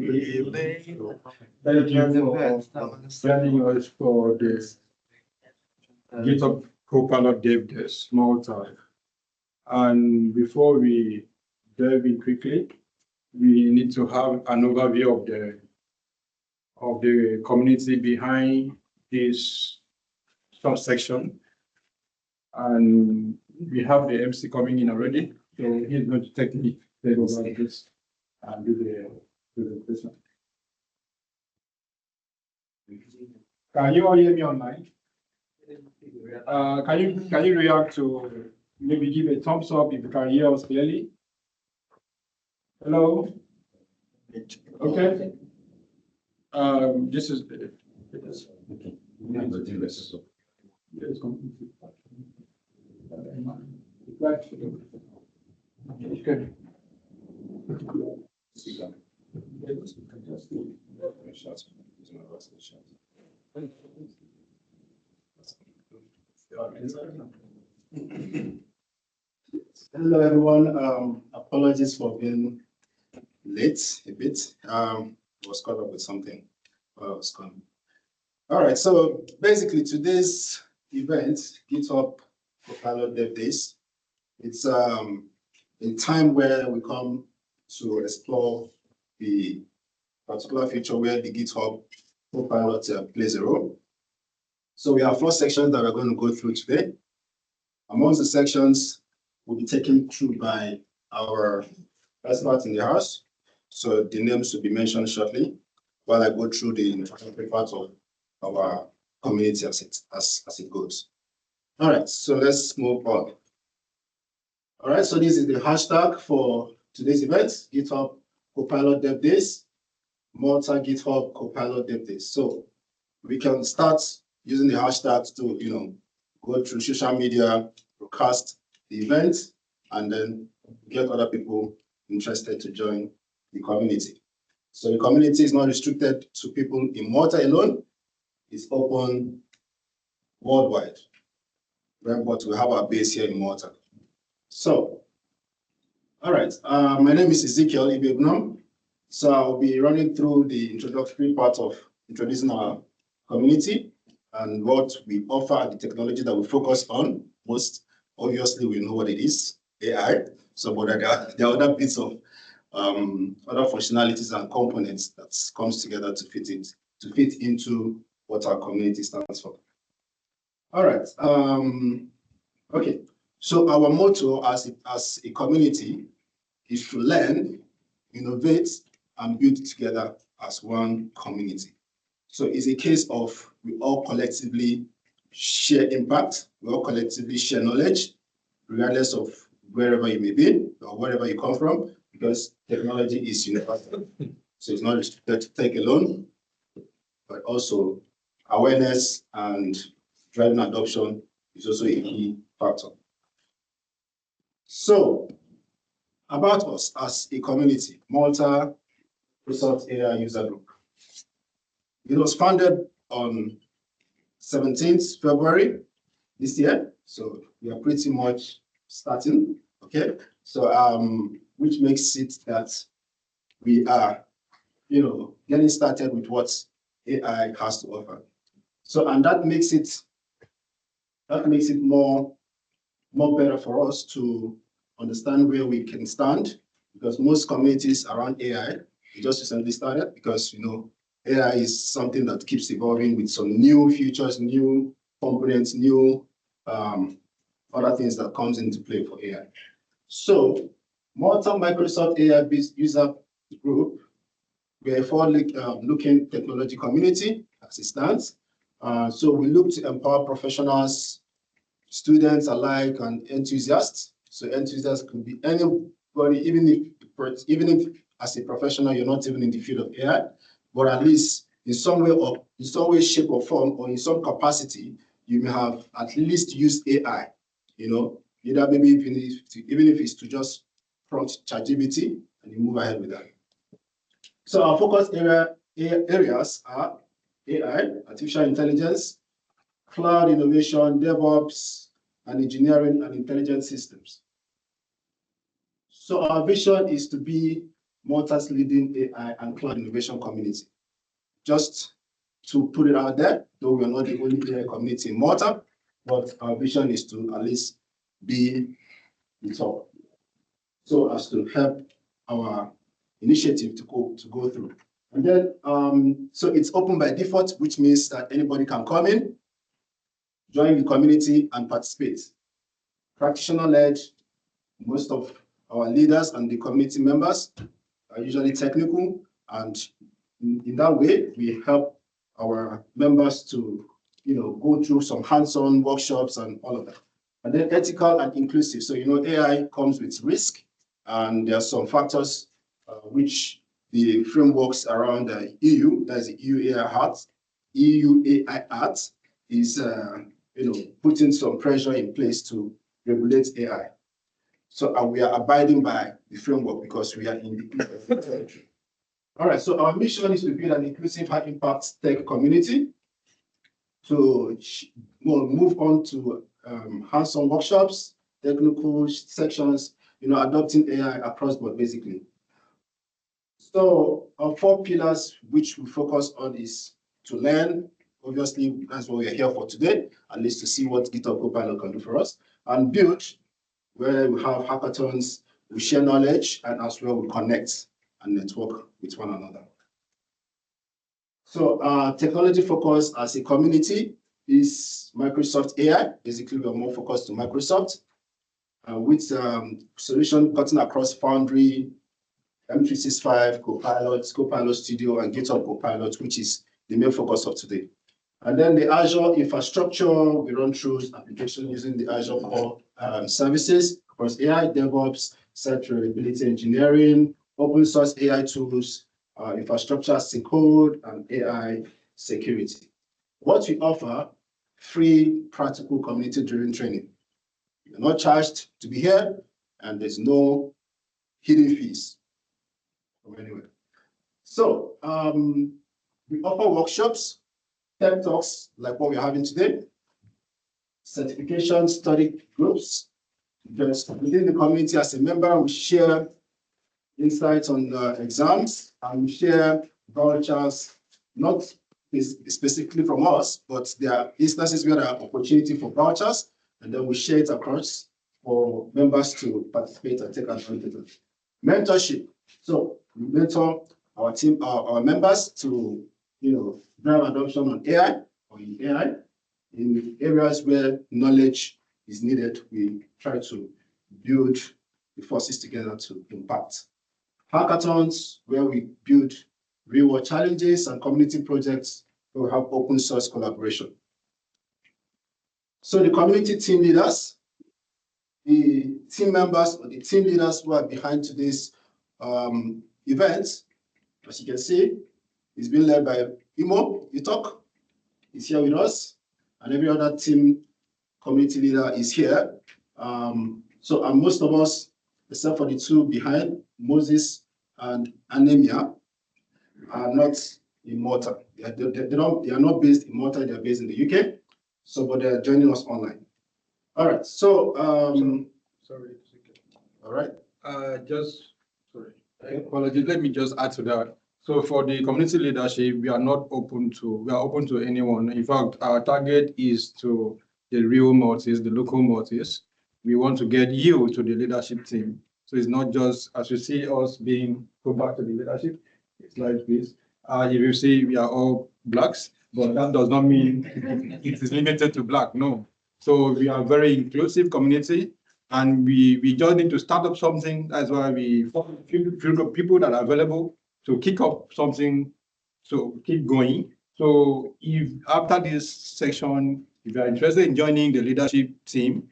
evening. Thank you for joining us for the GitHub Copilot Dev Days, Malta. And before we delve in quickly, we need to have an overview of the community behind this subsection. And we have the MC coming in already, so he's going to take over this and do the presentation. Can you all hear me online? Can you react to maybe give a thumbs up if you can hear us clearly? Hello? Okay. This is the Hello everyone. Apologies for being late a bit. I was caught up with something while I was coming. All right, so basically today's event, GitHub Copilot Dev Days, it's a time where we come to explore the particular feature where the GitHub Copilot plays a role. So we have 4 sections that we're going to go through today. Amongst the sections, will be taken through by our experts in the house. So the names will be mentioned shortly while I go through the introductory part of our community as it goes. All right, so let's move on. All right, so this is the hashtag for today's event, GitHub Copilot Dev Days, Malta GitHub Copilot Dev Days. So we can start using the hashtags to, go through social media, broadcast the event, and then get other people interested to join the community. So the community is not restricted to people in Malta alone. It's open worldwide, but we have our base here in Malta. So, all right, my name is Ezekiel Ibebnam. So I'll be running through the introductory part of introducing our community and what we offer and the technology that we focus on. Most obviously, we know what it is, AI. So, but there are other bits of other functionalities and components that comes together to fit into what our community stands for. All right. Okay. So our motto as a community is to learn, innovate, and build together as one community. So it's a case of we all collectively share impact, we all collectively share knowledge, regardless of wherever you may be or wherever you come from, because technology is universal. So it's not restricted to tech alone, but also awareness and driving adoption is also a key factor. So, about us as a community, Malta Resource AI User Group. It was founded on 17th February this year, so we are pretty much starting, okay? So, which makes it that we are, getting started with what AI has to offer. So, and that makes it more better for us to understand where we can stand, because most communities around AI just recently started, because AI is something that keeps evolving with some new features, new components, new other things that comes into play for AI. So Malta Microsoft AI User Group, we are a forward-looking technology community as it stands. So we look to empower professionals, students alike, and enthusiasts. So enthusiasts could be anybody, even if as a professional you're not even in the field of AI, but at least in some way, shape, or form, or in some capacity, you may have at least used AI. Either maybe even if it's to just prompt ChatGPT and you move ahead with that. So our focus areas are AI, artificial intelligence, cloud innovation, DevOps, and engineering and intelligent systems. So our vision is to be Malta's leading AI and cloud innovation community. Just to put it out there, though we're not the only AI community in Malta, but our vision is to at least be the top, so as to help our initiative to go through. And then, so it's open by default, which means that anybody can come in, join the community and participate. Practitioner-led, most of our leaders and the community members are usually technical, and in that way, we help our members to go through some hands-on workshops and all of that. And then ethical and inclusive. So AI comes with risk, and there are some factors which the frameworks around the EU, that is the EU AI Act, is putting some pressure in place to regulate AI. So we are abiding by the framework because we are in the All right, so our mission is to build an inclusive, high-impact tech community, to move on to hands-on workshops, technical sections, adopting AI across board, basically. So our 4 pillars, which we focus on, is to learn. Obviously, that's what we're here for today, at least to see what GitHub Copilot can do for us, and build, where we have hackathons, we share knowledge, and as well we connect and network with one another. So our technology focus as a community is Microsoft AI. Basically, we are more focused to Microsoft with solution cutting across Foundry, M365, Copilot Studio, and GitHub Copilot, which is the main focus of today. And then the Azure infrastructure, we run through application using the Azure core services across AI, DevOps, site reliability engineering, open source AI tools, infrastructure as a code, and AI security. What we offer, free, practical, community-driven training. You're not charged to be here, and there's no hidden fees from anywhere. So we offer workshops, tech talks like what we're having today, certification study groups. Just within the community as a member, we share insights on exams, and we share vouchers, not specifically from us, but there are instances where there are opportunity for vouchers, and then we share it across for members to participate and take advantage of. Mentorship. So we mentor our team, our members to drive adoption on AI or in AI. In areas where knowledge is needed, we try to build the forces together to impact. Hackathons, where we build real-world challenges, and community projects where we have open source collaboration. So the community team leaders, the team members or the team leaders who are behind today's event, as you can see, is being led by Imo Itok. He's here with us, and every other team community leader is here. And most of us, except for the 2 behind, Moses and Anemia, are not in Malta. They are not based in Malta, they are based in the UK. So, but they're joining us online. All right, so, Sorry. all right. Sorry. Apologies, let me just add to that. So for the community leadership, we are open to anyone. In fact, our target is to the real Maltese, the local Maltese. We want to get you to the leadership team. So it's not just, as you see us go back to the leadership, it's like this. If you see, we are all Blacks, but that does not mean it is limited to Black, no. So we are a very inclusive community, and we just need to start up something. That's why we find people that are available to kick up something, to keep going. So if after this section, if you are interested in joining the leadership team,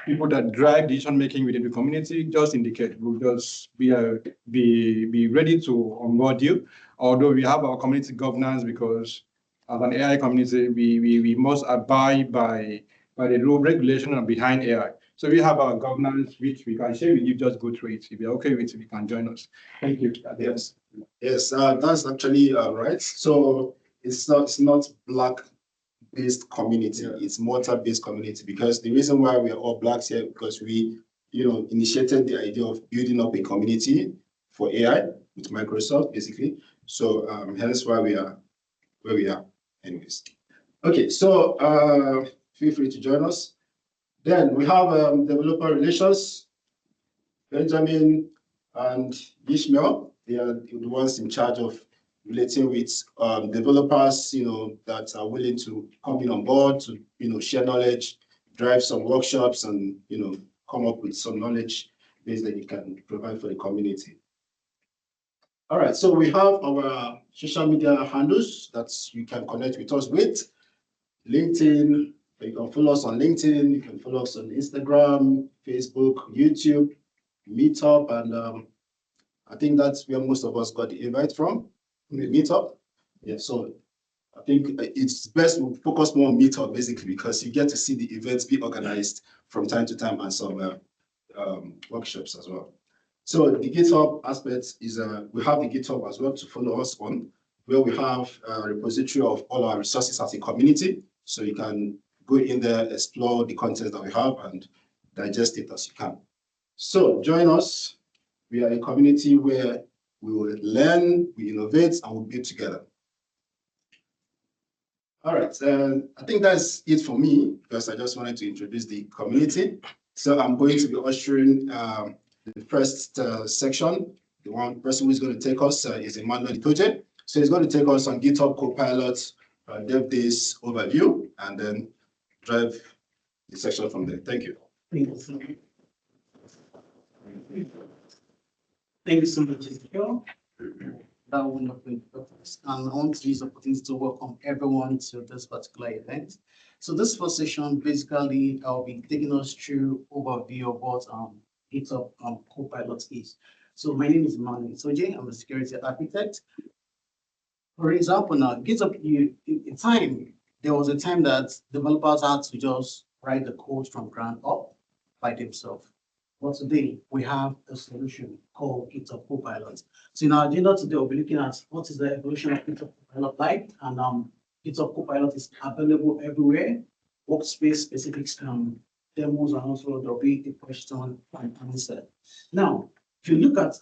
people that drive decision-making within the community, just indicate. We'll just be ready to onboard you. Although we have our community governance, because as an AI community, we must abide by the rule regulation and behind AI. So we have our governance, which we can share with you. Just go through it. If you're okay with it, you can join us. Thank you. Yes, that's actually right. So it's not Black-based community. Yeah. It's Malta-based community, because the reason why we are all Blacks here, because we initiated the idea of building up a community for AI with Microsoft, basically. So hence why we are where we are, anyways. Okay, so feel free to join us. Then we have developer relations. Benjamin and Ishmael, they are the ones in charge of relating with developers, that are willing to come in on board to, share knowledge, drive some workshops, and come up with some knowledge base that you can provide for the community. All right, so we have our social media handles that you can connect with us with. LinkedIn, you can follow us on LinkedIn, you can follow us on Instagram, Facebook, YouTube, Meetup, and I think that's where most of us got the invite from, Meetup. Yeah, so I think it's best to focus more on Meetup, basically, because you get to see the events be organized from time to time and some workshops as well. So the GitHub aspect is we have the GitHub as well to follow us on, where we have a repository of all our resources as a community. So you can go in there, explore the content that we have, and digest it as you can. So join us. We are a community where we will learn, we innovate, and we build together. All right, I think that's it for me, because I just wanted to introduce the community. So I'm going to be ushering the first section. The one person who's going to take us is Emmanuel Itoje. So he's going to take us on GitHub Copilot Dev Days overview, and then drive the section from there. Thank you. Thank you so much. Thank you so much, Ezekiel. That wonderful purpose. And I want to use the opportunity to welcome everyone to this particular event. So this first session, basically, I'll be taking us through overview of what GitHub Copilot is. So my name is Emmanuel Itoje. I'm a security architect. For example, now GitHub, there was a time that developers had to just write the code from ground up by themselves. But today we have a solution called GitHub Copilot. So in our agenda today, we'll be looking at what is the evolution of GitHub Copilot like, and GitHub Copilot is available everywhere. Workspace specifics, demos, and also there'll be a question and answer. Now, if you look at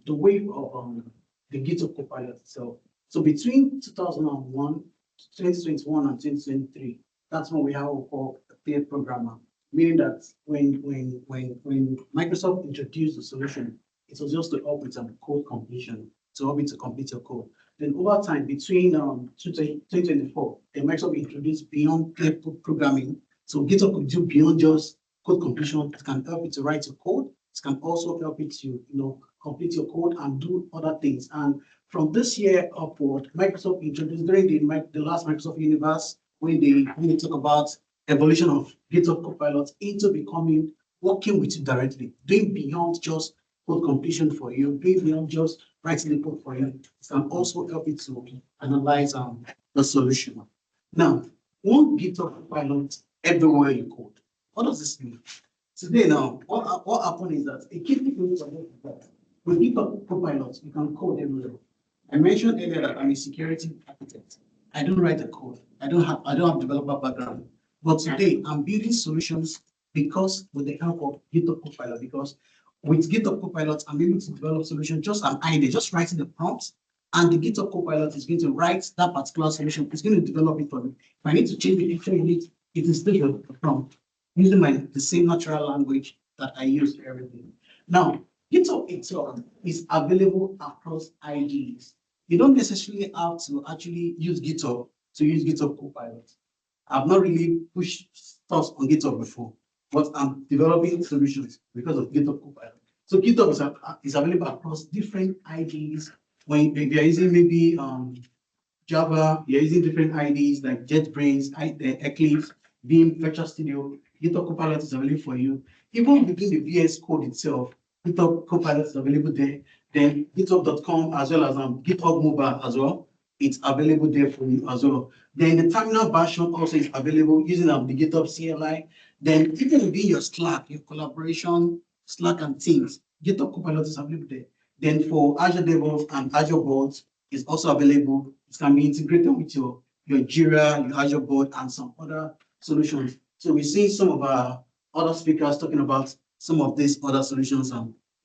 the wave of the GitHub Copilot itself, so between 2001, 2021, and 2023, that's when we have what we call a pair programmer, meaning that when Microsoft introduced the solution, it was just to help with code completion, to help you to complete your code. Then over time, between 2024, Microsoft introduced beyond pair programming. So GitHub could do beyond just code completion. It can help you to write your code. It can also help you to complete your code and do other things. And from this year upward, Microsoft introduced during the last Microsoft Universe, when they talk about evolution of GitHub Copilot into becoming working with you directly, doing beyond just code completion for you, doing beyond just writing the code for you. It can also help you to analyze the solution. Now, one GitHub Copilot everywhere you code. What does this mean? Today now, what happened is that a key thing is that with GitHub Copilot, you can code everywhere. I mentioned earlier that I'm a security architect. I don't write the code. I don't have developer background. But today I'm building solutions because with the help of GitHub Copilot, because with GitHub Copilot, I'm able to develop solutions, just an idea, just writing the prompts, and the GitHub Copilot is going to write that particular solution. It's going to develop it for me. If I need to change the feature in it, it is still the prompt, using the same natural language that I use for everything. Now, GitHub itself is available across IDEs. You don't necessarily have to actually use GitHub to use GitHub Copilot. I've not really pushed stuff on GitHub before, but I'm developing solutions because of GitHub Copilot. So GitHub is available across different IDEs. When you're using maybe Java, you're using different IDEs like JetBrains, Eclipse, Vim, Vector Studio. GitHub Copilot is available for you. Even within the VS Code itself, GitHub Copilot is available there. Then GitHub.com as well as GitHub Mobile as well. It's available there for you as well. Then the terminal version also is available using the GitHub CLI. Then even within your Slack, your collaboration, Slack and Teams, GitHub Copilot is available there. Then for Azure DevOps and Azure Boards is also available. It can be integrated with your Jira, your Azure Board, and some other solutions. So we see some of our other speakers talking about some of these other solutions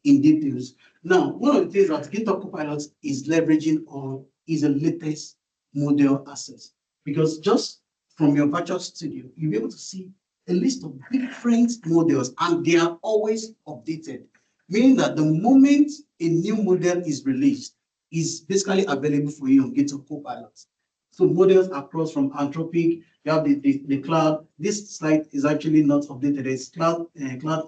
in details. Now, one of the things that GitHub Copilot is leveraging on is the latest model access. Because just from your virtual studio, you'll be able to see a list of different models, and they are always updated, meaning that the moment a new model is released, is basically available for you on GitHub Copilot. So models across from Anthropic, you have the cloud. This slide is actually not updated. It's cloud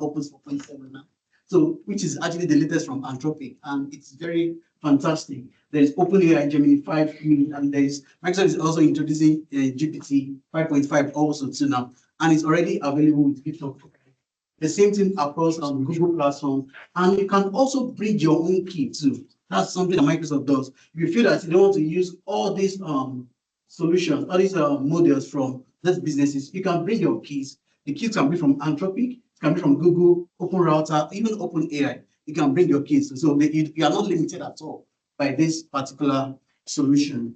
opens 4.7 now. So which is actually the latest from Anthropic, and it's very fantastic. There's OpenAI Gemini 5, and there's Microsoft is also introducing GPT 5.5 also too now, and it's already available with GitHub. The same thing across Google platform, and you can also bring your own key too. That's something that Microsoft does. If you feel that you don't want to use all these solutions, all these models from these businesses, you can bring your keys. The keys can be from Anthropic, it can be from Google, Open Router, even OpenAI. You can bring your keys. So you are not limited at all by this particular solution.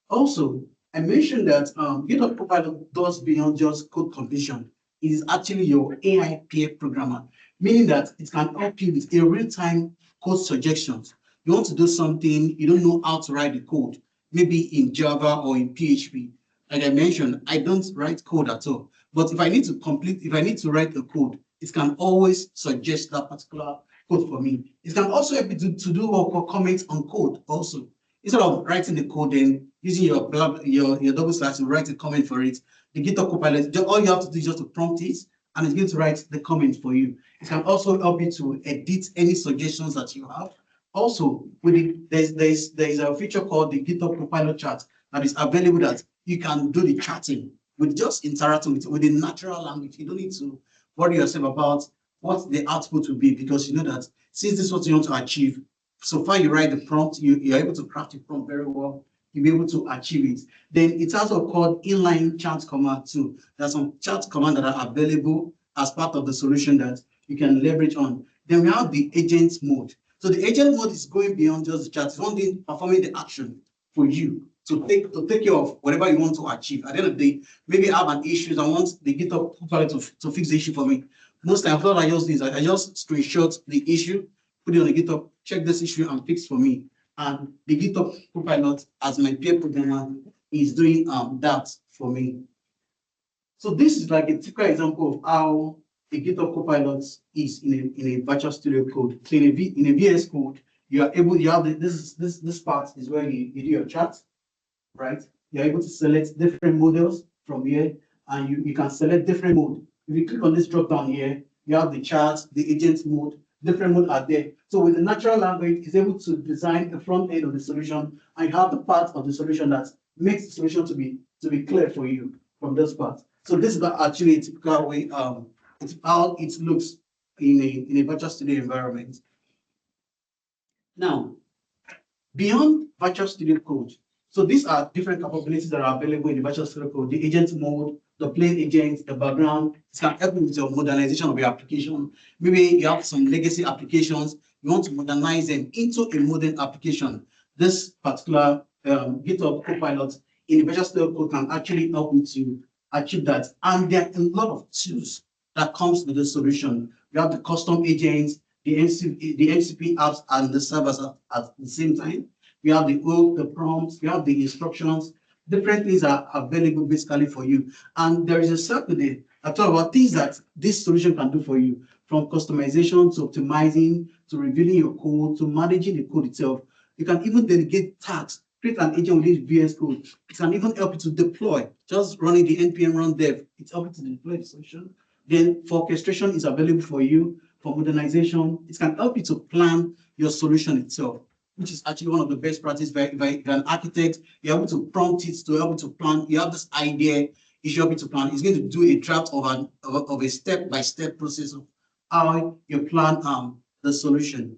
Also, I mentioned that GitHub Copilot does beyond just code completion. It is actually your AI peer programmer, meaning that it can help you with a real-time code suggestions. You want to do something, you don't know how to write the code, maybe in Java or in PHP. Like I mentioned, I don't write code at all. But if I need to write a code, it can always suggest that particular code for me. It can also help you to do or comment on code also. Instead of writing the code and using your double slash to write a comment for it, the GitHub Copilot, all you have to do is just to prompt it, and it's going to write the comment for you. It can also help you to edit any suggestions that you have. Also, there's a feature called the GitHub Copilot chat that is available that you can do the chatting with just interacting with the natural language. You don't need to worry yourself about what the output will be, because you know that since this is what you want to achieve, so far you write the prompt, you're able to craft the prompt very well, you'll be able to achieve it. Then it's also called inline chat command too. There's some chat commands that are available as part of the solution that you can leverage on. Then we have the agent mode. So the agent mode is going beyond just the chat. It's one thing performing the action for you to take care of whatever you want to achieve. At the end of the day, maybe I have an issue and I want the GitHub Copilot to fix the issue for me. Most times, what I just do is I just screenshot the issue, put it on the GitHub, check this issue and fix for me. And the GitHub Copilot, as my peer programmer, is doing that for me. So this is like a typical example of how a GitHub Copilot is in a virtual studio code. So in a VS code, you have this part is where you do your chat, right? You're able to select different models from here, and you can select different mode. If you click on this drop down here, you have the chat, the agent mode, different mode are there. So with the natural language, it's able to design the front end of the solution, and you have the part of the solution that makes the solution to be clear for you from this part. So this is actually a typical way it's how it looks in a virtual studio environment. Now, beyond virtual studio code, so these are different capabilities that are available in the virtual studio code: the agent mode, the plain agent, the background. It can help you with your modernization of your application. Maybe you have some legacy applications, you want to modernize them into a modern application. This particular GitHub Copilot in the virtual studio code can actually help you to achieve that. And there are a lot of tools that comes with the solution. You have the custom agents, the MCP apps, and the servers at the same time. We have the prompts, we have the instructions. Different things are available basically for you. And there is a circle there. I talk about things that this solution can do for you, from customization to optimizing, to revealing your code, to managing the code itself. You can even delegate tasks, create an agent within VS Code. It can even help you to deploy, just running the npm run dev. It's helping to deploy the solution. Then for orchestration is available for you. For modernization, it can help you to plan your solution itself, which is actually one of the best practices. If you're an architect, you're able to prompt it to help you to plan. You have this idea, it should help you to plan. It's going to do a draft of a step-by-step process of how you plan the solution.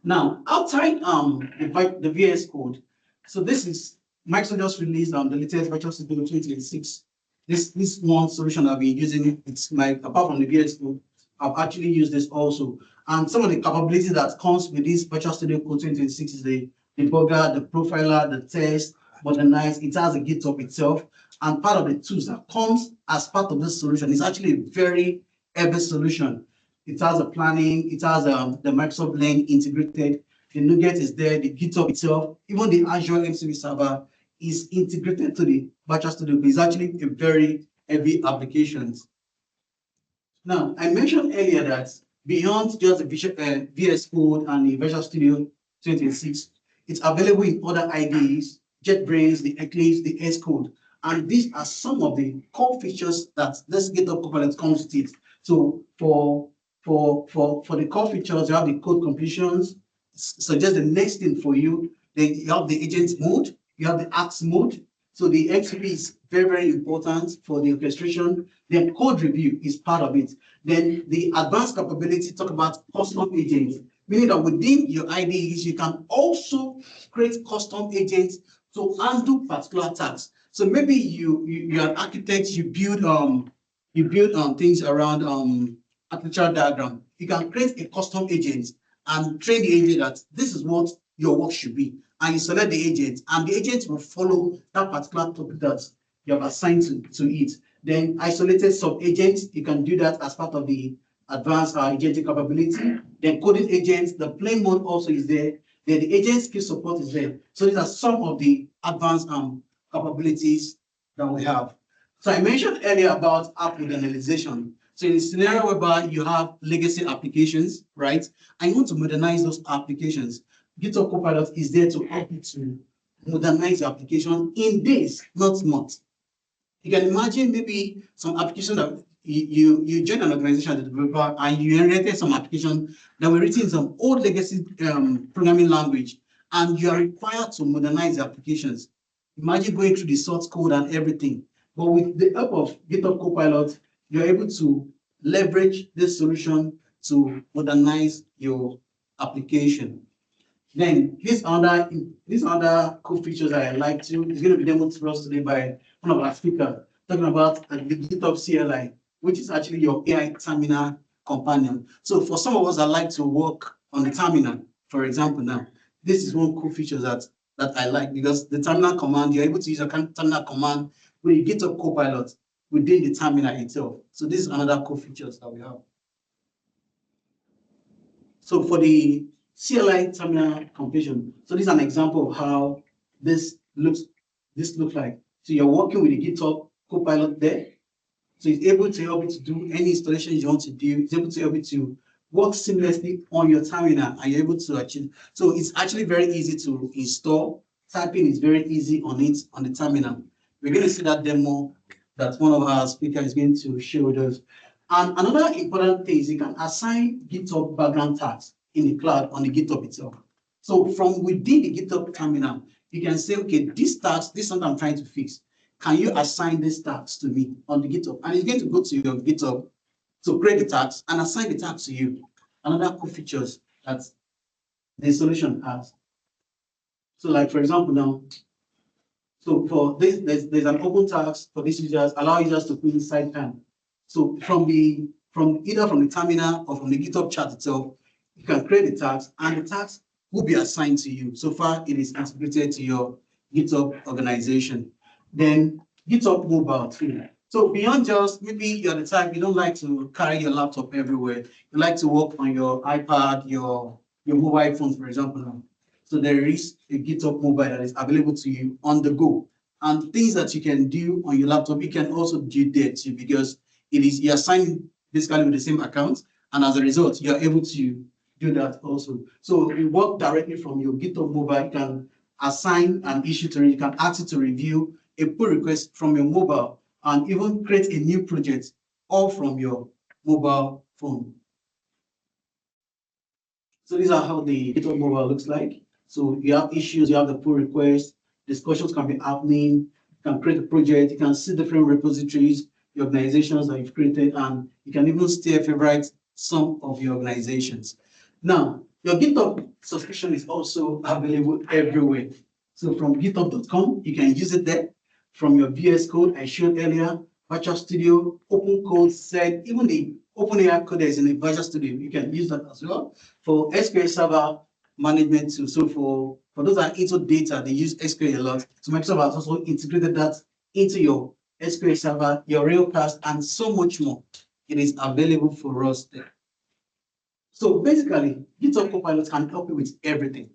Now, outside the VS Code, so this is Microsoft just released the latest Virtual Studio 2026. This one solution I've been using, it's apart from the VS Code, I've actually used this also. And some of the capabilities that comes with this Virtual Studio Code 2026 is the debugger, the profiler, the test, modernize. It has a GitHub itself. And part of the tools that comes as part of this solution is actually a very heavy solution. it has a planning, it has the Microsoft Link integrated, the NuGet is there, the GitHub itself, even the Azure MCP server is integrated to the Virtual Studio. It's actually a very heavy application. Now, I mentioned earlier that beyond just the VS Code and the Visual Studio 2026, it's available in other IDEs, JetBrains, the Eclipse, the Xcode. And these are some of the core features that this GitHub Copilot comes with it. So for the core features, you have the code completions, suggest the next thing for you. Then you have the agent mode, you have the acts mode. So the XP is very, very important for the orchestration. Then code review is part of it. Then the advanced capability talk about custom agents, meaning that within your IDEs, you can also create custom agents to handle particular tasks. So maybe you're an architect, you build things around architectural diagram. You can create a custom agent and train the agent that this is what your work should be. And you select the agent, and the agent will follow that particular topic that you have assigned to it. Then isolated sub-agents, you can do that as part of the advanced agentic capability. Then coding agents, the plain mode also is there. Then the agent skill support is there. So these are some of the advanced capabilities that we have. So I mentioned earlier about app modernization. So in a scenario whereby you have legacy applications, right, and you want to modernize those applications, GitHub Copilot is there to help you to modernize your application in days, not months. You can imagine maybe some application that you join an organization as a developer and you inherited some application that were written in some old legacy programming language, and you are required to modernize the applications. Imagine going through the source code and everything. But with the help of GitHub Copilot, you're able to leverage this solution to modernize your application. Then these other cool features that I like to is going to be demoed to us today by one of our speakers, talking about the GitHub CLI, which is actually your AI terminal companion. So for some of us that like to work on the terminal, for example, now this is one cool feature that I like, because the terminal command, you're able to use a terminal command with a GitHub Copilot within the terminal itself. So this is another cool features that we have. So for the CLI terminal completion, so this is an example of how this looks like. So you're working with the GitHub Copilot there. So it's able to help you to do any installation you want to do. It's able to help you to work seamlessly on your terminal, and you're able to achieve. So it's actually very easy to install. Typing is very easy on it on the terminal. We're going to see that demo that one of our speakers is going to share with us. And another important thing is you can assign GitHub background tags in the cloud on the GitHub itself. So from within the GitHub terminal, you can say, okay, this task, this is what I'm trying to fix. Can you assign these tags to me on the GitHub? And it's going to go to your GitHub to create the tags and assign the tags to you. Another cool features that the solution has. So like, for example, now, so for this, there's an open task for these users, allow users to put inside time. So from either from the terminal or from the GitHub chat itself, you can create the tags, and the tags will be assigned to you. So far, it is integrated to your GitHub organization. Then GitHub mobile too. So beyond just maybe you're the type you don't like to carry your laptop everywhere. You like to work on your iPad, your mobile phone, for example. Now. So there is a GitHub mobile that is available to you on the go. And things that you can do on your laptop, you can also do there too, because you're signed basically with the same account, and as a result, you're able to do that also. So you work directly from your GitHub mobile. You can assign an issue to it, you can ask it to review a pull request from your mobile, and even create a new project all from your mobile phone. So these are how the GitHub mobile looks like. So you have issues, you have the pull request, discussions can be happening, you can create a project, you can see different repositories, the organizations that you've created, and you can even steer favorite some of your organizations. Now, your GitHub subscription is also available everywhere. So from github.com, you can use it there. From your VS Code I showed earlier, Virtual Studio, Open Code set, even the OpenAI code that is in the Virtual Studio, you can use that as well. For SQL Server management too. So for those that are into data, they use SQL a lot. So Microsoft has also integrated that into your SQL Server, your Realcast, and so much more. It is available for us there. So basically, GitHub Copilot can help you with everything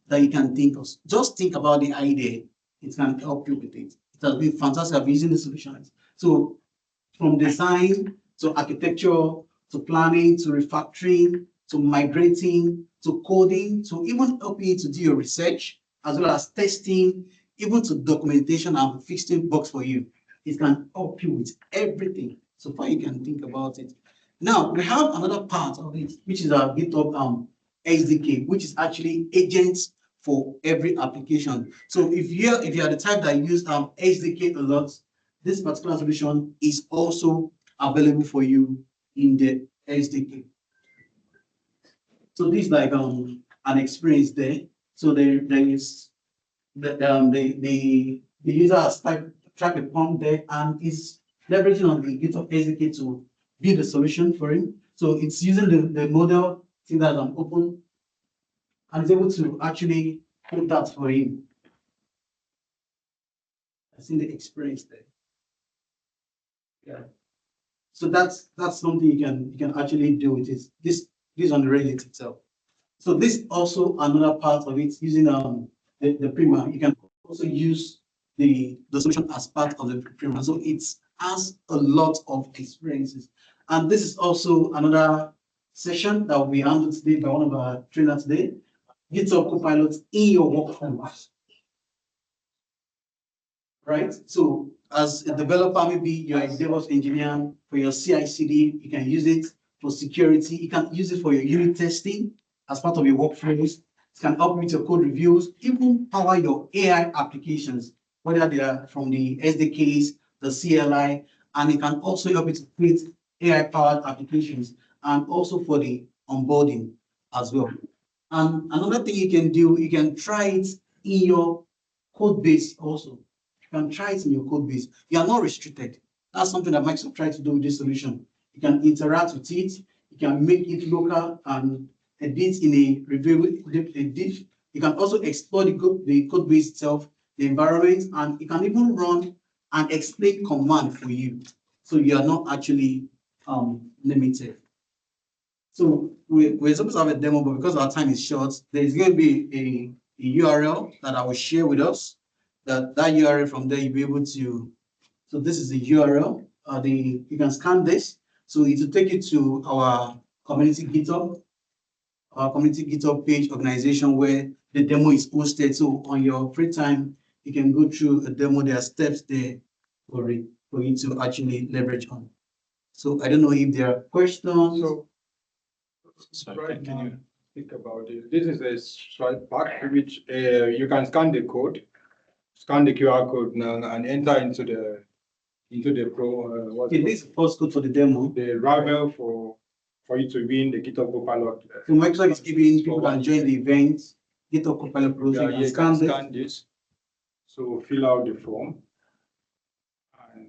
that you can think of. Just think about the idea, it can help you with it. It has been fantastic. I've been using the solutions. So from design to architecture to planning to refactoring to migrating to coding to even helping you to do your research as well as testing, even to documentation and fixing bugs for you. It can help you with everything. So far you can think about it. Now we have another part of it, which is our GitHub SDK, which is actually agents for every application. So if you are the type that use SDK a lot, this particular solution is also available for you in the SDK. So this is like an experience there. So there is the user has track a prompt there and is leveraging on the GitHub SDK to build a solution for him. So it's using the model thing that open and is able to actually put that for him. I see the experience there. Yeah. So that's something you can actually do with it. This on the Reddit itself. So this also another part of it using the Prima. You can also use the solution as part of the Prima. So it has a lot of experiences. And this is also another session that will be handled today by one of our trainers today. GitHub Copilot in your workflow. Right? So as a developer, maybe you're a DevOps engineer for your CI/CD, you can use it for security. You can use it for your unit testing as part of your workflows. It can help with your code reviews, even power your AI applications, whether they are from the SDKs, the CLI, and it can also help you to create AI-powered applications and also for the onboarding as well. And another thing you can do, you can try it in your code base also. You can try it in your code base. You are not restricted. That's something that Microsoft tried to do with this solution. You can interact with it. You can make it local and edit in a review. You can also explore the code base itself, the environment, and it can even run and explain command for you. So you are not actually limited. So we're supposed to have a demo, but because our time is short, there's going to be a URL that I will share with us. That URL from there you'll be able to. So this is the URL. You can scan this. So it will take you to our community GitHub page organization where the demo is posted. So on your free time, you can go through a demo. There are steps there for you to actually leverage on. So I don't know if there are questions. So right now, you think about it. This is a stripe pack which you can scan the code, scan the QR code now, and enter into the pro. Okay, this is postcode for the demo. The ravel for you to win the GitHub Copilot. So Microsoft is giving people that join the event GitHub Copilot Pro. Yeah, you can scan this. So fill out the form and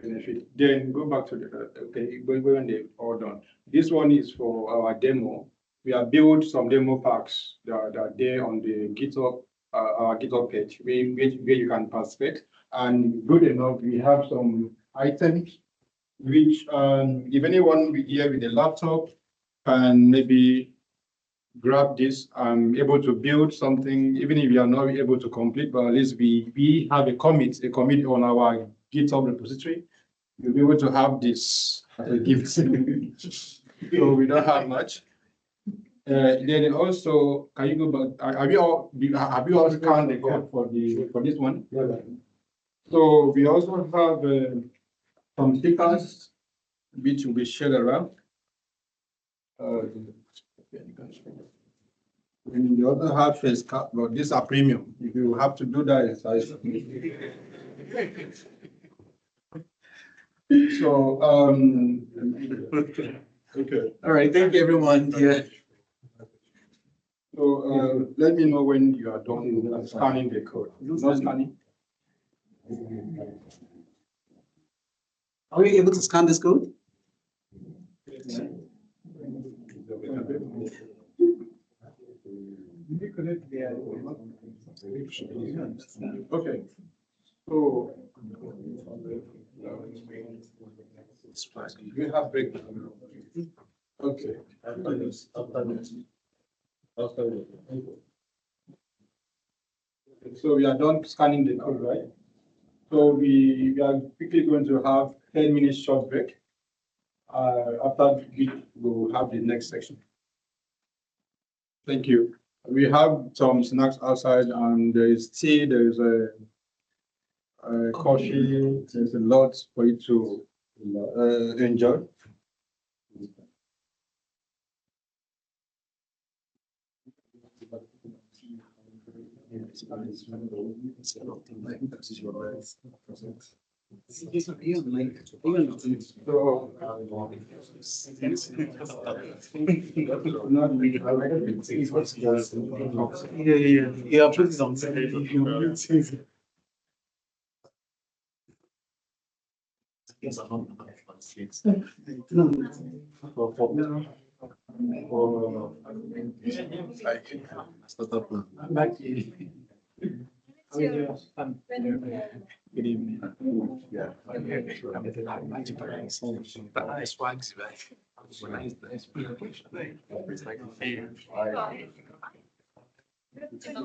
benefit. Then go back to the okay. When they all done. This one is for our demo. We have built some demo packs that are there on the GitHub our GitHub page where you can participate. And good enough, we have some items which if anyone here with a laptop can maybe grab this, I'm able to build something, even if you are not able to complete, but at least we have a commit on our GitHub repository. You'll be able to have this as a gift. So we don't have much. Then also, can you go back? Have you all scanned the code for this one? Yeah. So we also have some stickers which will be shared around. And the other half is cut, but these are premium. If you have to do that, it's so okay. All right, thank you everyone. Yeah. So let me know when you are done scanning the code. Not scanning. Are we able to scan this code? Okay. So we have break. Okay. So we are done scanning the code, right? So we are quickly going to have 10 minutes short break. After we will have the next section. Thank you. We have some snacks outside, and there is tea, there is a coffee, there's a lot for you to enjoy. Yeah, put it on. Good evening. Yeah. Swags back.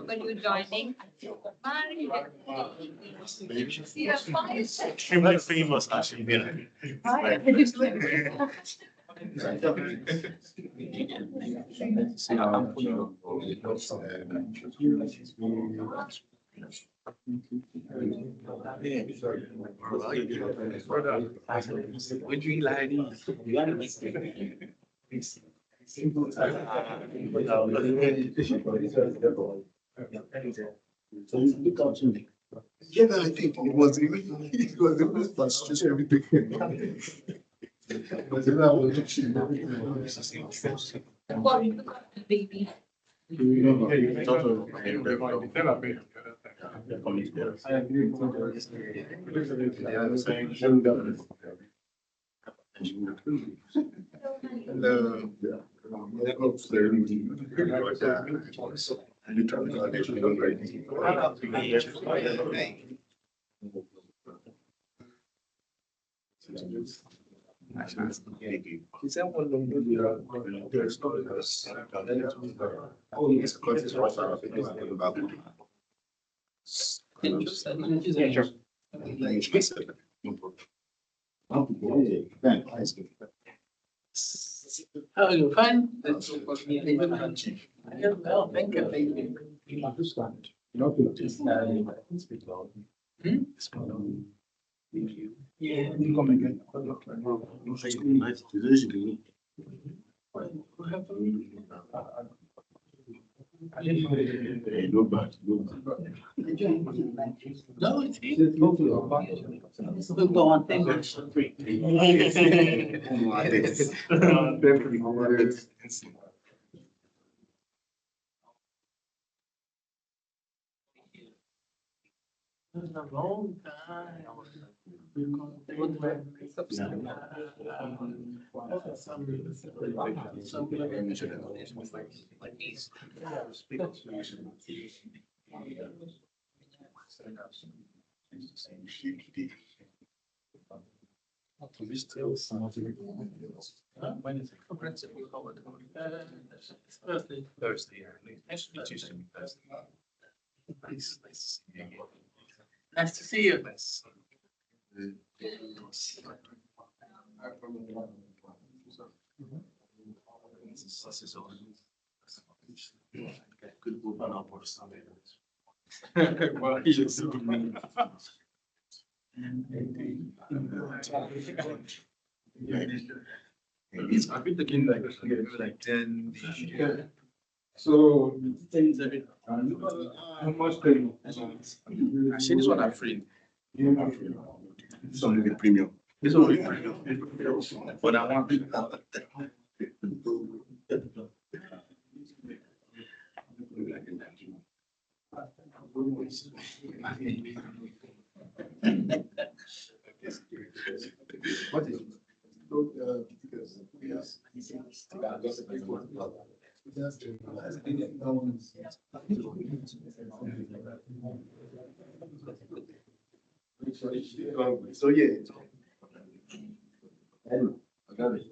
When you're joining. Extremely famous, actually. Would you like yeah, I think it was the most frustration everything. Baby. How are you? Fine. Well, thank you. Yeah, you come again. No bad, no bad. No, it's easy. We'll go on. Thank you. It's been a long time. Like these. When is it? Comprehensive holiday. Thursday. Thursday, yeah. Next week, Tuesday, Thursday. Nice, nice to see you. Nice to see you. Nice. Good move on our board Sunday. Well, he just I've been thinking like 10. So, how much time? Actually, this one I'm free. This one will be premium. This one will be free. But I want. What is? So yeah. I got it.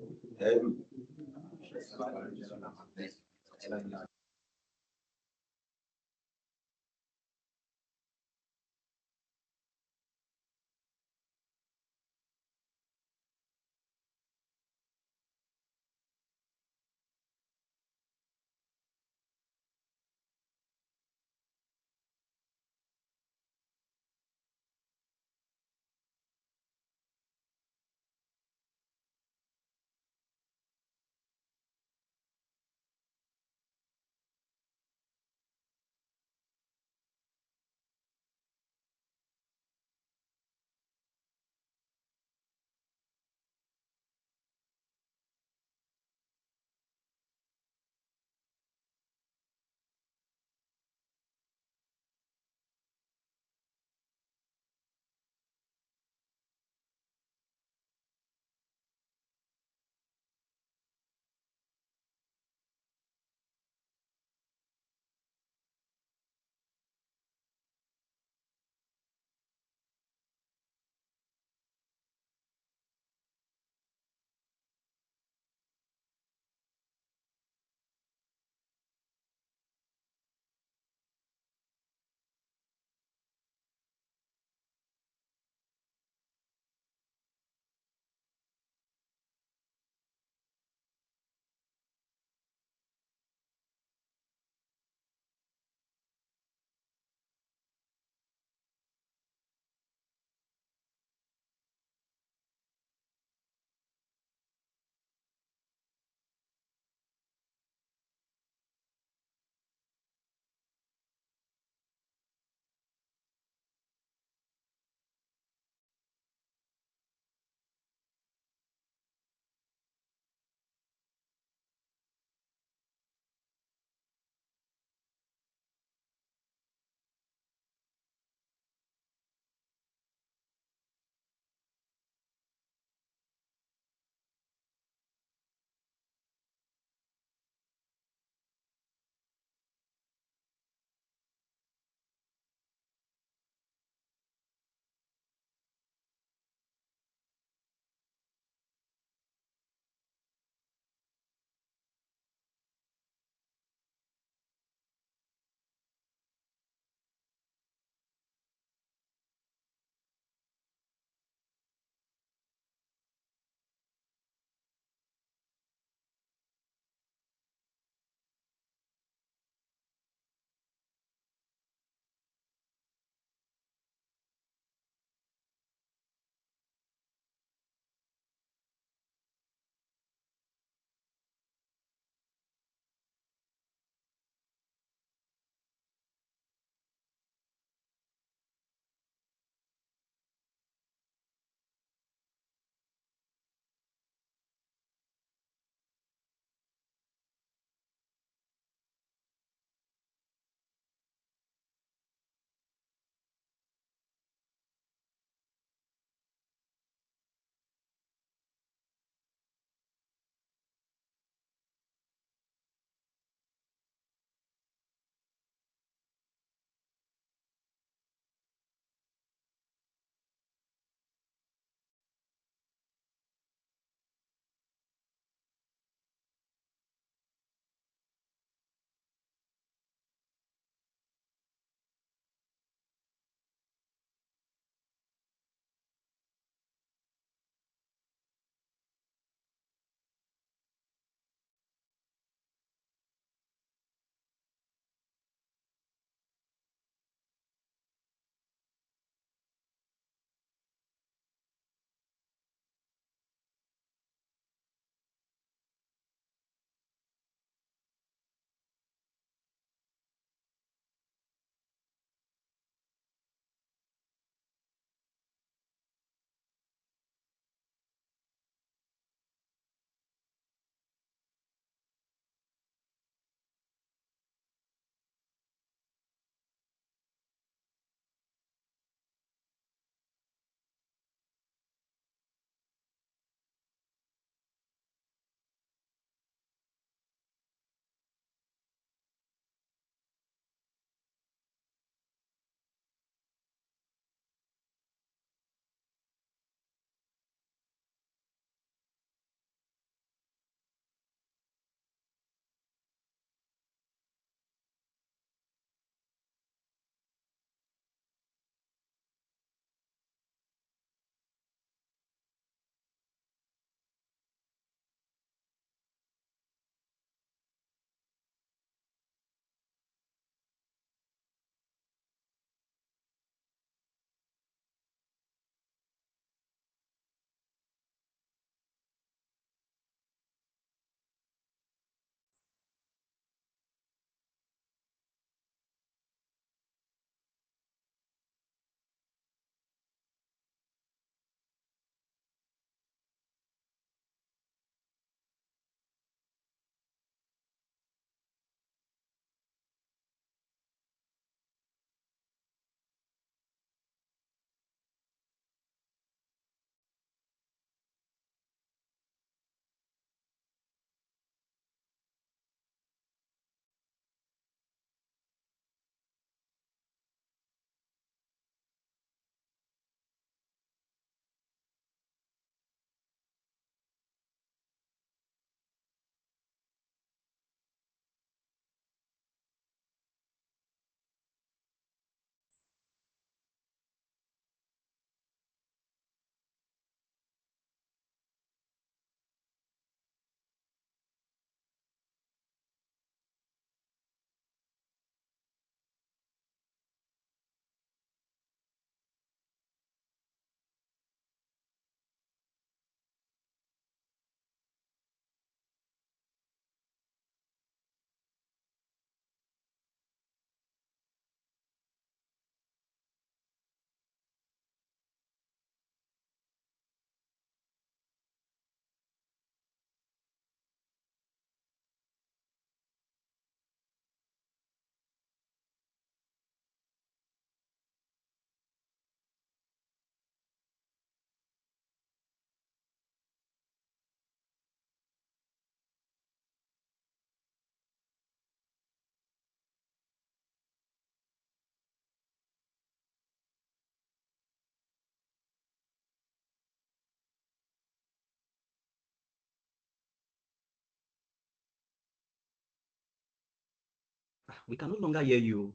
We can no longer hear you.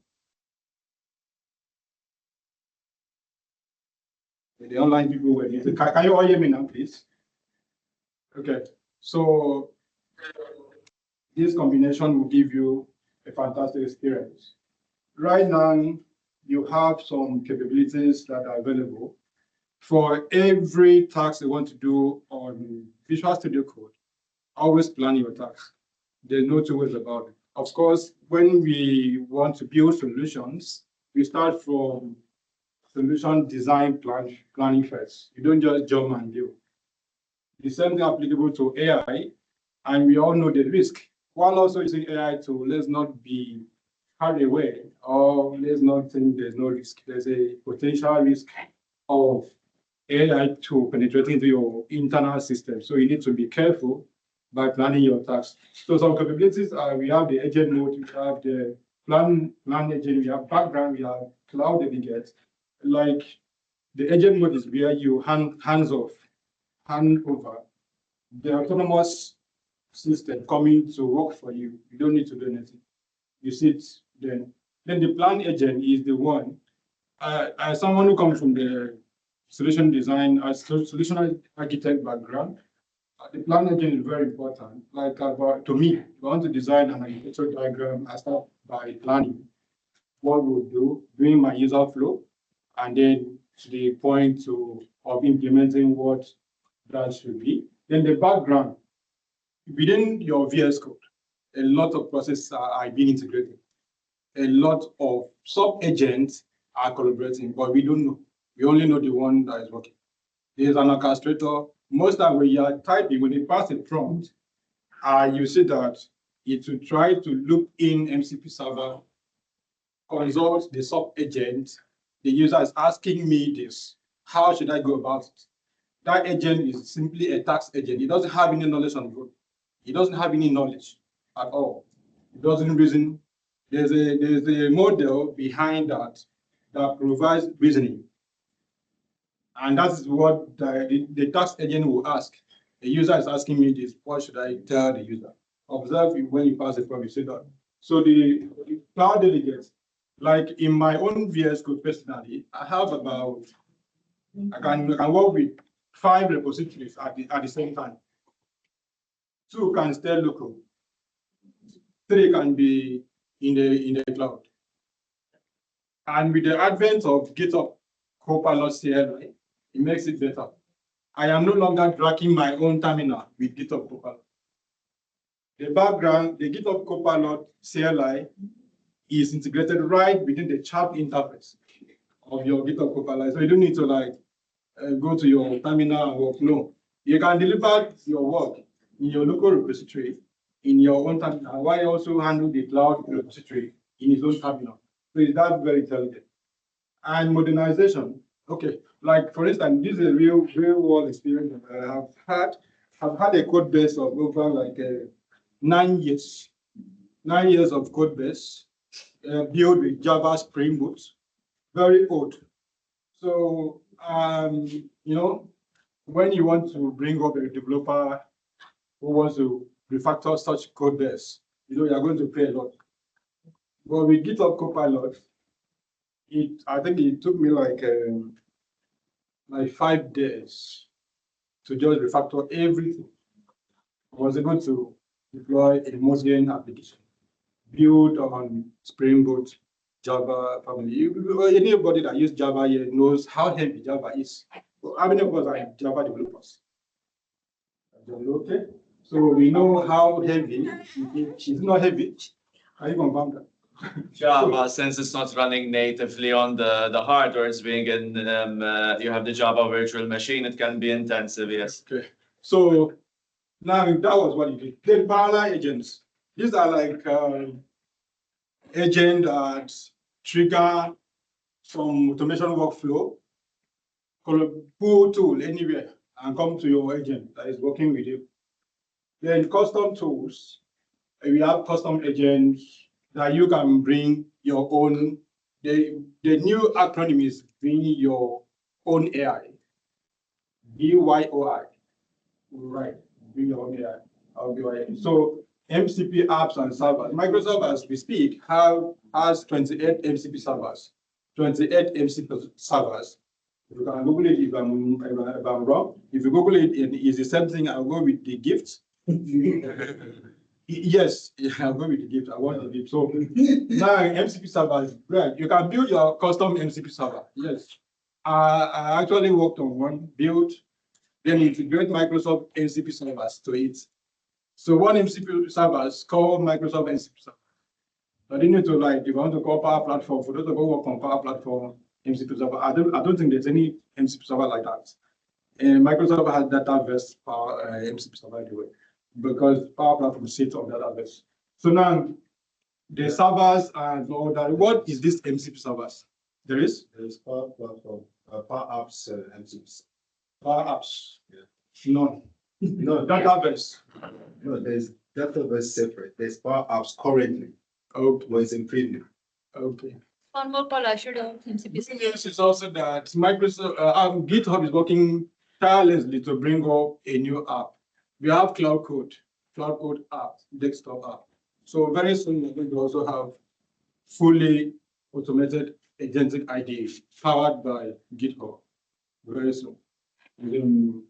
The online people were using. Can you all hear me now, please? Okay. So this combination will give you a fantastic experience. Right now, you have some capabilities that are available for every task you want to do on Visual Studio Code. Always plan your tasks. There's no two ways about it. Of course, when we want to build solutions, we start from solution design planning first. You don't just jump and do. The same thing applicable to AI, and we all know the risk. While also using AI to let's not be carried away, or let's not think there's no risk. There's a potential risk of AI to penetrating into your internal system. So you need to be careful by planning your tasks. So some capabilities are, we have the agent mode, we have the plan agent, we have background, we have cloud delegate. Like the agent mode is where you hands off, hand over the autonomous system coming to work for you. You don't need to do anything. You sit then. Then the plan agent is the one. As someone who comes from the solution design, solution architect background, the plan agent is very important. Like to me, if I want to design an architectural diagram, I start by planning what we'll do, doing my user flow, and then to the point of implementing what that should be. Then the background, within your VS Code, a lot of processes are being integrated. A lot of sub-agents are collaborating, but we don't know. We only know the one that is working. There's an orchestrator. Most of when you are typing, when you pass a prompt, you see that it will try to loop in MCP server, consult the sub-agent. The user is asking me this. How should I go about it? That agent is simply a task agent. It doesn't have any knowledge on code. It doesn't have any knowledge at all. It doesn't reason. There's a model behind that provides reasoning. And that's what the task agent will ask. The user is asking me this, what should I tell the user? Observe when you pass a prompt, you say that. So the cloud delegates, like in my own VS Code personally, I have about, I can work with 5 repositories at the same time. 2 can stay local. 3 can be in the cloud. And with the advent of GitHub Copilot CLI, it makes it better. I am no longer dragging my own terminal with GitHub Copilot. The background, the GitHub Copilot CLI is integrated right within the chat interface of your GitHub Copilot. So you don't need to go to your terminal and work. No, you can deliver your work in your local repository in your own terminal, while you also handle the cloud repository in his own terminal. So that's very intelligent. And modernization, okay, like for instance, this is a real world experience that I have had. I've had a code base of over 9 years. 9 years of code base built with Java Spring Boot, very old. So, when you want to bring up a developer who wants to refactor such code base, you're going to pay a lot. But with GitHub Copilot, I think it took me like 5 days to just refactor everything. I was able to deploy a modern application built on Spring Boot, Java family. Anybody that uses Java here knows how heavy Java is. How many of us are Java developers? Okay. So we know how heavy it is. Not heavy. Can you confirm that? Java, since it's not running natively on the hardware, it's being in, you have the Java virtual machine, it can be intensive, yes. Okay. So now that was what you did. Then parallel agents. These are like agents that trigger some automation workflow, pull tool anywhere and come to your agent that is working with you. Then custom tools, we have custom agents that you can bring your own. The new acronym is bring your own AI. BYOI. Right. Bring your own AI. So MCP apps and servers. Microsoft, as we speak, has 28 MCP servers. 28 MCP servers. You can Google it if I'm wrong. If you Google it, it's the same thing. I'll go with the gift. Yes, I'll go with the gift. I want the gift. So now MCP servers, right? You can build your custom MCP server. Yes. I actually worked on one, built, then integrate Microsoft MCP servers to it. So one MCP server is called Microsoft MCP server. I didn't need to if you want to call Power Platform, for those of you who work on Power Platform MCP server, I don't think there's any MCP server like that. And Microsoft has Dataverse Power MCP server anyway, because Power Platform sits on Dataverse. So now the servers and all that. What is this MCP servers? There's Power Platform, Power Apps, MCP. Power Apps. Yeah. None. No, Dataverse. No, there's Dataverse separate. There's Power Apps currently. Okay. But it's in preview. Okay. One more call I should have. The good news is also that Microsoft, GitHub is working tirelessly to bring up a new app. We have Cloud Code app, desktop app. So very soon we're going to also have fully automated agentic IDE powered by GitHub. Very soon. Then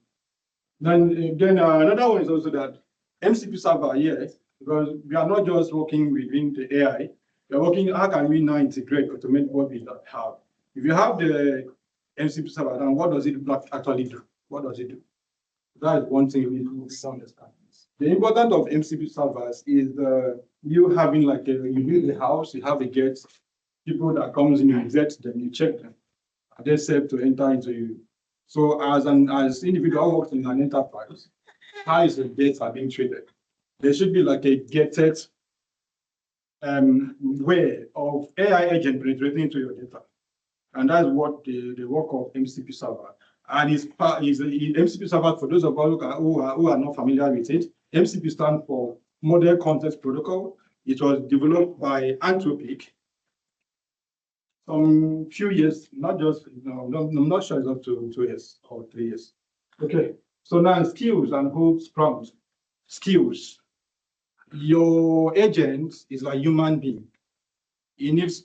another one is also that MCP server, yes, because we are not just working within the AI, we are working, how can we now integrate, automate what we have? If you have the MCP server, then what does it actually do? What does it do? That is one thing we need to understand. The importance of MCP servers is you having you build a house, you have a gate, people that comes in, you vet them, you check them. Are they safe to enter into you? So as individual works in an enterprise, how is the data being treated? There should be a gated way of AI agent penetrating into your data. And that's what the work of MCP server. And is the MCP server, for those of us who are not familiar with it, MCP stands for Model Context Protocol. It was developed by Anthropic some few years, not just, I'm not sure it's up to 2 years or 3 years. Okay, so now skills and hooks prompts. Skills. Your agent is like human being. He needs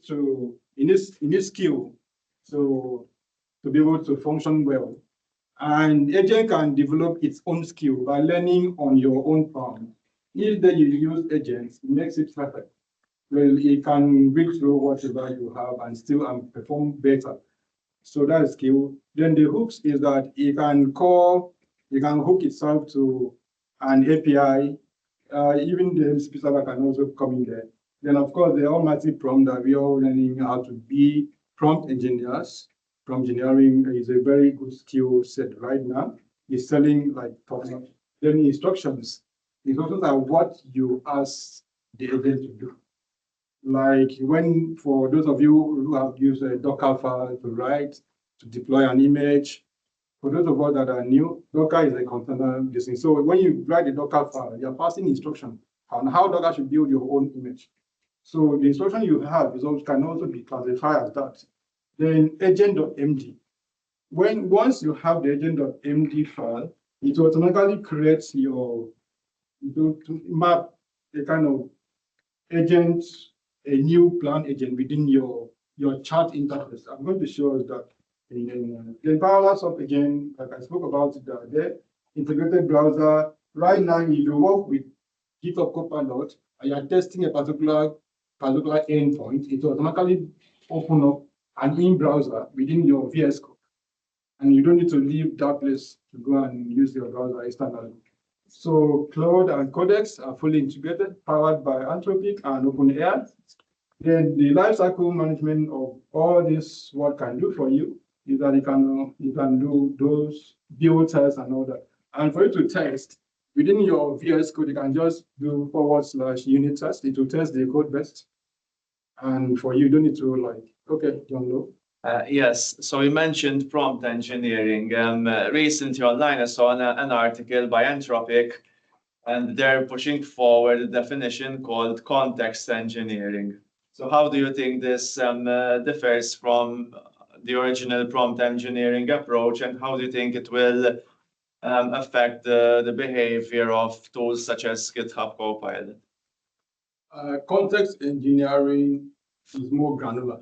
skill to be able to function well. And agent can develop its own skill by learning on your own prompt. If then you use agents, it makes it perfect. Well, it can read through whatever you have and still perform better. So that is skill. Then the hooks is that it can hook itself to an API. Even the MCP server can also come in there. Then of course the almighty prompt that we are all learning how to be prompt engineers. Prompt engineering is a very good skill set right now. It's selling top notch. Then instructions. Instructions are what you ask the agent to do. For those of you who have used a Docker file to write, to deploy an image, for those of us that are new, Docker is a container thing. So when you write a Docker file, you're passing instruction on how Docker should build your own image. So the instruction you have can also be classified as that. Then agent.md. Once you have the agent.md file, it automatically creates map a kind of agent, a new plan agent within your chat interface. I'm going to show us that. The powers of, again, like I spoke about it there, integrated browser. Right now, if you work with GitHub Copilot and you're testing a particular endpoint, it will automatically open up an in-browser within your VS Code. And you don't need to leave that place to go and use your browser externally. So Cloud and Codex are fully integrated, powered by Anthropic and OpenAI. Then the lifecycle management of all this, what can do for you is that you can do those build tests and all that. And for you to test, within your VS Code, you can just do /unit test. It will test the code best. And for you don't need to okay, John Lowe. Yes, so you mentioned prompt engineering. Recently online, I saw an article by Anthropic, and they're pushing forward a definition called context engineering. So how do you think this differs from the original prompt engineering approach, and how do you think it will affect the behavior of tools such as GitHub Copilot? Context engineering is more granular.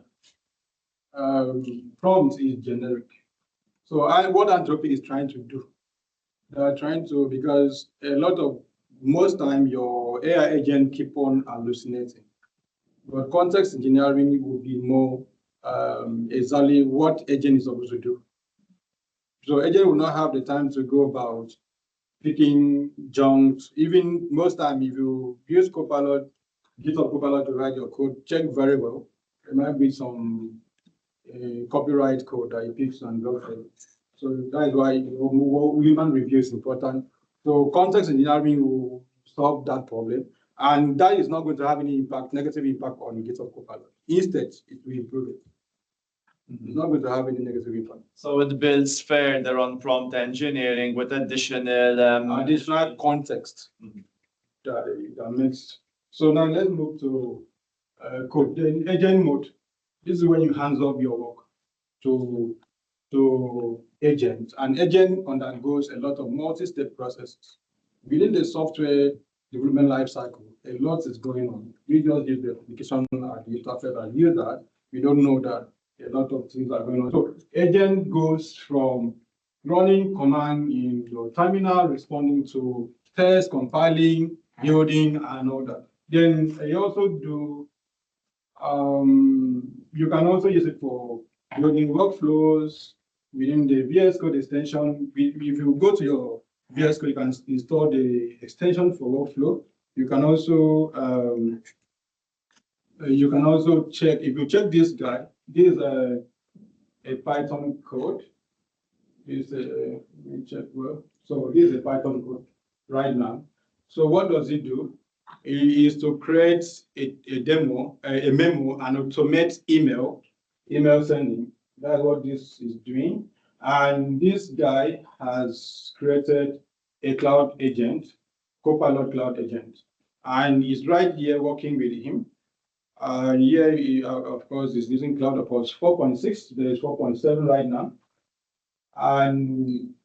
Prompt is generic. So what Anthropic is trying to do, they are trying to, because most time your AI agent keep on hallucinating. But context engineering will be more exactly what agent is supposed to do. So agent will not have the time to go about picking junks. Even most time, if you use Copilot, GitHub Copilot to write your code, check very well. There might be some copyright code that he picks and goes for. So that is why human review is important. So context engineering will solve that problem. And that is not going to have any impact, negative impact on GitHub Copilot. Instead, it will improve it. It's not going to have any negative impact. So it builds further on prompt engineering with Additional context that makes. So now let's move to code. Then agent mode. This is when you hands off your work to agent. An agent undergoes a lot of multi-step processes. Within the software development lifecycle, a lot is going on. We just give the application at the interface and use that. We don't know that a lot of things are going on. So agent goes from running command in your terminal, responding to tests, compiling, building, and all that. Then you also do, you can also use it for building workflows within the VS Code extension. If you go to your VS Code, you can install the extension for workflow. You can also check, if you check this guy, this is a Python code. Let me check well. So this is a Python code right now. So what does it do? It is to create a memo, and automate email sending. That's what this is doing. And this guy has created a cloud agent, Copilot cloud agent, and he's right here working with him. Here, of course, is using Cloud Approach 4.6. There is 4.7 right now. And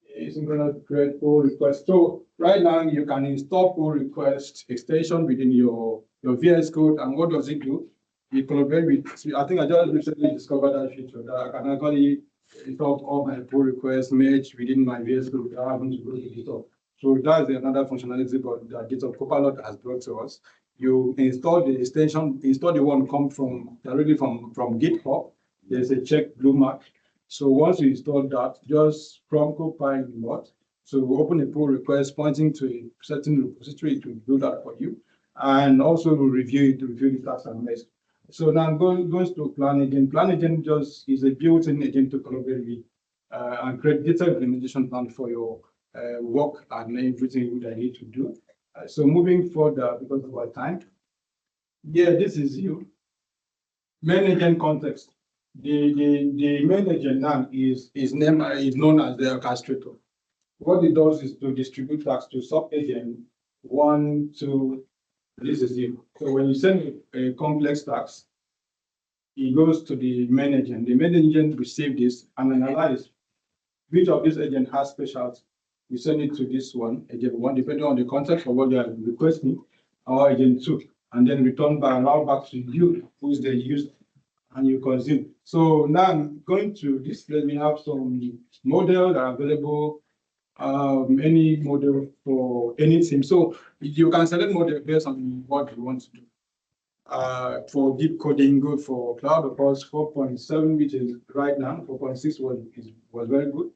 it's going to create pull request. So right now, you can install pull request extension within your VS Code. And what does it do? It collaborates with, I think I just recently discovered that feature that I can actually install all my pull requests merge within my VS Code without having to go to GitHub. So that's another functionality that GitHub Copilot has brought to us. You install the extension, install the one come from directly from GitHub. There's a check blue mark. So once you install that, just from Copilot, so open a pull request pointing to a certain repository to do that for you, and also review the tasks and mess. So now going to Plan Agent. Plan Agent just is a built-in agent to collaborate with and create detailed implementation plan for your work and everything that you need to do. So moving further, because of our time, yeah, this is you. Main agent context. The main agent now is known as the orchestrator. What it does is to distribute tasks to sub-agent 1, 2. This is you. So when you send a complex task, it goes to the main agent. The main agent receives this and analyze which of these agents has specialty. You send it to this one, agent 1, depending on the context of what you are requesting, or agent 2, and then return back to you, who is the user, and you consume. So now I'm going to this. Let me have some models that are available, any model for any team. So you can select model based on what you want to do. For deep coding, good for cloud, of course, 4.7, which is right now, 4.6 was very good,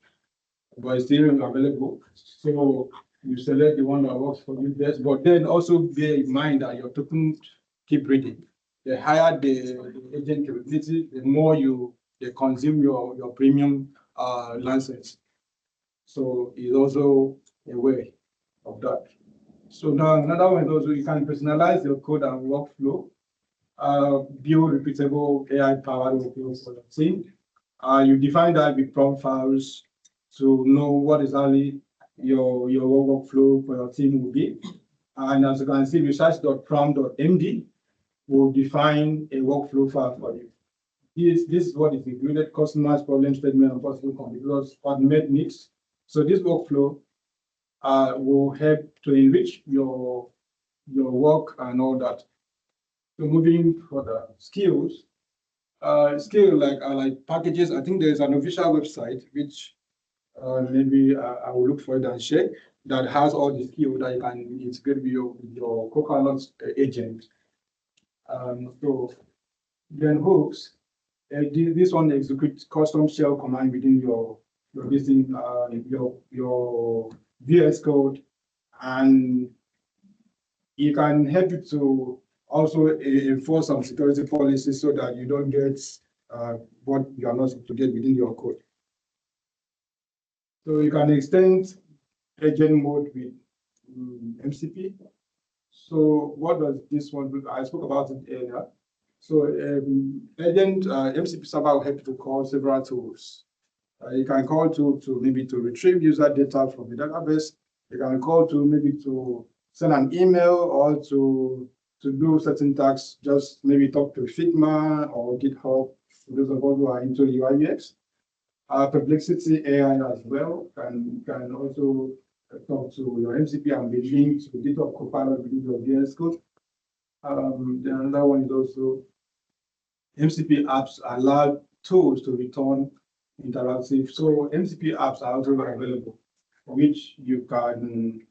but it's still available. So you select the one that works for you best, but then also bear in mind that your token keep reading. The higher the agent capability, the more they consume your premium license. So it's also a way of that. So now another one is also you can personalize your code and workflow, build repeatable AI-powered workflows for your team. You define that with prompt files to know what exactly your workflow for your team will be. And as you can see, research.prompt.md will define a workflow file for you. This is what is included: customers, problem statement, and possible configurations, automate needs. So this workflow will help to enrich your your work and all that. So moving further, skills. Skill like packages. I think there's an official website which maybe I will look for it and share that has all the skills that you can integrate with your Copilot agent. So then hooks. This one executes custom shell command within your your VS Code, and it can help you to also enforce some security policies so that you don't get what you are not supposed to get within your code. So you can extend agent mode with MCP. So what does this one do? I spoke about it earlier. So agent MCP server will help you to call several tools. You can call to maybe to retrieve user data from the database. You can call to maybe to send an email or to do certain tasks. Just maybe talk to Figma or GitHub. For those of us who are into UI UX. Perplexity AI as well can also talk to your MCP and be linked to GitHub Copilot within your VS Code. Then another one is also MCP apps allow tools to return interactive. So MCP apps are also available, which you can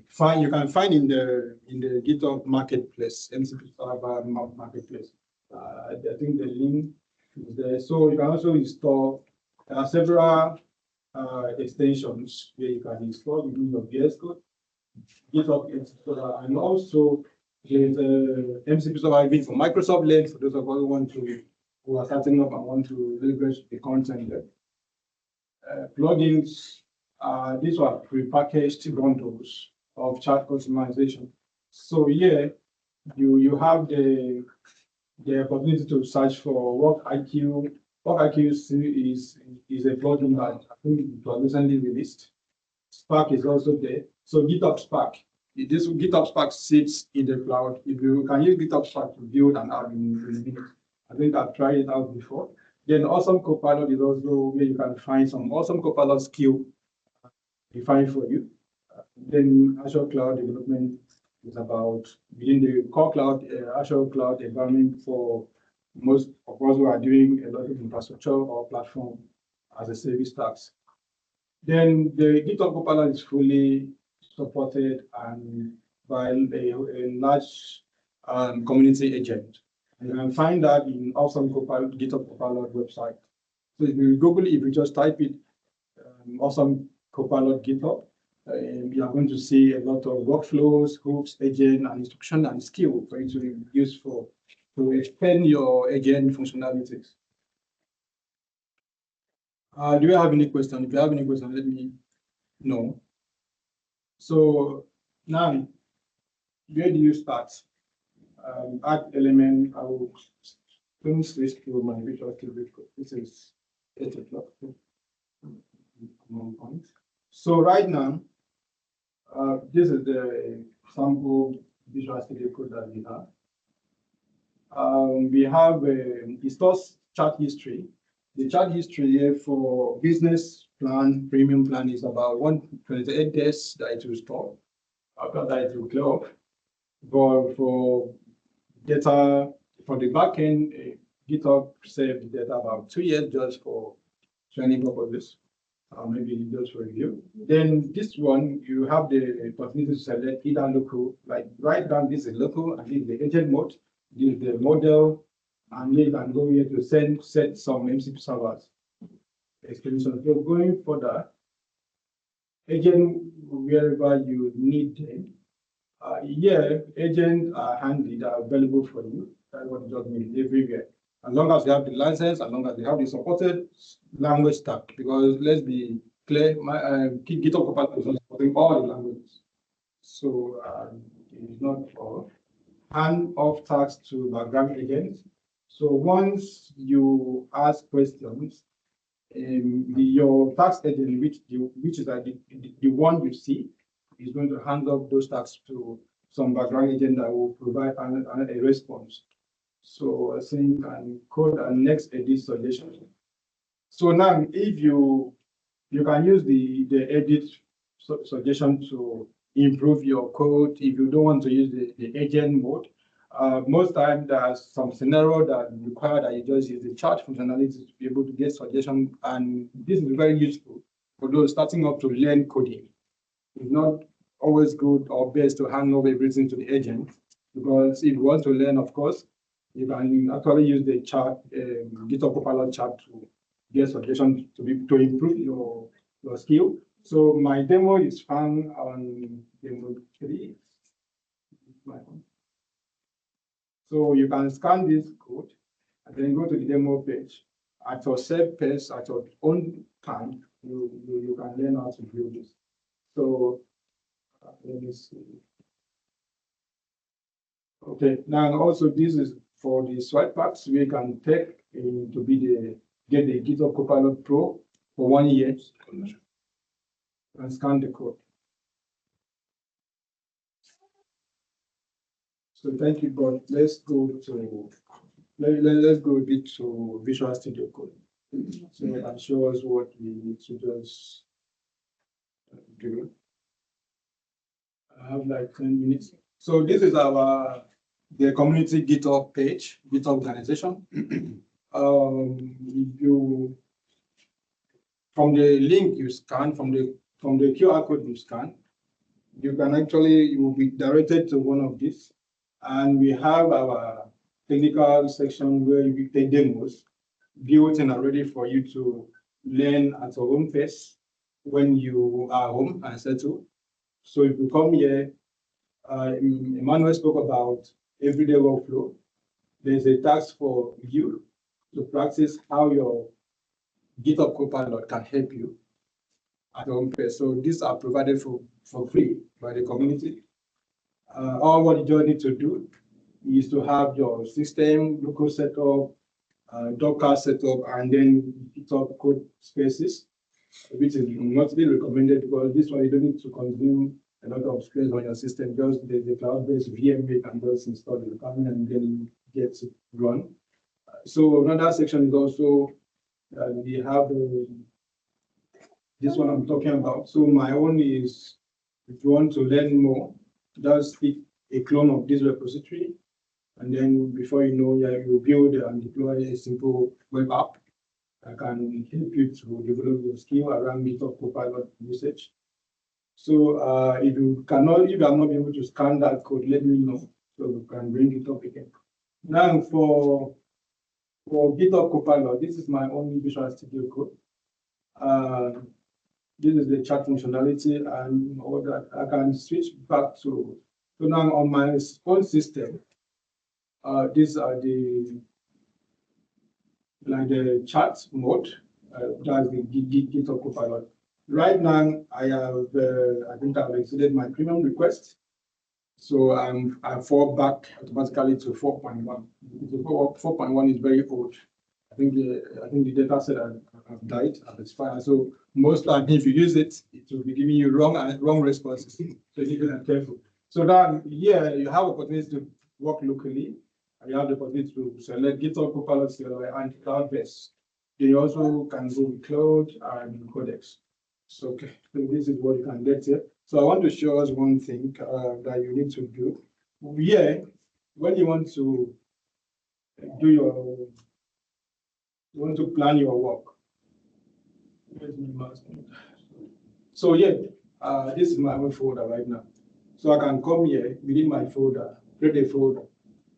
find. You can find in the GitHub Marketplace, MCP server marketplace. I think the link is there. So you can also install. There are several extensions where you can install within your VS Code, GitHub installer, and also there's a MCP server for Microsoft Lens for those of us who are starting up and want to leverage the content there. Plugins, these are prepackaged bundles of chat customization. So here you have the opportunity to search for Work IQ. Work IQ is a plugin that I think it was recently released. Spark is also there. So GitHub Spark. This GitHub Spark sits in the cloud. If you can use GitHub Spark to build an app in a minute. I think I've tried it out before. Then Awesome Copilot is also where you can find some Awesome Copilot skill defined for you. Then Azure Cloud Development is about within the core cloud, Azure Cloud environment for most of us who are doing a lot of infrastructure or platform as a service task. Then the GitHub Copilot is fully supported and by a large community agent. And you can find that in Awesome Copilot, GitHub Copilot website. So if you Google it, if you just type it, Awesome Copilot GitHub, you are going to see a lot of workflows, hooks, agent, and instruction and skill for you to use to expand your agent functionalities. Do you have any question? If you have any question, let me know. So now, where do you start? Add element. I will finish this to my visual studio. This is 8 o'clock. So right now, this is the sample visual studio code that we have. We have it stores chart history. The chart history here for business plan, premium plan is about 128 days that it will store. After that, it will clear up. But for data, for the backend, GitHub saved data about 2 years just for training purposes, maybe just for review. Then this one, you have the opportunity to select either local, like write down this is local and this is the agent mode, this is the model, and then you can go here to set some MCP servers. Extension. So going further, agent wherever you need them. Agents are handy, they are available for you. That's what it just means everywhere. As long as you have the license, as long as they have the supported language stack, because let's be clear, my GitHub Copilot is not supporting all the languages. So it's not all. Hand-off tasks to background agents. So once you ask questions, your task agent, which is the one you see, is going to hand off those tasks to some background agent that will provide a response. So I think and code and next edit suggestion. So now, if you can use the edit suggestion to improve your code, if you don't want to use the agent mode. Most time there's some scenario that require that you just use the chat functionality to be able to get suggestions, and this is very useful for those starting up to learn coding. It's not always good or best to hand over everything to the agent, because if you want to learn, of course, you can actually use the chat, GitHub Copilot chat to get suggestions to improve your skill. So my demo is found on demo 3. So you can scan this code and then go to the demo page. At your self pace, at your own time, you can learn how to build this. So let me see. Okay, now also this is for the swipe packs. We can take to be get the GitHub Copilot Pro for 1 year and scan the code. So thank you, but let's go to let's go a bit to Visual Studio Code. So it can show us what we need to just do. I have like 10 minutes. So this is the community GitHub page, GitHub organization. If you from the link you scan, from the QR code you scan, you will be directed to one of these, and we have our technical section where we take demos built in already for you to learn at your own pace when you are home and settle. So if you come here, Emmanuel spoke about everyday workflow. There's a task for you to practice how your GitHub Copilot can help you at your own pace. So these are provided for free by the community. All what you just need to do is to have your system, local setup, Docker setup, and then GitHub code spaces, which is mostly recommended because this one you don't need to consume a lot of space on your system. Just the cloud-based VM you can just install the requirement and then get it run. So another section is also we have this one I'm talking about. So my own is, if you want to learn more, just pick a clone of this repository, and then before you know, you build and deploy a simple web app that can help you to develop your skill around GitHub Copilot usage. So if you are not able to scan that code, let me know so we can bring it up again. Now for GitHub Copilot, this is my own Visual Studio code. This is the chat functionality and all that. I can switch back to, so now on my own system, these are the chat mode, that's the GitHub Copilot. Right now, I think I've exceeded my premium request. So I fall back automatically to 4.1. 4.1 is very old. I think the data set have died, have expired. So most time, if you use it, it will be giving you wrong responses. So you need to be careful. So now here you have opportunity to work locally, and you have the opportunity to select GitHub Copilot and cloud-based. You also can go with cloud and codex. So okay, so this is what you can get here. So I want to show us one thing that you need to do. Here, when you want to do you want to plan your work. So yeah, this is my own folder right now. So I can come here within my folder, create a folder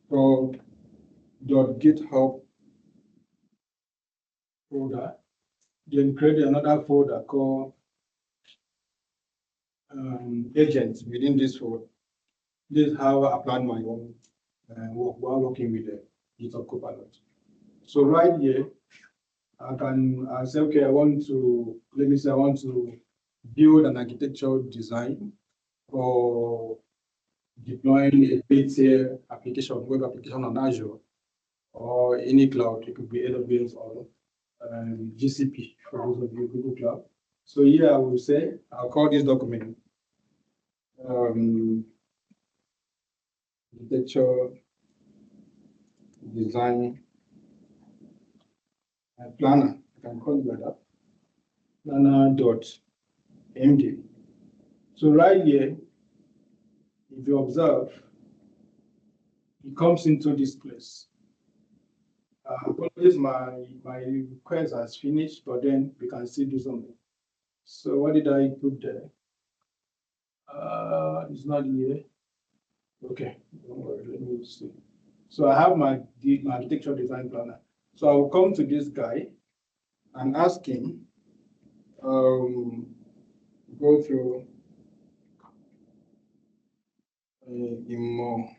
called .github folder, then create another folder called agents within this folder. This is how I plan my own work while working with the GitHub Copilot. So right here, I say, okay, I want to build an architectural design for deploying a paid application, web application on Azure or any cloud. It could be AWS or GCP for those of you, Google Cloud. So here I will say, I'll call this document architecture design planner. I can call it like that. Planner.md. So right here, if you observe, it comes into this place. Apologies, my request has finished, but then we can still do something. So what did I put there? It's not here. Okay, don't worry, let me see. So I have my architectural design planner. So I will come to this guy and ask him, go through more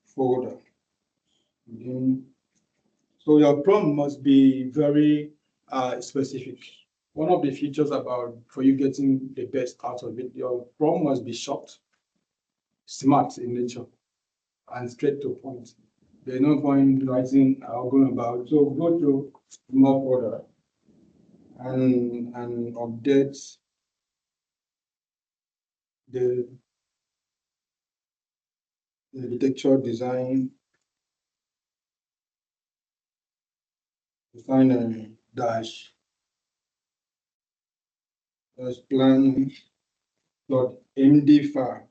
folder. So your prompt must be very specific. One of the features about for you getting the best out of it, your prompt must be short, smart in nature, and straight to point. There's no point writing or going about. So go to more folder and update the architecture design dash plan dot md file.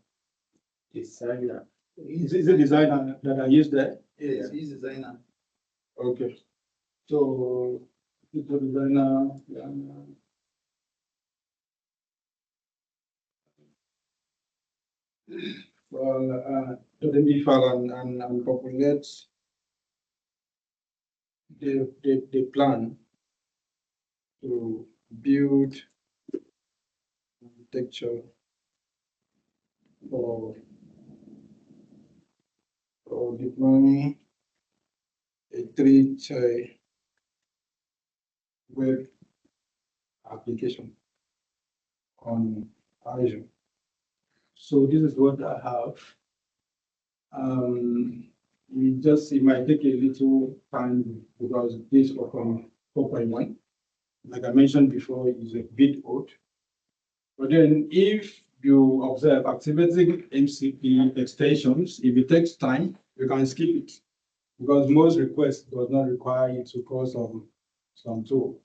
Designer. Is it designer that I use there? Yes, he's designer. Okay. So it's a designer. Well, md file and populate the plan to build architecture for deploying a 3-tier web application on Azure. So this is what I have. It might take a little time because this is from 4.1. Like I mentioned before, is a bit old. But then if you observe activating MCP extensions, if it takes time, you can skip it because most requests does not require you to call some tool.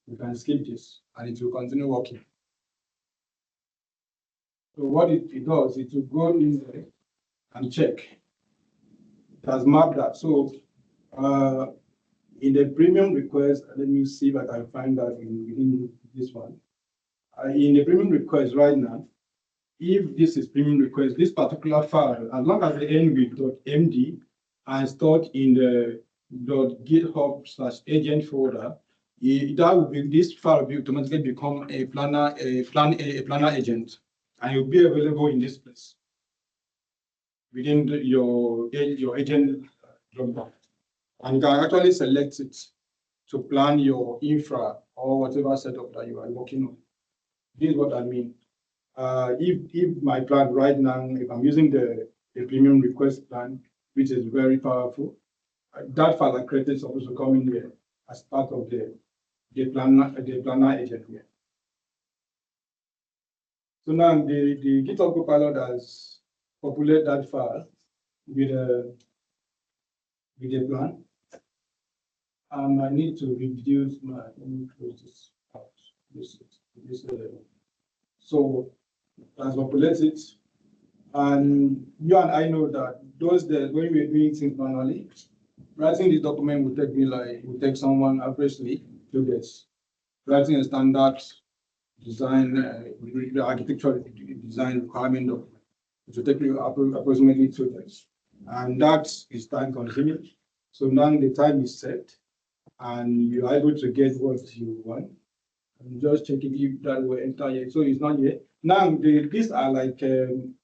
You can skip this and it will continue working. So what it does, it will go in there and check. It has mapped that. So in the premium request, let me see if I can find that in this one. In the premium request right now, if this is premium request, this particular file, as long as the end with .md and stored in the .github/agent folder, this file will automatically become a planner agent, and it will be available in this place within your agent dropbox. And you can actually select it to plan your infra or whatever setup that you are working on. This is what I mean. If my plan right now, if I'm using the premium request plan, which is very powerful, that file I created is supposed to come in here as part of the planner agent here. So now the GitHub Copilot has populated that file with a plan. I need to reduce let me close this out. So as populate it, and you and I know that when we're doing things manually, writing this document will take someone averagely 2 days. Writing a standard design, the architectural design requirement document, it will take you approximately 2 days, and that is time consuming. So now the time is set, and you are able to get what you want. I'm just checking if that will enter yet. So it's not yet. Now, these are like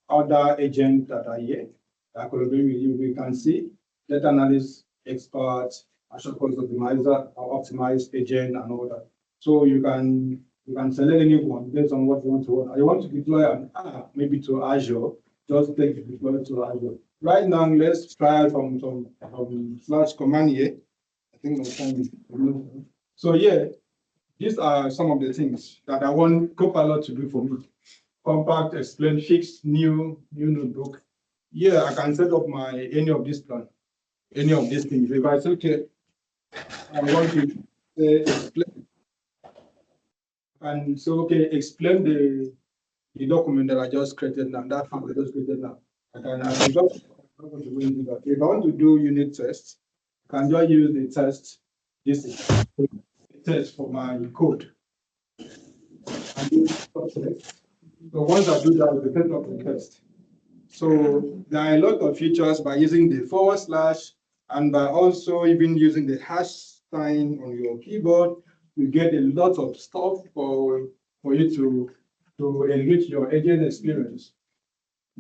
other agents that are here that collaborate with you. We can see data analyst, expert, Azure Code optimizer, optimized agent, and all that. So you can select any one based on what you want to run. I want to deploy an app maybe to Azure. Just take the deploy to Azure. Right now, let's try from /command here. I think my time is. So yeah. These are some of the things that I want Copilot to do for me. Compact, explain, fix, new notebook. Yeah, I can set up any of this plan, any of these things. If I say, okay, I want to explain, and so okay, explain the document that I just created now, that file I just created now. I can just, if I want to do unit tests, I can just use the test. This is a test for my code. And do test. So once I do that, it depends on the test. So there are a lot of features by using the / and by also even using the hash sign on your keyboard. You get a lot of stuff for you to enrich your agent experience.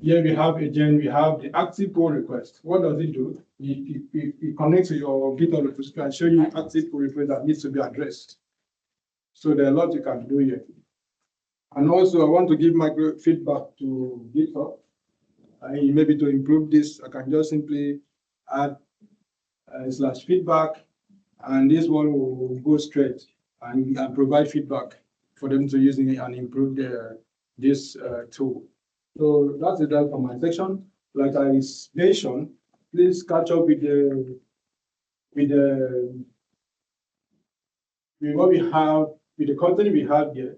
Here we have agent, we have the active pull request. What does it do? It connects to your GitHub repository and show you active pull request that needs to be addressed. So there are a lot you can do here. And also I want to give my feedback to GitHub. Maybe to improve this, I can just simply add /feedback, and this one will go straight and provide feedback for them to use it and improve this tool. So that's it for my section. Like I mentioned, please catch up with what we have, with the content we have here.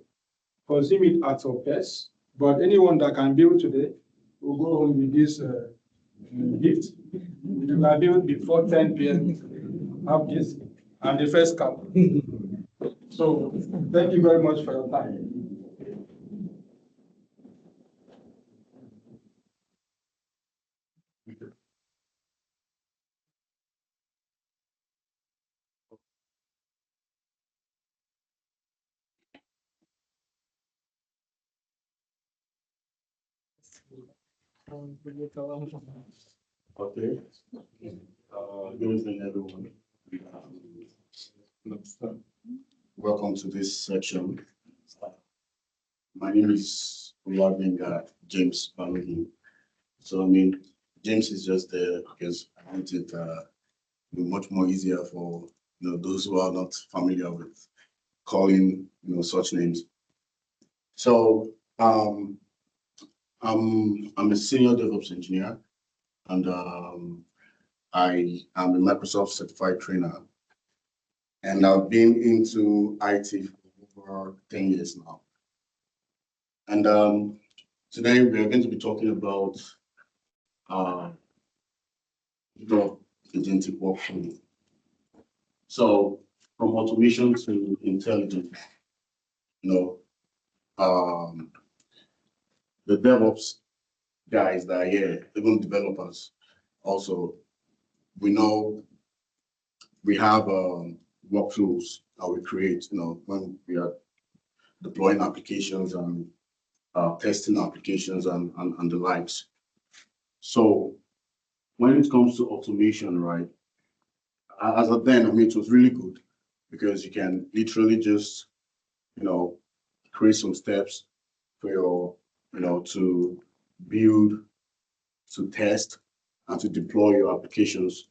Consume it at your pace. But anyone that can build today will go home with this gift. You can build before 10 p.m. Have this and the first cup. So thank you very much for your time. Okay. Good evening, everyone. Welcome to this section. My name is James Balogun. So, James is just there because I want it be much more easier for those who are not familiar with calling such names. So, I'm a senior DevOps engineer, and I am a Microsoft certified trainer, and I've been into IT for over 10 years now. And today we are going to be talking about agentic workflow. So from automation to intelligence, the DevOps guys that are here, even developers, also, we know we have workflows that we create, when we are deploying applications and testing applications and the likes. So when it comes to automation, right, as of then, it was really good because you can literally just, create some steps for your, to build, to test, and to deploy your applications.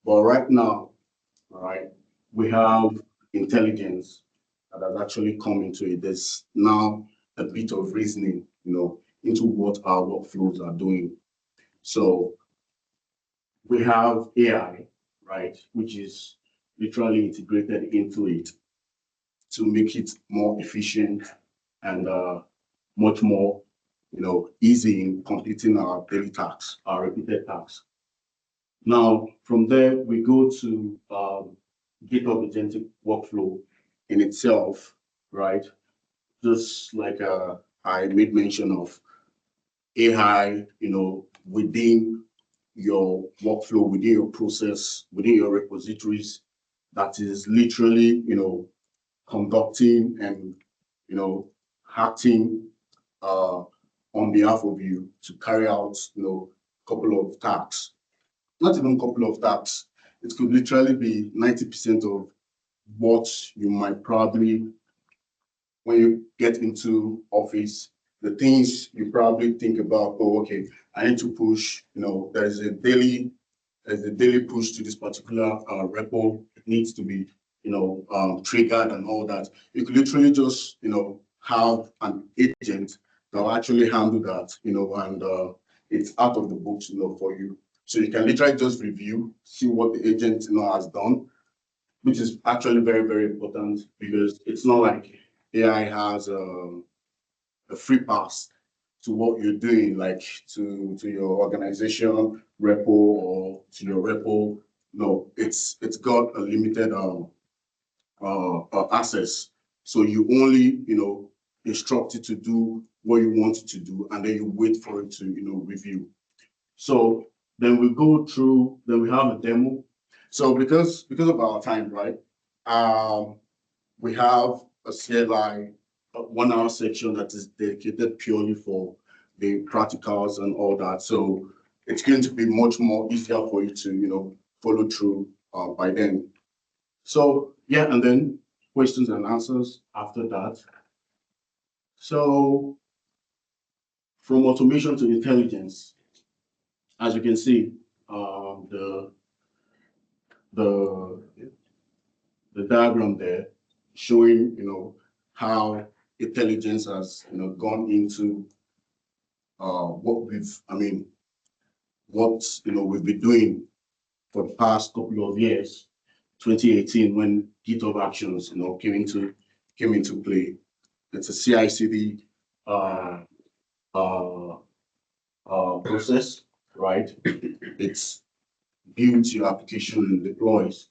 But right now, right, we have intelligence that has actually come into it. There's now a bit of reasoning, into what our workflows are doing. So we have AI, right, which is literally integrated into it to make it more efficient and much more, easy in completing our daily tasks, our repeated tasks. Now, from there, we go to GitHub agentic workflow in itself, right? Just like I made mention of AI, within your workflow, within your process, within your repositories, that is literally, conducting and, acting on behalf of you to carry out, a couple of tasks. Not even a couple of tasks. It could literally be 90% of what you might probably, when you get into office, the things you probably think about, oh, okay, I need to push, there's a daily push to this particular repo. It needs to be, triggered and all that. You could literally just, have an agent that will actually handle that, and it's out of the box, for you. So you can literally just review, see what the agent, has done, which is actually very, very important because it's not like AI has a free pass to what you're doing, like to your organization repo or to your repo. No, it's got a limited access. So you only, instruct it to do what you want it to do, and then you wait for it to, review. So then we go through, then we have a demo. So because of our time, right? We have a CLI, a 1 hour section that is dedicated purely for the practicals and all that. So it's going to be much more easier for you to, follow through by then. So yeah, and then questions and answers after that. So from automation to intelligence, as you can see, the diagram there showing, how intelligence has, gone into what we've been doing for the past couple of years. 2018, when GitHub Actions, came into play. It's a CI/CD process, right? It's builds your application and deploys.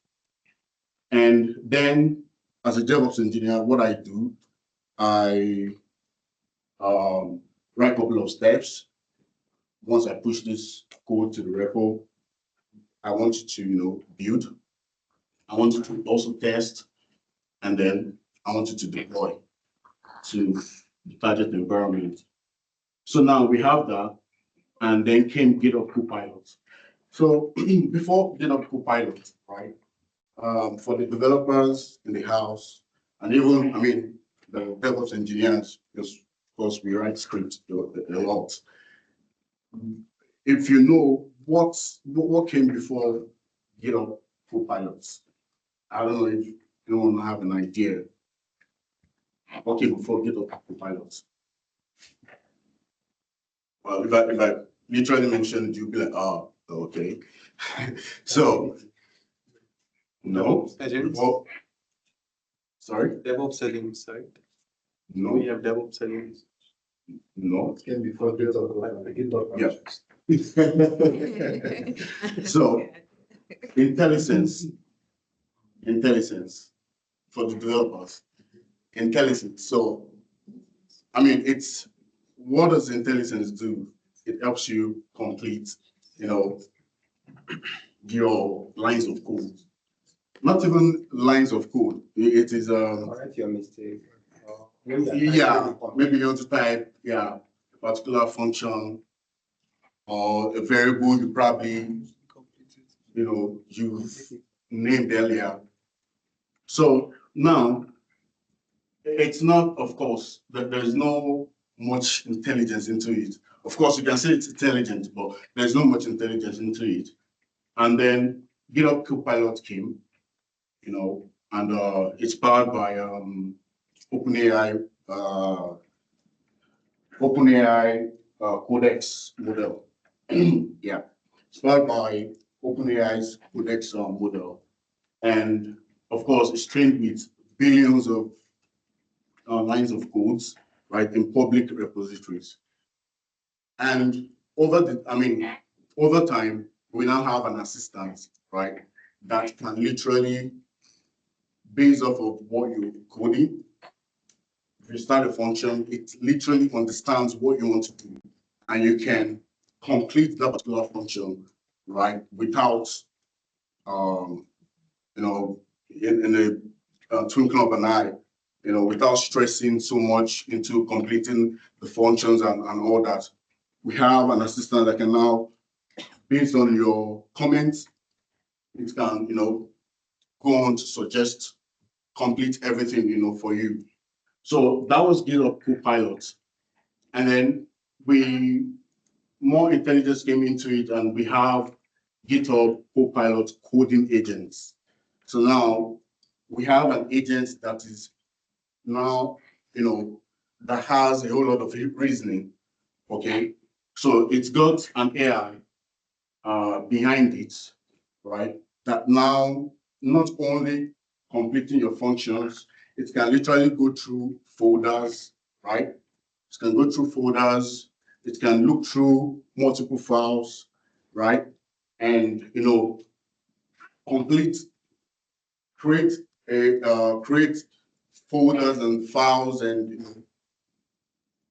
And then, as a DevOps engineer, what I do, I write a couple of steps. Once I push this code to the repo, I want you to, build. I want you to also test, and then I want you to deploy to the target environment. So now we have that, and then came GitHub Copilot. So before GitHub Copilot, right, for the developers in the house, and even, the DevOps engineers, because of course we write scripts a lot. If you know what came before GitHub Copilot, I don't know if anyone have an idea. What came before GitHub Copilot? Well, if I literally mentioned, you'd be like, oh, okay. So, no. Well, sorry? DevOps settings, right? No. We have DevOps settings. No. It came before GitHub. Yeah. So, intelligence for the developers. Intelligence. So, it's what does intelligence do? It helps you complete, your lines of code. Not even lines of code. It is Correct your mistake. yeah, maybe you want to type a particular function or a variable you probably you've named earlier. So now it's not, of course, that there's no much intelligence into it. Of course, you can say it's intelligent, but there's not much intelligence into it. And then GitHub Copilot came, and it's powered by OpenAI Codex model. Yeah, it's powered by OpenAI's Codex model, and of course, it's trained with billions of lines of codes, right, in public repositories. And over time, we now have an assistant, right, that can literally, based off of what you're coding, if you start a function, it literally understands what you want to do, and you can complete that particular function, right, without, in a twinkling of an eye, without stressing so much into completing the functions and all that. We have an assistant that can now, based on your comments, it can, go on to suggest, complete everything, for you. So that was GitHub Copilot. And then more intelligence came into it, and we have GitHub Copilot coding agents. So now we have an agent that is now, that has a whole lot of reasoning, okay? So it's got an AI behind it, right? That now not only completing your functions, it can literally go through folders, right? It can go through folders it can look through multiple files, right? And create create folders and files and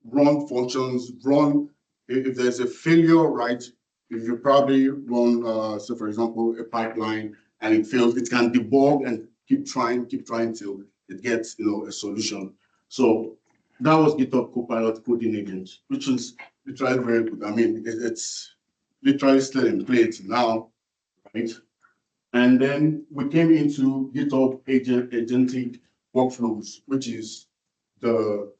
run functions, run if there's a failure, right? If you probably run, so for example, a pipeline and it fails, it can debug and keep trying till it gets a solution. So that was GitHub Copilot coding agent, which is literally very good. I mean, it's literally still in place now, right? And then we came into GitHub agentic workflows, which is the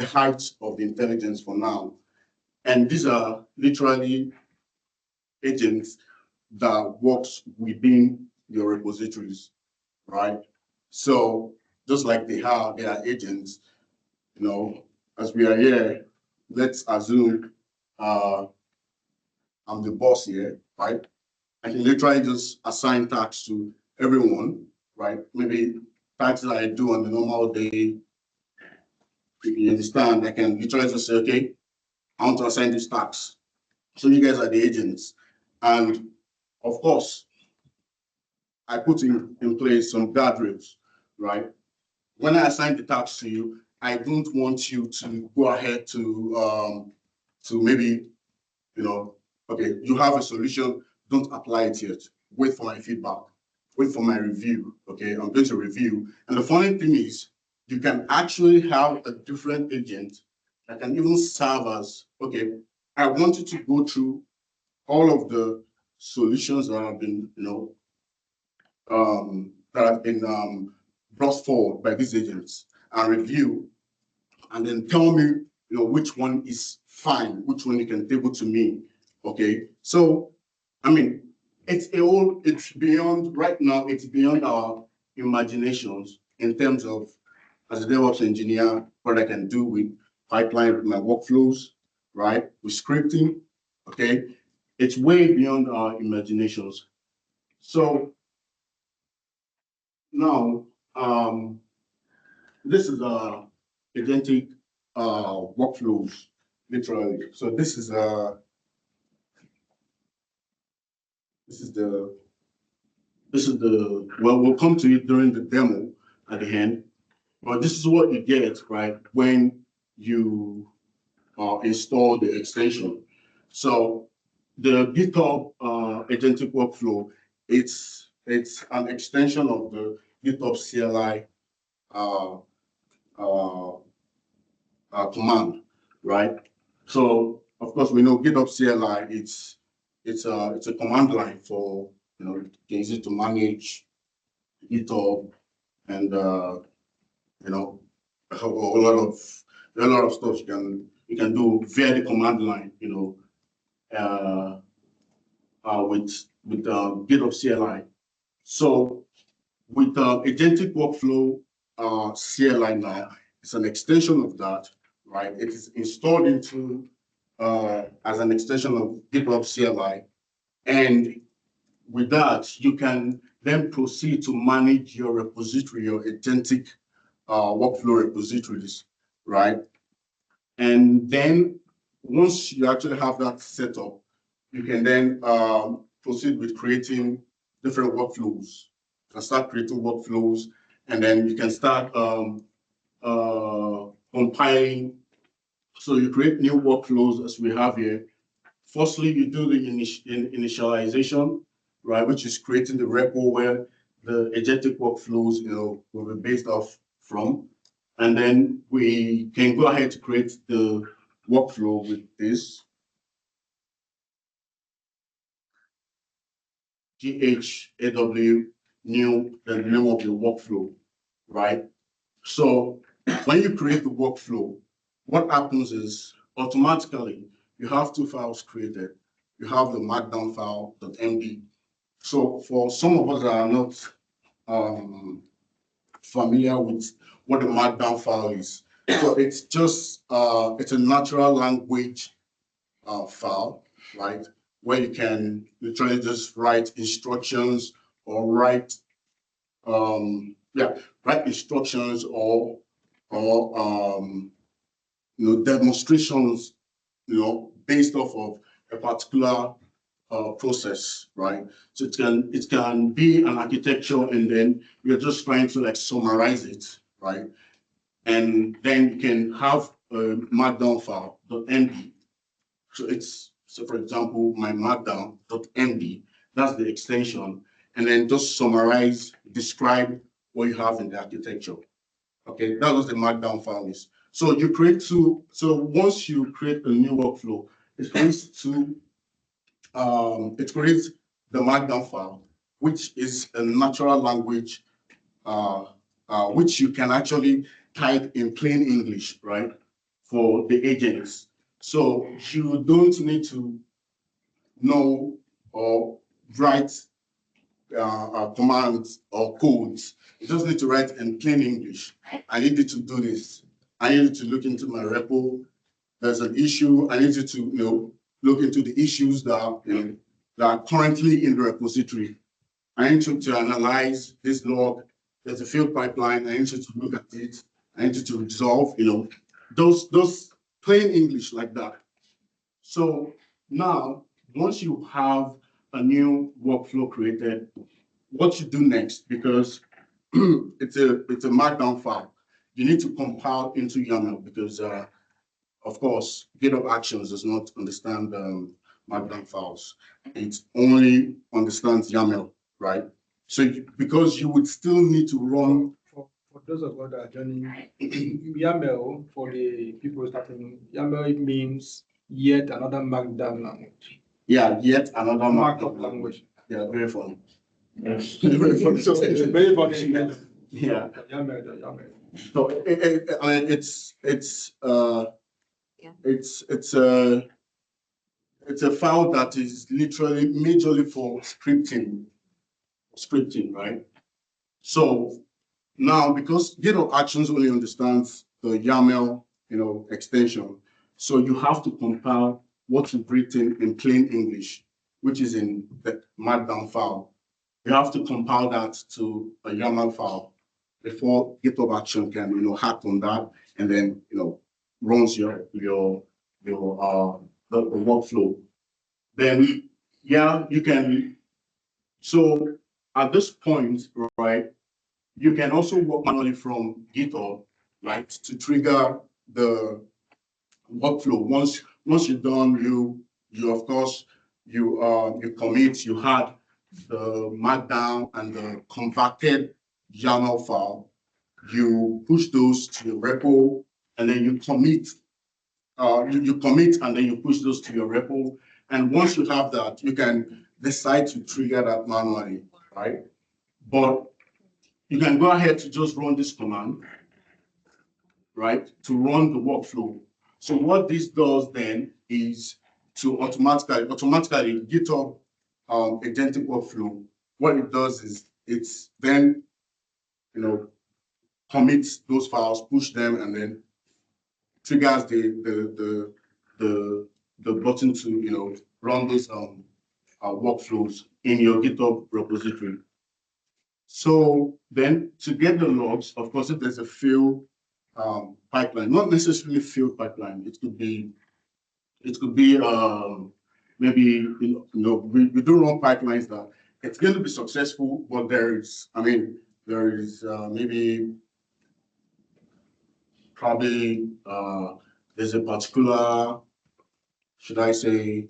height of the intelligence for now. And these are literally agents that works within your repositories, right? So just like they are agents, as we are here, let's assume I'm the boss here, right? I can literally just assign tasks to everyone, right? Maybe tasks that I do on the normal day. You understand? I can literally just say, okay, I want to assign these tasks. So you guys are the agents. And of course, I put in place some guardrails, right? When I assign the tasks to you, I don't want you to go ahead to maybe, okay, you have a solution, don't apply it yet. Wait for my feedback, wait for my review, okay? I'm going to review. And the funny thing is, you can actually have a different agent that can even serve as, okay, I want you to go through all of the solutions that have been, brought forward by these agents and review, and then tell me, which one is fine, which one you can table to me, okay? So, I mean, it's beyond, right now, it's beyond our imaginations in terms of, as a DevOps engineer, what I can do with pipeline, with my workflows, right? With scripting, okay? It's way beyond our imaginations. So now, this is agentic workflows, literally. So this is the well, we'll come to it during the demo at the end, but this is what you get, right, when you install the extension. So the GitHub agentic workflow, it's an extension of the GitHub CLI command, right? So of course we know GitHub CLI. It's a command line for easy to manage GitHub and a lot of stuff you can do via the command line. With GitHub CLI. So with agentic workflow CLI now, it's an extension of that, right? It is installed into as an extension of GitHub CLI, and with that, you can then proceed to manage your repository, your agentic workflow repositories, right? And then once you actually have that set up, you can then proceed with creating different workflows. You can start creating workflows, and then you can start compiling. So you create new workflows as we have here. Firstly, you do the initialization, right, which is creating the repo where the agentic workflows, will be based off from. And then we can go ahead to create the workflow with this. GHAW new, the name of the workflow, right? So when you create the workflow, what happens is automatically you have two files created. You have the markdown file .md. So for some of us that are not familiar with what the markdown file is, so it's just it's a natural language file, right? Where you can literally just write instructions or write instructions or demonstrations, based off of a particular process, right? So it can be an architecture, and then you're just trying to like summarize it, right? And then you can have a markdown file .md. So for example, my markdown.md, that's the extension, and then just summarize, describe what you have in the architecture. Okay, that was the markdown file is. So once you create a new workflow, it creates the markdown file, which is a natural language, which you can actually type in plain English, right, for the agents. So you don't need to know or write commands or codes. You just need to write in plain English. I need you to do this. I need you to look into my repo. There's an issue. I need you to look into the issues that are currently in the repository. I need you to analyze this log. There's a field pipeline. I need you to look at it. I need you to resolve, those plain English like that. So now, once you have a new workflow created, what you do next, because it's a markdown file, you need to compile into YAML, because of course, GitHub Actions does not understand markdown files. It only understands YAML, right? So because you would still need to run. For those of us that are joining, YAML, for the people starting, YAML means yet another markdown language. Yeah, yet another markup language. Yeah, very funny. Very funny. So it's very funny. Yeah. YAML. So I mean, it's a file that is literally majorly for scripting, right? So now, because GitHub Actions only understands the YAML, extension, so you have to compile what you've written in plain English, which is in the markdown file. You have to compile that to a YAML file before GitHub Action can, hack on that, and then, runs the workflow. Then, yeah, you can. So at this point, right, you can also work manually from GitHub, right, to trigger the workflow. Once you're done, you of course you commit, you had the markdown and the converted YAML file. You push those to your repo, and then you commit. You commit, and then you push those to your repo. And once you have that, you can decide to trigger that manually, right? But you can go ahead to just run this command, right, to run the workflow. So what this does then is to automatically GitHub agentic workflow. What it does is it's then commits those files, push them, and then triggers the button to run those workflows in your GitHub repository. So then to get the logs, of course, if there's a field pipeline, not necessarily field pipeline, it could be maybe we do run pipelines that it's going to be successful, but there is maybe probably there's a particular, should I say,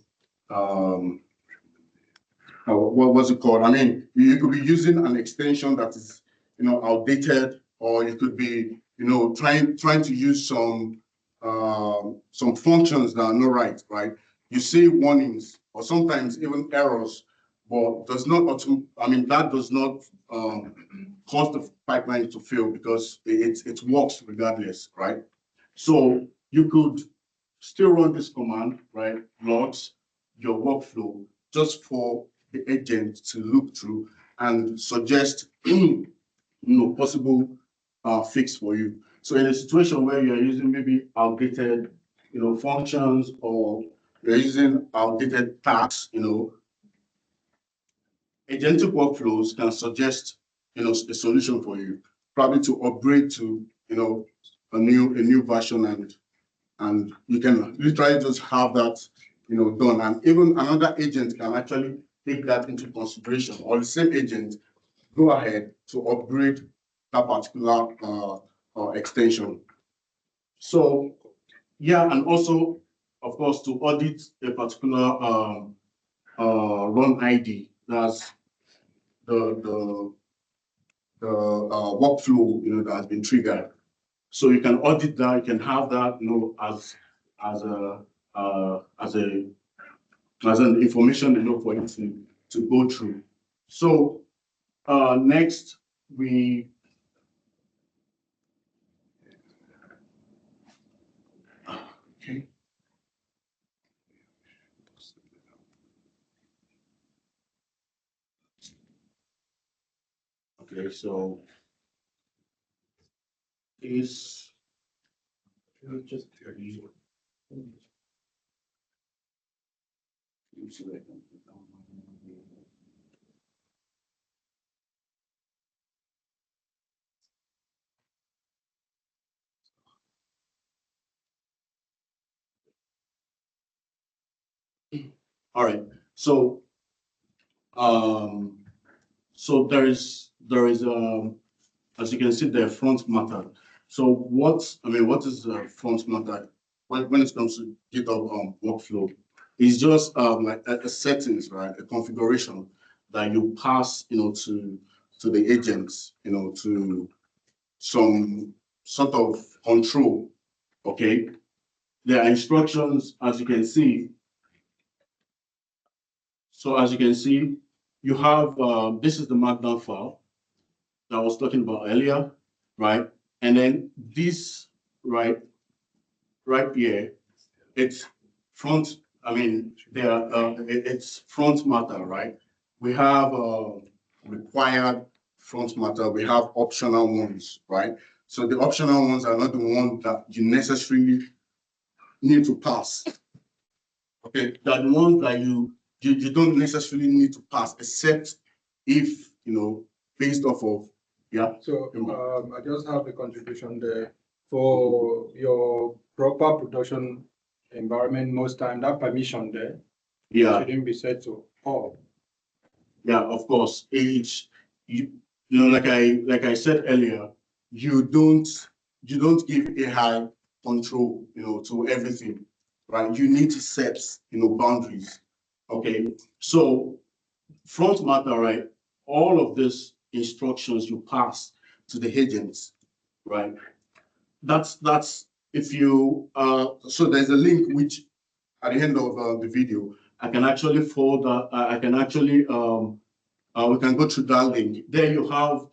what was it called? I mean, you could be using an extension that is, outdated, or you could be, trying to use some functions that are not right? You see warnings or sometimes even errors, but that does not cause the pipeline to fail, because it works regardless, right? So you could still run this command, right? Logs your workflow just for the agent to look through and suggest possible fix for you. So in a situation where you're using maybe outdated functions, or you're using outdated tags, agentic workflows can suggest a solution for you, probably to upgrade to a new version, and and you can literally just have that, done. And even another agent can actually take that into consideration, or the same agent go ahead to upgrade that particular extension. So yeah, and also, of course, to audit a particular run ID, that's the workflow, that has been triggered. So you can audit that, you can have that, as an information, for you to go through. So next we okay. Okay, so is just all right. So so there is as you can see, the front matter. So what is the front matter when it comes to GitHub workflow? It's just like a settings, right? A configuration that you pass, to the agents, to some sort of control. Okay, there are instructions, as you can see. So as you can see, you have this is the Markdown file that I was talking about earlier, right? And then this right here, it's front. It's front matter, right? We have required front matter. We have optional ones, right? So the optional ones are not the ones that you necessarily need to pass. Okay, they're the ones that you don't necessarily need to pass, except if based off of So I just have a contribution there for your proper production environment. Most time that permission there shouldn't be set to all. Yeah, of course. Like I said earlier, you don't give a high control, to everything, right? You need to set, boundaries. Okay, so front matter, right? All of these instructions you pass to the agents, right? That's if you so there's a link which at the end of the video I can actually forward that. I can actually we can go through that link. There you have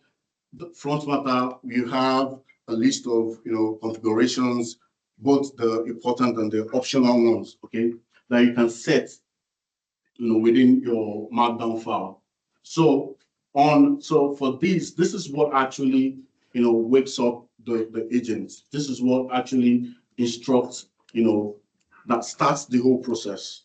the front matter. You have a list of configurations, both the important and the optional ones. Okay, that you can set within your Markdown file. So for this is what actually wakes up the agents. This is what actually instructs that starts the whole process.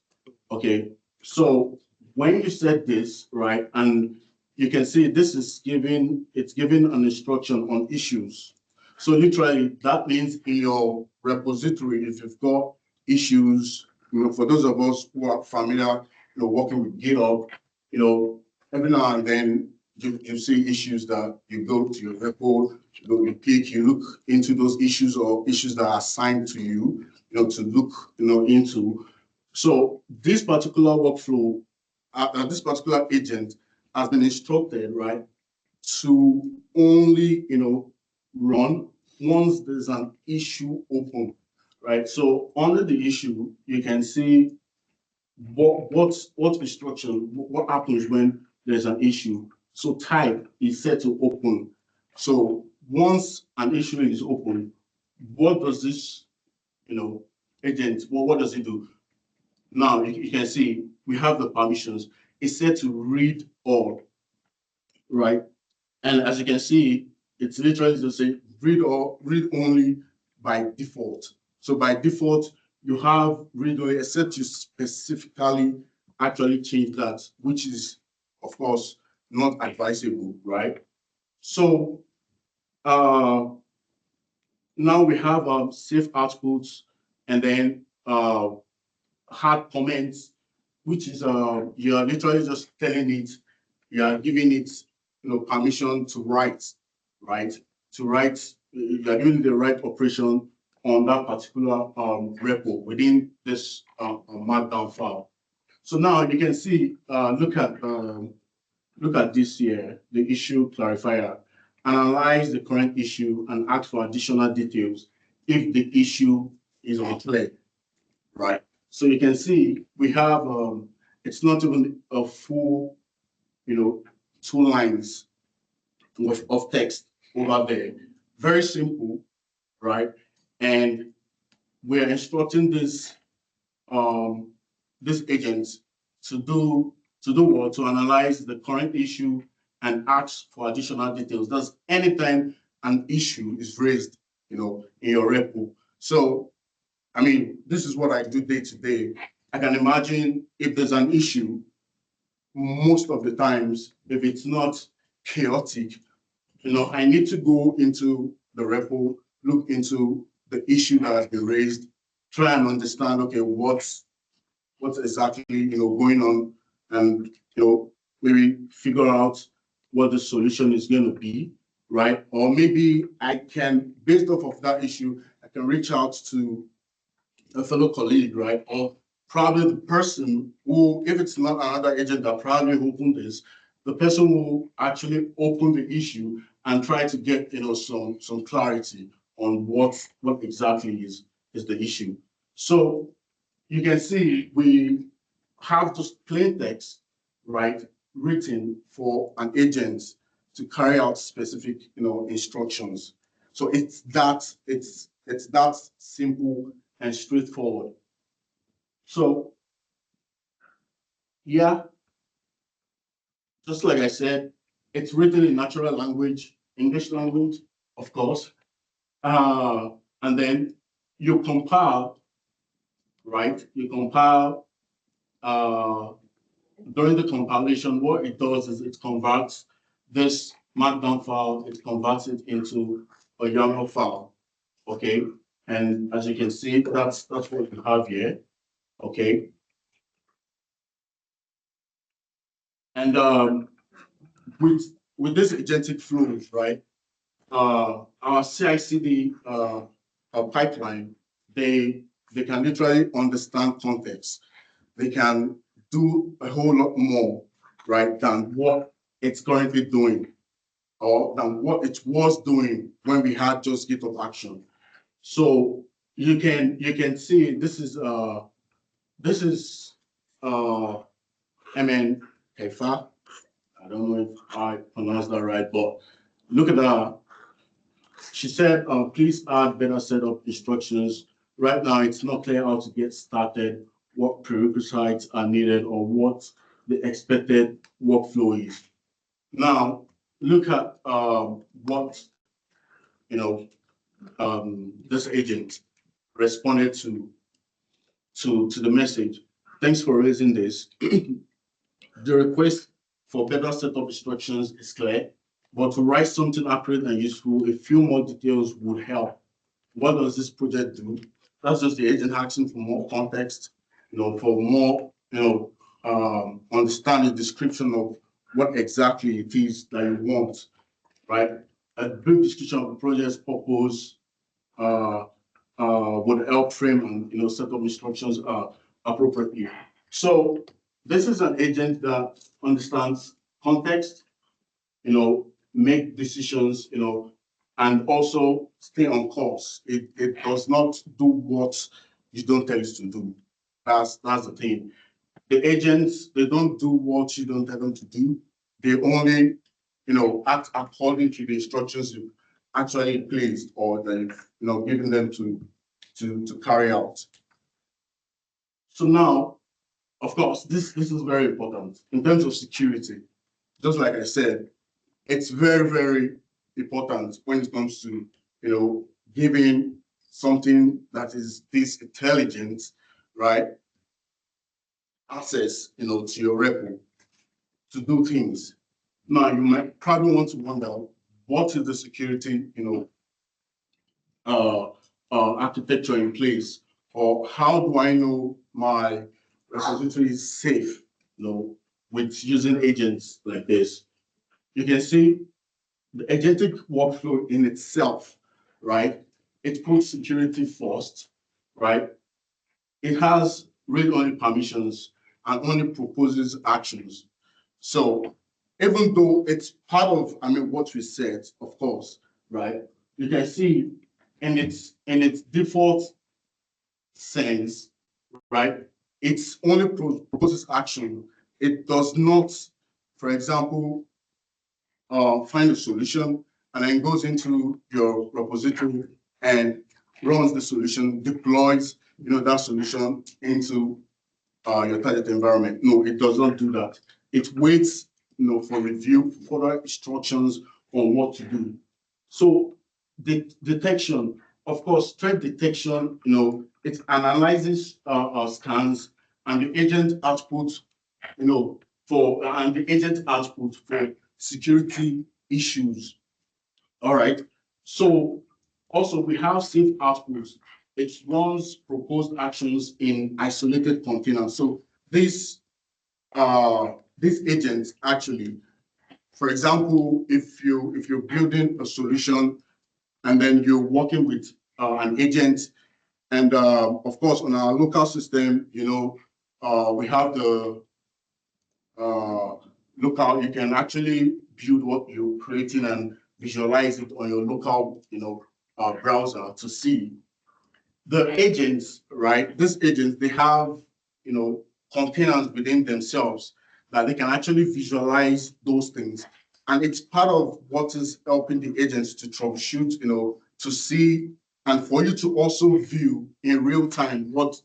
Okay, so when you set this right, and you can see this is giving an instruction on issues. So literally that means in your repository, if you've got issues, for those of us who are familiar working with GitHub, every now and then you see issues that you go to your repo, you pick, you look into those issues or issues that are assigned to you, to look, into. So this particular workflow, this particular agent has been instructed, right, to only, run once there's an issue open, right? So under the issue, you can see what instruction, what happens when there's an issue. So type is set to open. So once an issue is open, what does this, agent, what does it do? Now you can see we have the permissions. It's set to read all, right? And as you can see, it's literally to say read all, read only by default. So by default, you have read only, except you specifically actually change that, which is, of course, not advisable, right? So now we have safe outputs and then hard comments, which is you are literally just telling it, you are giving it, permission to write, right? To write, you are doing the right operation on that particular repo within this markdown file. So now you can see, look at this here, the issue clarifier. Analyze the current issue and ask for additional details if the issue is unclear, right? So you can see we have, it's not even a full, 2 lines of text over there. Very simple, right? And we're instructing this agent to do what? To analyze the current issue and ask for additional details. That's anytime an issue is raised, in your repo. So, I mean, this is what I do day to day. I can imagine if there's an issue, most of the times, if it's not chaotic, I need to go into the repo, look into the issue that has been raised, try and understand, okay, what's exactly, going on, and, maybe figure out what the solution is going to be, right? Or maybe I can, based off of that issue, I can reach out to a fellow colleague, right? Or probably the person who, if it's not another agent that probably opened this, the person will actually open the issue and try to get, some clarity on what exactly is the issue. So you can see we have just plain text, right, written for an agent to carry out specific, instructions. So it's that simple and straightforward. So yeah, just like I said, it's written in natural language, English language, of course. And then you compile, right? You compile, during the compilation, what it does is it converts this markdown file, it converts it into a YAML file, okay? And as you can see, that's what we have here, okay? And with this agentic flows, right? Our CI/CD pipeline, they can literally understand context. They can do a whole lot more, right, than what it's currently doing, or than what it was doing when we had just GitHub Action. So you can see this is MN Hefa. I don't know if I pronounced that right, but look at that. She said, please add better setup instructions. Right now, it's not clear how to get started, what prerequisites are needed, or what the expected workflow is. Now, look at what this agent responded to the message. Thanks for raising this. The request for better setup instructions is clear, but to write something accurate and useful, a few more details would help. What does this project do? That's just the agent asking for more context, for more, understand the description of what exactly it is that you want, right? A brief description of the project's purpose would help frame and set up instructions appropriately. So this is an agent that understands context, make decisions, and also stay on course. It does not do what you don't tell it to do. That's the thing. The agents, they don't do what you don't tell them to do. They only, act according to the instructions you actually placed or that given them to carry out. So now, of course, this is very important in terms of security. Just like I said, it's very, very important when it comes to, giving something that is this intelligent, right, access, to your repo to do things. Now, you might probably want to wonder, what is the security, architecture in place or how do I know my repository is safe, with using agents like this? You can see the agentic workflow in itself, right? It puts security first, right? It has read-only permissions and only proposes actions. So even though it's part of, what we said, of course, right? You can see in its default sense, right? It's only proposes action. It does not, for example, find a solution and then goes into your repository and runs the solution, deploys, that solution into your target environment. No, it does not do that. It waits, for review, for further instructions on what to do. So the detection, of course, threat detection, it analyzes scans and the agent output, for security issues. All right. So also we have safe outputs. It runs proposed actions in isolated containers. So these agents actually, for example, if you're building a solution and then you're working with an agent, and of course on our local system, we have the local. You can actually build what you're creating and visualize it on your local, browser to see the agents, right? These agents, they have, containers within themselves that they can actually visualize those things. And it's part of what is helping the agents to troubleshoot, to see, and for you to also view in real time what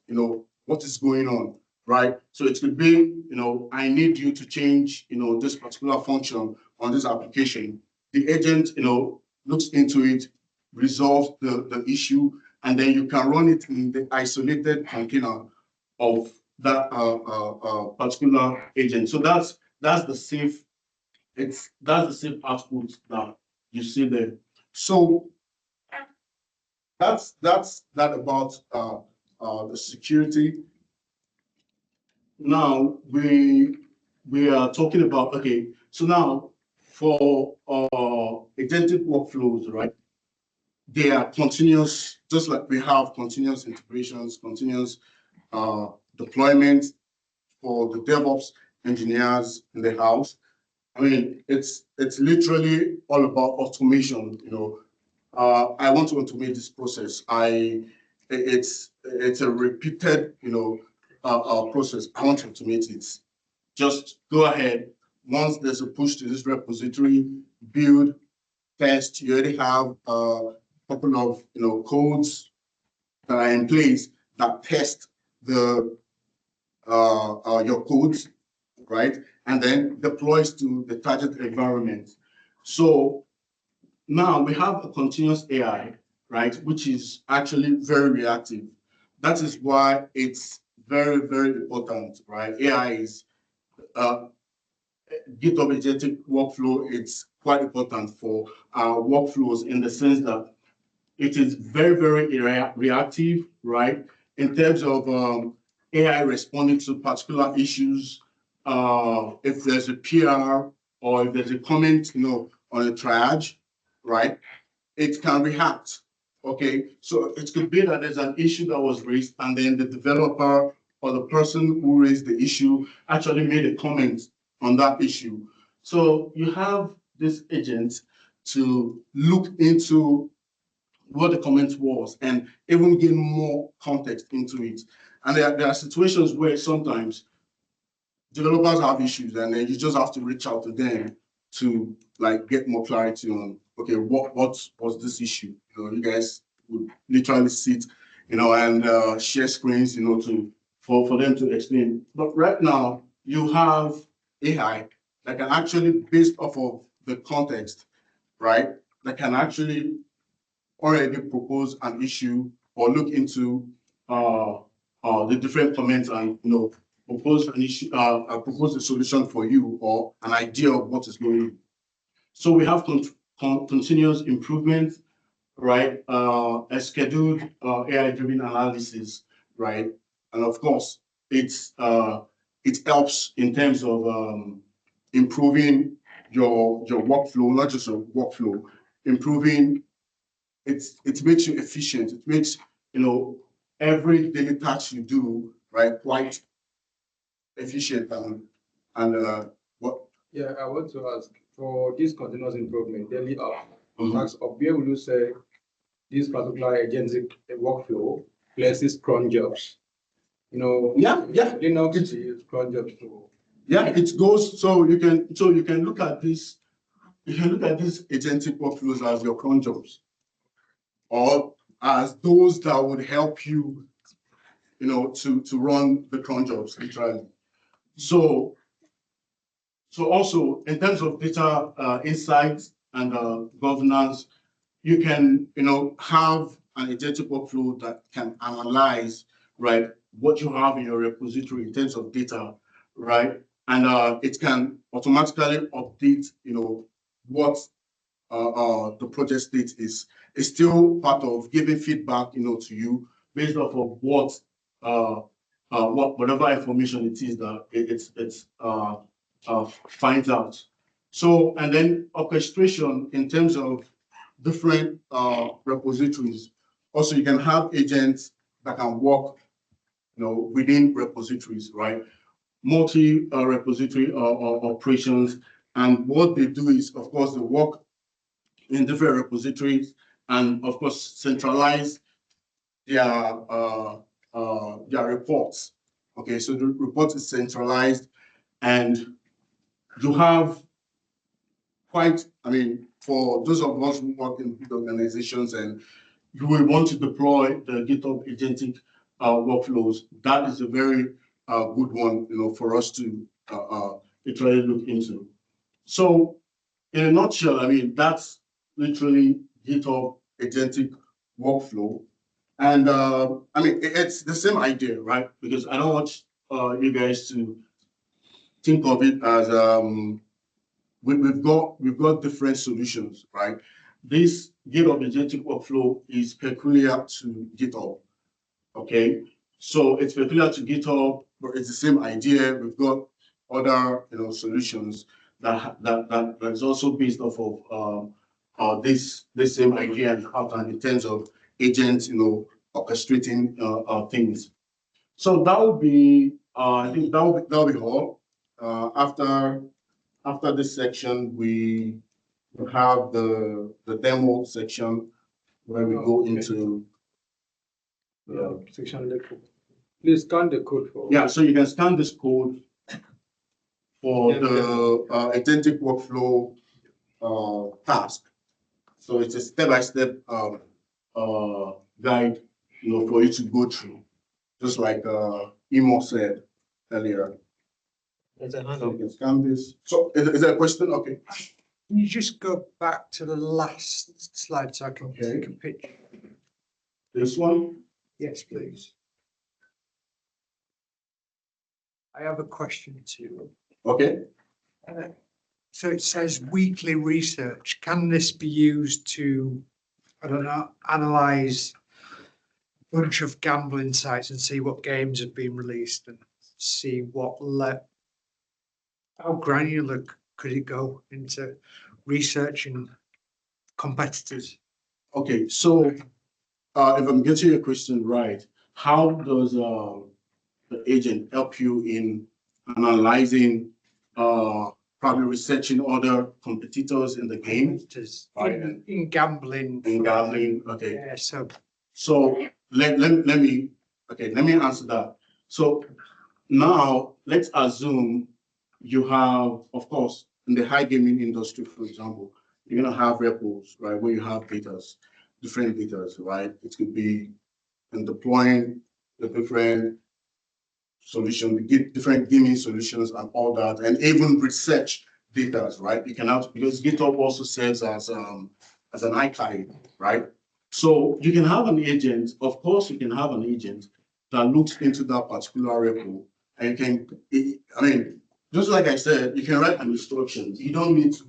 is going on, right? So it could be, I need you to change, this particular function on this application. The agent, looks into it, resolves the issue, and then you can run it in the isolated container of that particular agent. So that's the safe. That's the safe output that you see there. So that's that about the security. Now we are talking about, okay. So now for agentic workflows, right? They are continuous, just like we have continuous integrations, continuous deployment for the DevOps engineers in the house. I mean, it's literally all about automation. I want to automate this process. It's a repeated, process. I want to automate it. Just go ahead. Once there's a push to this repository, build, test. You already have couple of codes that are in place that test the your codes, right? And then deploys to the target environment. So now we have a continuous AI, right, which is actually very reactive. That is why it's very, very important, right? AI is GitHub agentic workflow. It's quite important for our workflows in the sense that it is very, very reactive, right? In terms of AI responding to particular issues, if there's a PR or if there's a comment, on a triage, right? It can react, okay? So it could be that there's an issue that was raised and then the developer or the person who raised the issue actually made a comment on that issue. So you have this agent to look into what the comment was and even gain more context into it. And there are situations where sometimes developers have issues and then you just have to reach out to them to get more clarity on, okay, what was this issue? You guys would literally sit, and share screens, for them to explain. But right now you have AI that can actually, based off of the context, right, that can actually already propose an issue or look into the different comments and propose an issue, propose a solution for you or an idea of what is going on. So we have continuous improvement, right? A scheduled AI-driven analysis right? And of course, it helps in terms of improving your workflow, not just your workflow, improving it makes you efficient. It makes every daily task you do, right, quite efficient and what. Yeah, I want to ask for this continuous improvement, daily Mhm. tasks of where will you say this particular agentic workflow places cron jobs? Yeah. Linux is cron jobs too. Yeah, it goes so you can look at this. You can look at these agentic workflows as your cron jobs, or as those that would help you, to run the cron jobs literally. So also in terms of data insights and governance, you can have an agentic workflow that can analyze, right, what you have in your repository in terms of data, right, and it can automatically update what the project state is. It's still part of giving feedback to you based off of whatever information it is that it's finds out. So, and then orchestration in terms of different repositories. Also, you can have agents that can work, within repositories, right? Multi repository operations, and what they do is, of course, they work in different repositories, and of course, centralize their reports. Okay, so the report is centralized, and you have quite, for those of us who work in big organizations and you will want to deploy the GitHub agentic workflows, that is a very good one, for us to literally look into. So in a nutshell, that's literally GitHub agentic workflow. And it's the same idea, right? Because I don't want you guys to think of it as we've got different solutions, right? This GitHub agentic workflow is peculiar to GitHub. Okay, so it's peculiar to GitHub, but it's the same idea. We've got other solutions that is also based off of this same idea and pattern in terms of agents, orchestrating things. So that would be I think that would be all. After this section, we have the demo section where we go into Section level. Please scan the code for. Yeah, so you can scan this code for the agentic workflow task. So it's a step-by-step guide, for you to go through, just like Emo said earlier. There's a hand So up. you can scan this. So is there a question? Okay. Can you just go back to the last slide so I can Okay. take a picture? This one? Yes, please. I have a question too. Okay. So it says weekly research. Can this be used to, I don't know, analyze a bunch of gambling sites and see what games have been released and see how granular could it go into researching competitors? Okay, so if I'm getting your question right, how does the agent help you in analyzing, probably researching other competitors in the game? In gambling. In gambling, okay. Yeah, So let me answer that. So now let's assume you have, of course, in the high gaming industry, for example, you're gonna have repos, right, where you have different data, right? It could be in deploying the different solutions, different gaming solutions and all that, and even research data, right? You can have, because GitHub also serves as an archive, right? So you can have an agent, of course, you can have an agent that looks into that particular repo, and you can, just like I said, you can write an instruction. You don't need to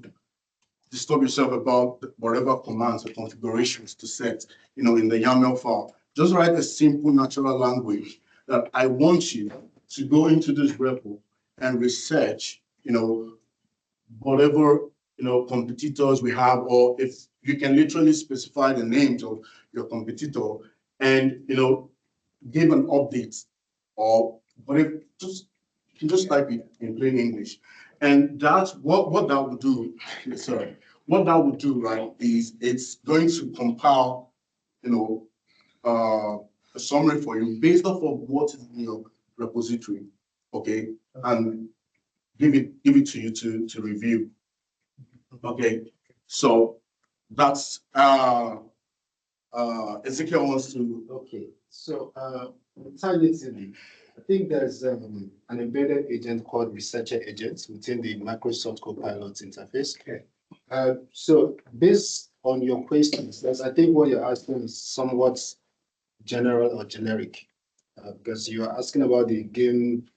disturb yourself about whatever commands or configurations to set, in the YAML file. Just write a simple natural language that I want you to go into this repo and research, whatever, competitors we have, or if you can literally specify the names of your competitor and, give an update, or but if just type it in plain English. And that's what that would do. Sorry, what that would do, right, is it's going to compile, a summary for you based off of what is in your repository, okay, and give it to you to review. Okay, so that's Ezekiel wants to. Okay, so targeting, I think there's an embedded agent called researcher agent within the Microsoft Copilot interface. Okay. So based on your questions, I think what you're asking is somewhat general or generic, because you're asking about the game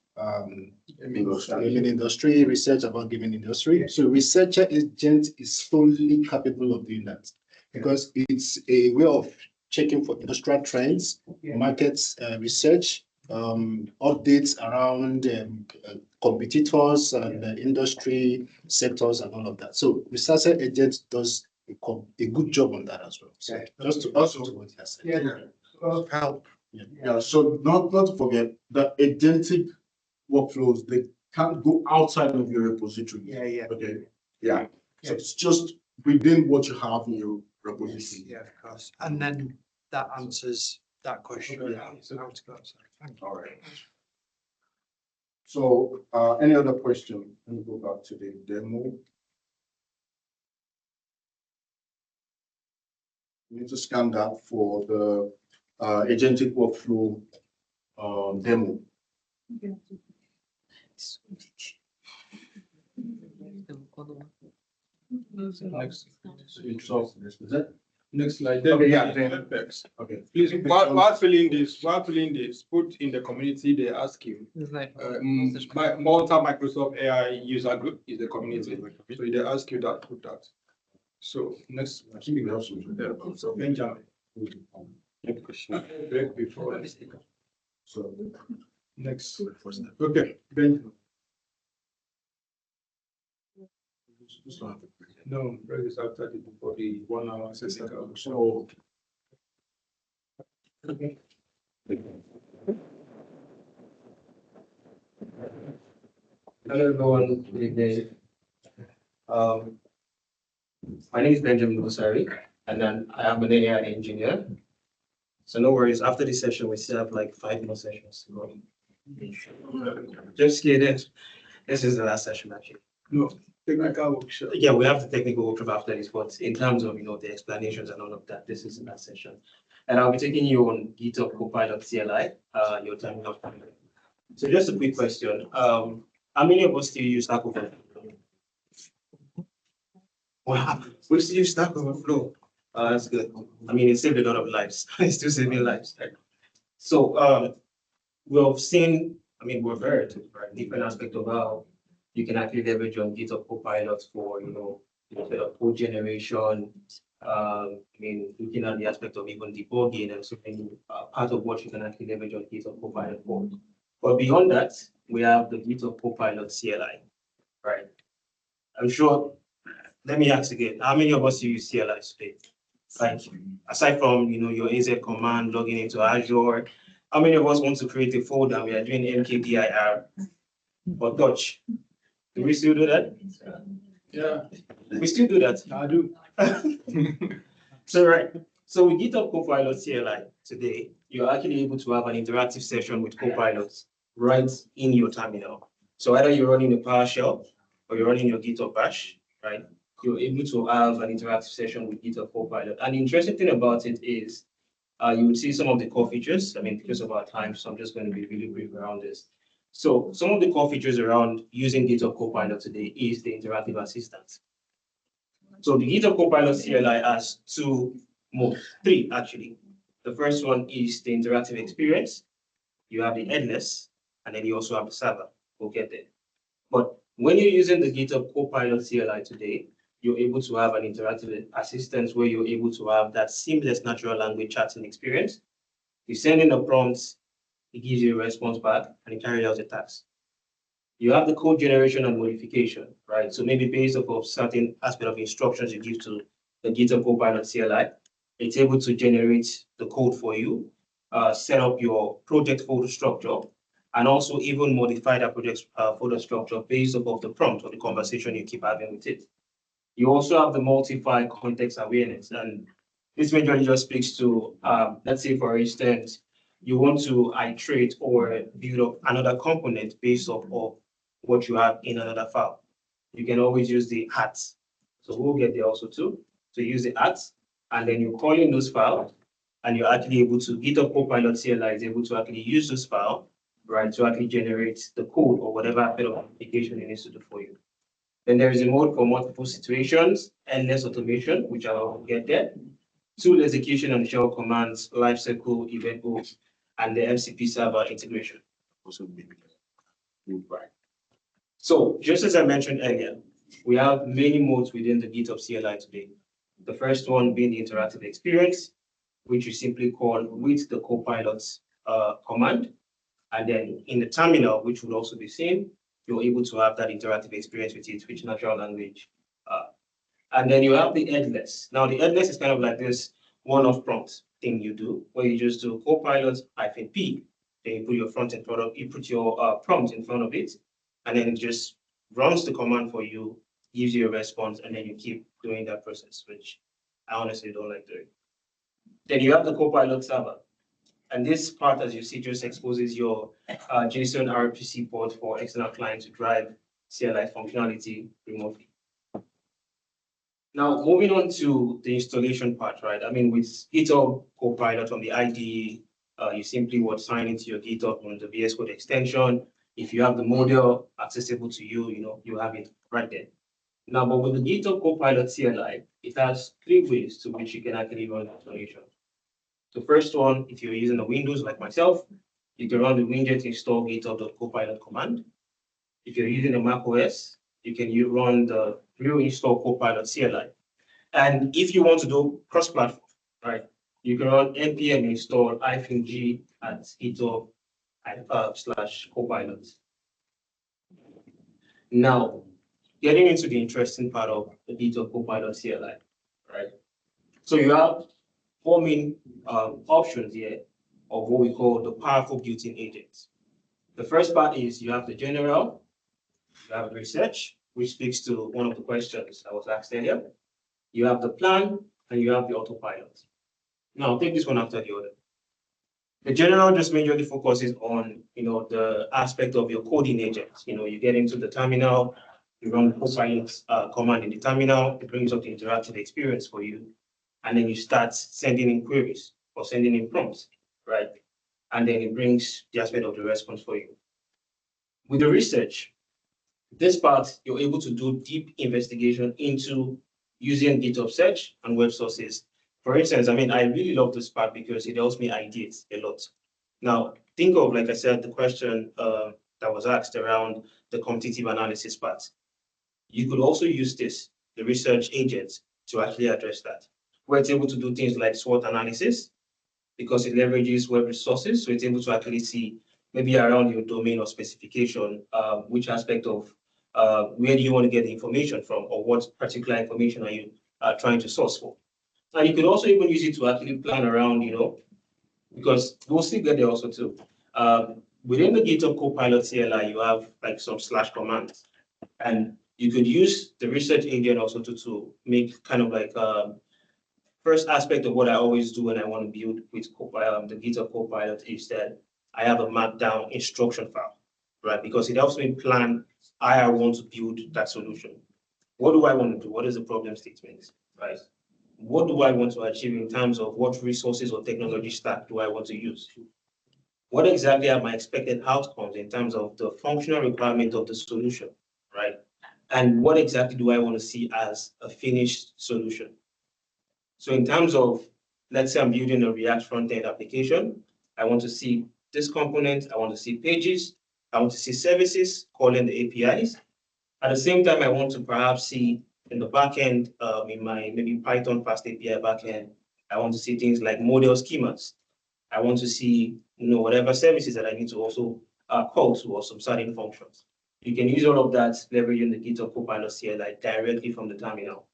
gaming industry, research about gaming industry. So researcher agent is fully capable of doing that because it's a way of checking for industrial trends, markets research, updates around competitors and industry sectors and all of that. So researcher agent does a good job on that as well. So just to also what he has said. Help. Yeah, so not to forget the agentic workflows, they can't go outside of your repository. Yeah. Okay. Yeah. So it's just within what you have in your repository. Yeah, of course. And then that answers that question. Yeah. How to go outside. Thank you. All right. So any other question? Let me go back to the demo. We need to scan that for the agentic workflow demo. Next slide. Okay, yeah. Apex. Okay. Please, while filling this, put in the community, they ask you. Malta Microsoft AI user group is the community. So they ask you that, put that. So next. Benjamin. Break before. So Next. Okay, Benjamin. No, break is after before the 1 hour session. So. Hello everyone, good evening. My name is Benjamin Musari, and then I am an AI engineer. So no worries, after this session, we still have like 5 more sessions to go. Just kidding. This is the last session actually. No, technical workshop. Yeah, we have the technical workshop after this, but in terms of the explanations and all of that, this is the last session. And I'll be taking you on GitHub Copilot CLI, your terminal. So just a quick question. How many of us still use Stack Overflow? Wow, we still use Stack Overflow. That's good. I mean, it saved a lot of lives. It's still saving lives. Right? So we've seen, we've heard different aspects of how you can actually leverage on GitHub Copilot for, code generation. Looking at the aspect of even debugging and so many part of what you can actually leverage on GitHub Copilot for. But beyond that, we have the GitHub Copilot CLI, right? I'm sure. Let me ask again: how many of us use CLI today? Like, aside from your AZ command, logging into Azure, how many of us want to create a folder? We are doing mkdir or touch. Do we still do that? Yeah, we still do that. I do. So with GitHub Copilot CLI today, you're actually able to have an interactive session with Copilot right in your terminal. So either you're running a PowerShell or you're running your GitHub Bash, right? You're able to have an interactive session with GitHub Copilot. And the interesting thing about it is you would see some of the core features. Because of our time, so I'm just going to be really brief around this. So some of the core features around using GitHub Copilot today is the interactive assistant. So the GitHub Copilot CLI has 3 actually. The first one is the interactive experience. You have the headless, and then you also have the server. We'll get there. But when you're using the GitHub Copilot CLI today, you're able to have an interactive assistant where you're able to have that seamless natural language chatting experience. You send in a prompt, it gives you a response back, and it carries out the task. You have the code generation and modification, right? So maybe based off of certain aspect of instructions you give to the GitHub Copilot CLI, it's able to generate the code for you, set up your project folder structure, and also even modify that project folder structure based off of the prompt or the conversation you keep having with it. You also have the multi-file context awareness, and this majorly just speaks to, let's say, for instance, you want to iterate or build up another component based off of what you have in another file. You can always use the @ So we'll get there also too. So use the @ and then you call in those files, and you're actually able to, GitHub Copilot CLI is able to actually use this file, right, to actually generate the code or whatever bit of application it needs to do for you. Then there is a mode for multiple situations, endless automation, which I'll get there, tool execution and shell commands, lifecycle, event hooks, and the MCP server integration. Also be good, right? So just as I mentioned earlier, we have many modes within the GitHub CLI today. The first one being the interactive experience, which you simply call with the Copilot command. And then in the terminal, which would also be same, you're able to have that interactive experience with it, which natural language. And then you have the headless. Now the headless is kind of like this one-off prompt thing you do, where you just do Copilot-P, then you put your prompt in front of it, and then it just runs the command for you, gives you a response, and then you keep doing that process, which I honestly don't like doing. Then you have the Copilot server. And this part, as you see, just exposes your JSON RPC port for external clients to drive CLI functionality remotely. Now, moving on to the installation part, right? I mean, with GitHub Copilot on the IDE, you simply would sign into your GitHub on the VS Code extension. If you have the model accessible to you, you have it right there. Now, but with the GitHub Copilot CLI, it has 3 ways to which you can actually run installation. The first one, if you're using a Windows like myself, you can run the winget install github.copilot command. If you're using a Mac OS, you can run the real install Copilot CLI. And if you want to do cross-platform, right, you can run npm install -g at github /copilot. Now, getting into the interesting part of the GitHub Copilot CLI, right? So you have 4 main options here of what we call the powerful built-in agents. The first part is you have the general, you have research, which speaks to one of the questions I was asked earlier. You have the plan, and you have the autopilot. Now, I'll take this one after the other. The general just majorly focuses on, the aspect of your coding agents. You get into the terminal, you run the Copilot command in the terminal, it brings up the interactive experience for you, and then you start sending in queries or sending in prompts, right? And then it brings the aspect of the response for you. With the research, this part, you're able to do deep investigation into using GitHub search and web sources. For instance, I mean, I really love this part because it helps me ideate a lot. Now, think of, like I said, the question that was asked around the quantitative analysis part. You could also use this, the research agent, to actually address that. Where it's able to do things like SWOT analysis, because it leverages web resources. So it's able to actually see maybe around your domain or specification, which aspect of where do you want to get the information from, or what particular information are you trying to source for. And you could also even use it to actually plan around, because we'll still get there also too. Within the GitHub Copilot CLI, you have like some / commands, and you could use the research agent also to make kind of like first aspect of what I always do when I want to build with the GitHub Copilot is that I have a markdown instruction file, right? Because it helps me plan how I want to build that solution. What do I want to do? What is the problem statement, right? What do I want to achieve in terms of what resources or technology stack do I want to use? What exactly are my expected outcomes in terms of the functional requirement of the solution, right? And what exactly do I want to see as a finished solution? So in terms of, let's say I'm building a React front-end application, I want to see this component, I want to see pages, I want to see services calling the APIs. At the same time, I want to perhaps see in the backend, in my maybe Python fast API backend, I want to see things like model schemas. I want to see, whatever services that I need to also call to or some certain functions. You can use all of that leveraging the GitHub Copilot CLI directly from the terminal.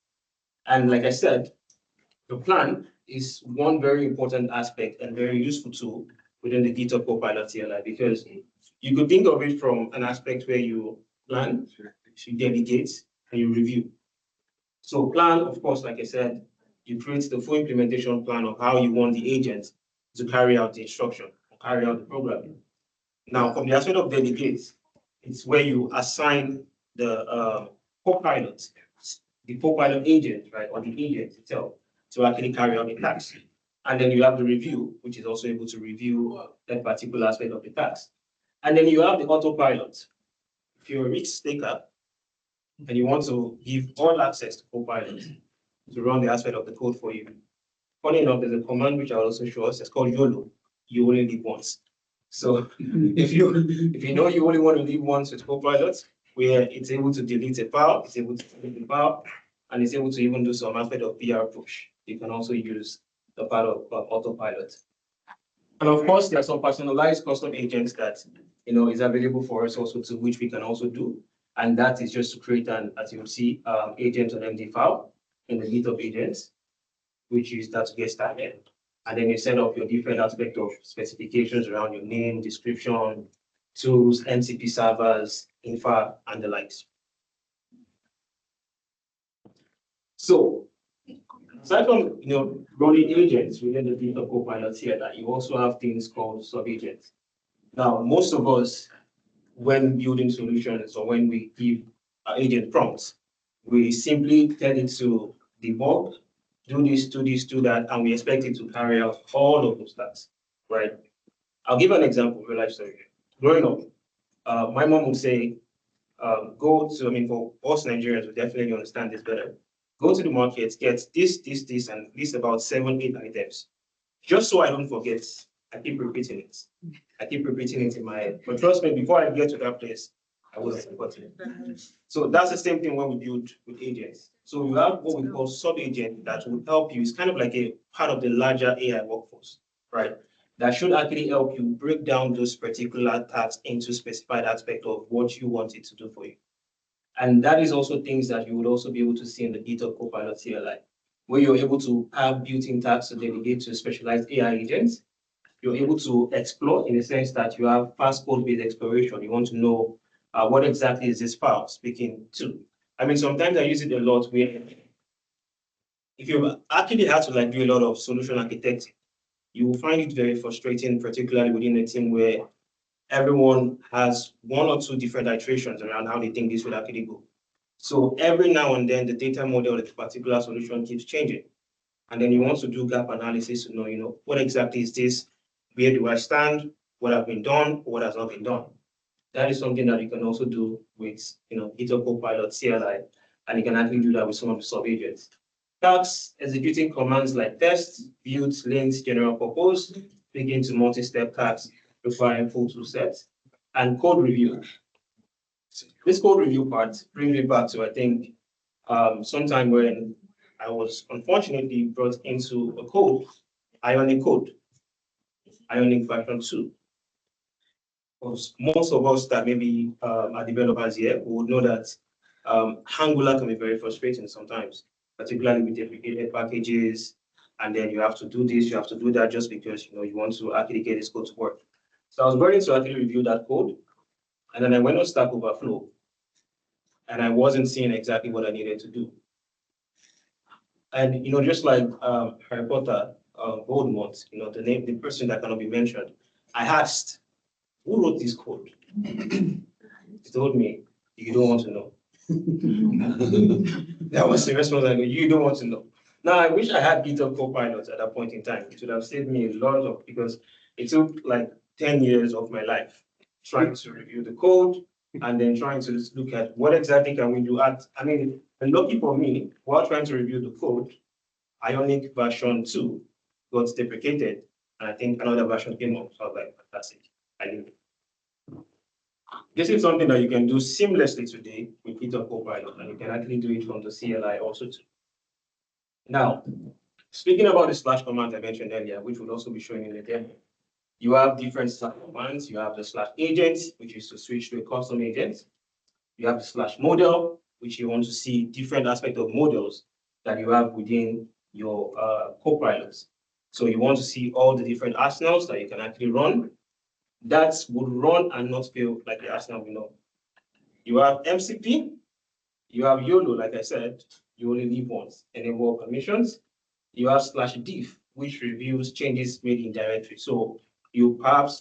And like I said, the plan is one very important aspect and very useful tool within the GitHub Copilot CLI, because you could think of it from an aspect where you plan, you delegate, and you review. So plan, of course, like I said, you create the full implementation plan of how you want the agent to carry out the instruction, or carry out the programming. Now, from the aspect of delegate, it's where you assign the co-pilot, the co-pilot agent, right, or the agent itself, to actually carry out the task. And then you have the review, which is also able to review that particular aspect of the task. And then you have the autopilot. If you're a risk taker and you want to give all access to Copilot to run the aspect of the code for you, funny enough, there's a command which I'll also show us. It's called YOLO. You only live once. So if you know you only want to live once with Copilot, where it's able to delete a file, it's able to delete the file, and it's able to even do some aspect of PR push. You can also use the part of autopilot. And of course, there are some personalized custom agents that is available for us also to which we can also do. And that is just to create an, as you will see, agent on MD file in the GitHub agents, which is that to get started. And then you set up your different aspect of specifications around your name, description, tools, MCP servers, infra, and the likes. So aside from running agents within the GitHub Copilot here, that you also have things called sub-agents. Now, most of us, when building solutions or when we give agent prompts, we simply tell it to debug, do this, do that, and we expect it to carry out all of those tasks, right? I'll give an example of a life story. Growing up, my mom would say, for us Nigerians, we definitely understand this better. Go to the market, get this, and list about 7, 8 items. Just so I don't forget, I keep repeating it. I keep repeating it in my head. But trust me, before I get to that place, I will have forgotten it. So that's the same thing when we build with agents. So you have what we call sub-agent that will help you. It's kind of like a part of the larger AI workforce, right? That should actually help you break down those particular tasks into specified aspect of what you want it to do for you. And that is also things that you would also be able to see in the GitHub Copilot CLI, where you're able to have built-in tasks to delegate to specialized AI agents. You're able to explore in the sense that you have fast code-based exploration. You want to know what exactly is this file speaking to. I mean, sometimes I use it a lot where if you actually have to do a lot of solution architecting, you will find it very frustrating, particularly within a team where everyone has 1 or 2 different iterations around how they think this will actually go. So every now and then, the data model of the particular solution keeps changing. And then you want to do gap analysis to know, what exactly is this? Where do I stand? What has been done? What has not been done? That is something that you can also do with, GitHub Copilot CLI, and you can actually do that with some of the sub-agents. Tasks, executing commands like test, build, links, general purpose, begin to multi-step tasks requiring full tool sets, and code review. This code review part brings me back to, I think, sometime when I was unfortunately brought into a code, Ionic version 2. Most of us that maybe are developers here would know that Angular can be very frustrating sometimes, particularly with deprecated packages, and then you have to do this, you have to do that just because you want to actually get this code to work. So I was going to actually review that code, and then I went on Stack Overflow, and I wasn't seeing exactly what I needed to do. And just like Harry Potter, Voldemort, the person that cannot be mentioned, I asked, who wrote this code? He told me, you don't want to know. That was the response I got, you don't want to know. Now, I wish I had GitHub Copilot at that point in time. It would have saved me a lot of, because it took like 10 years of my life trying to review the code and then trying to look at what exactly can we do. And lucky for me, while trying to review the code, Ionic version 2 got deprecated, and I think another version came up. So I was like, fantastic. I knew it. This is something that you can do seamlessly today with GitHub Copilot, and you can actually do it from the CLI also too. Now, Speaking about the slash command I mentioned earlier, which will also be shown in the demo, you have different slash commands. You have the slash agent, which is to switch to a custom agent. You have the slash model, which you want to see different aspects of models that you have within your copilots. So you want to see all the different arsenals that you can actually run. That would run and not feel like the arsenal we know. You have MCP, you have YOLO, like I said, you only leave once, enable permissions. You have slash diff, which reviews changes made in directory. So you perhaps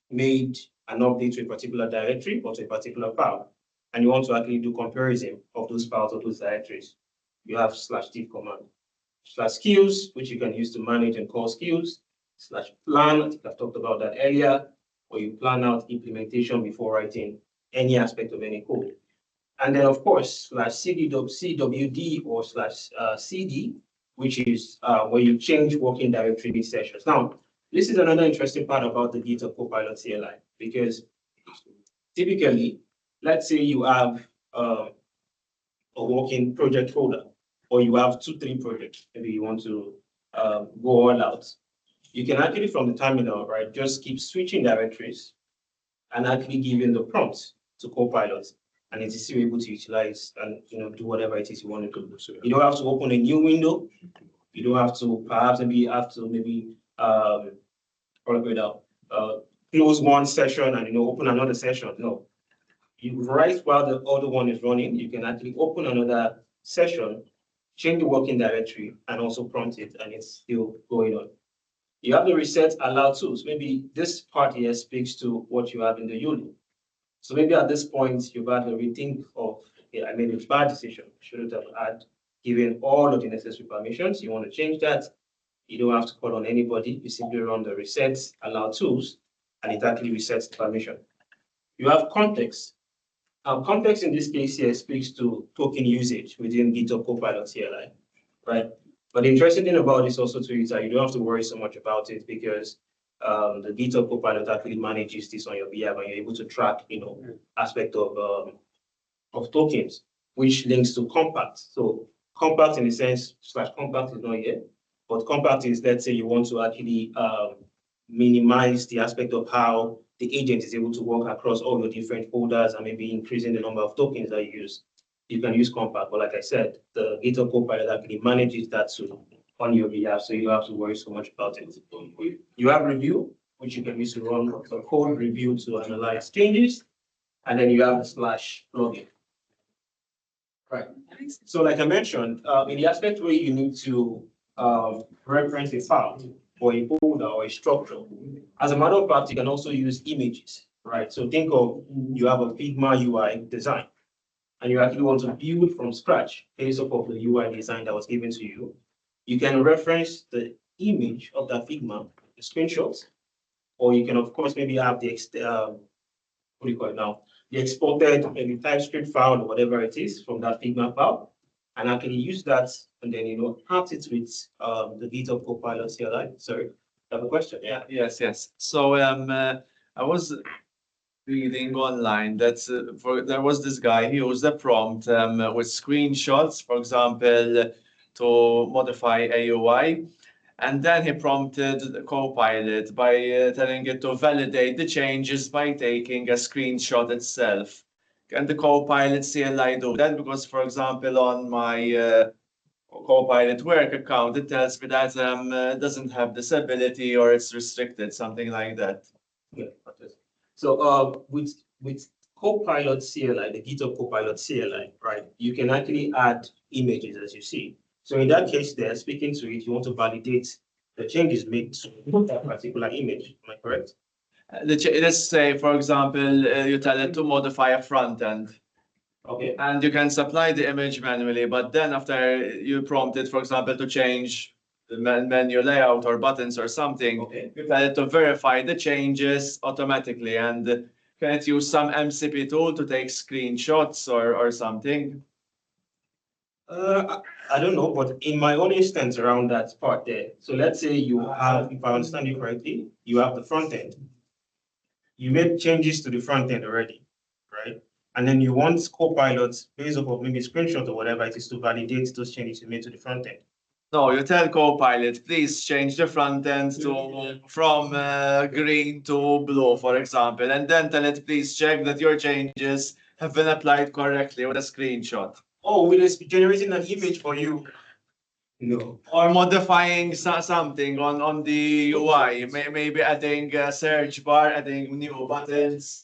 made an update to a particular directory or to a particular file, and you want to actually do comparison of those files or those directories. You have slash diff command. Slash skills, which you can use to manage and call skills. Slash plan, I think I've talked about that earlier, where you plan out implementation before writing any aspect of any code. And then, of course, slash CWD or slash CD, which is where you change working directory sessions. Now, this is another interesting part about the GitHub Copilot CLI, because typically, let's say you have a working project folder, or you have 2-3 projects, maybe you want to go all out. You can actually, from the terminal, right, just keep switching directories and actually giving the prompts to Copilot, and it is still able to utilize and do whatever it is you want to do. So you don't have to open a new window. You don't have to perhaps close one session and open another session. No, you right while the other one is running, you can actually open another session, change the working directory, and also prompt it, and it's still going on. You have the reset allow tools. Maybe this part here speaks to what you have in the ULI. So maybe at this point, you've had a rethink of, okay, I made a bad decision. Shouldn't have had given all of the necessary permissions. You want to change that. You don't have to call on anybody. You simply run the reset allow tools, and it actually resets the permission. You have context. Context in this case here speaks to token usage within GitHub Copilot CLI, right? But the interesting thing about this also too is that you don't have to worry so much about it, because the GitHub Copilot actually manages this on your behalf, and you're able to track, aspect of tokens, which links to compact. So compact in the sense slash compact is not here, but compact is, let's say you want to actually minimize the aspect of how the agent is able to work across all your different folders and maybe increasing the number of tokens that you use. You can use compact, but like I said, the GitHub Copilot actually manages that on your behalf, so you don't have to worry so much about it. You have review, which you can use to run a code review to analyze changes, and then you have the slash plugin. Right. So like I mentioned, in the aspect where you need to reference a file or a folder or a structure, as a matter of fact, you can also use images, right? So think of, you have a Figma UI design, and you actually want to build from scratch based off of the UI design that was given to you. You can reference the image of that Figma, the screenshots, or you can, of course, maybe have the what do you call it now? The exported maybe TypeScript file or whatever it is from that Figma file, and actually use that, and then add it with the GitHub Copilot CLI. Sorry, I have a question. Yeah. Yes. So I was reading online that there was this guy. He used a prompt with screenshots, for example, to modify a UI. And then he prompted the Copilot by telling it to validate the changes by taking a screenshot itself. Can the Copilot CLI do that? Because, for example, on my Copilot work account, it tells me that doesn't have this ability, or it's restricted, something like that. Yeah. So with Copilot CLI, the GitHub Copilot CLI, right, you can actually add images, as you see. So in that case there, speaking to it, you want to validate the changes made to that particular image. Am I correct? Let's say, for example, you tell it to modify a front end. Okay. And you can supply the image manually, but then after you prompt it, for example, to change the menu layout or buttons or something, Okay. you tell it to verify the changes automatically. And can it use some MCP tool to take screenshots or something? I don't know, but in my own instance around that part there, so let's say you have, if I understand you correctly, you have the front end. You made changes to the front end already, right? And then you want Copilot, based off of maybe screenshot or whatever it is, to validate those changes you made to the front end. No, you tell Copilot, please change the front end to from green to blue, for example, and then tell it, please check that your changes have been applied correctly with a screenshot. Oh, will it be generating an image for you? No. Or modifying something on the UI, maybe adding a search bar, adding new buttons.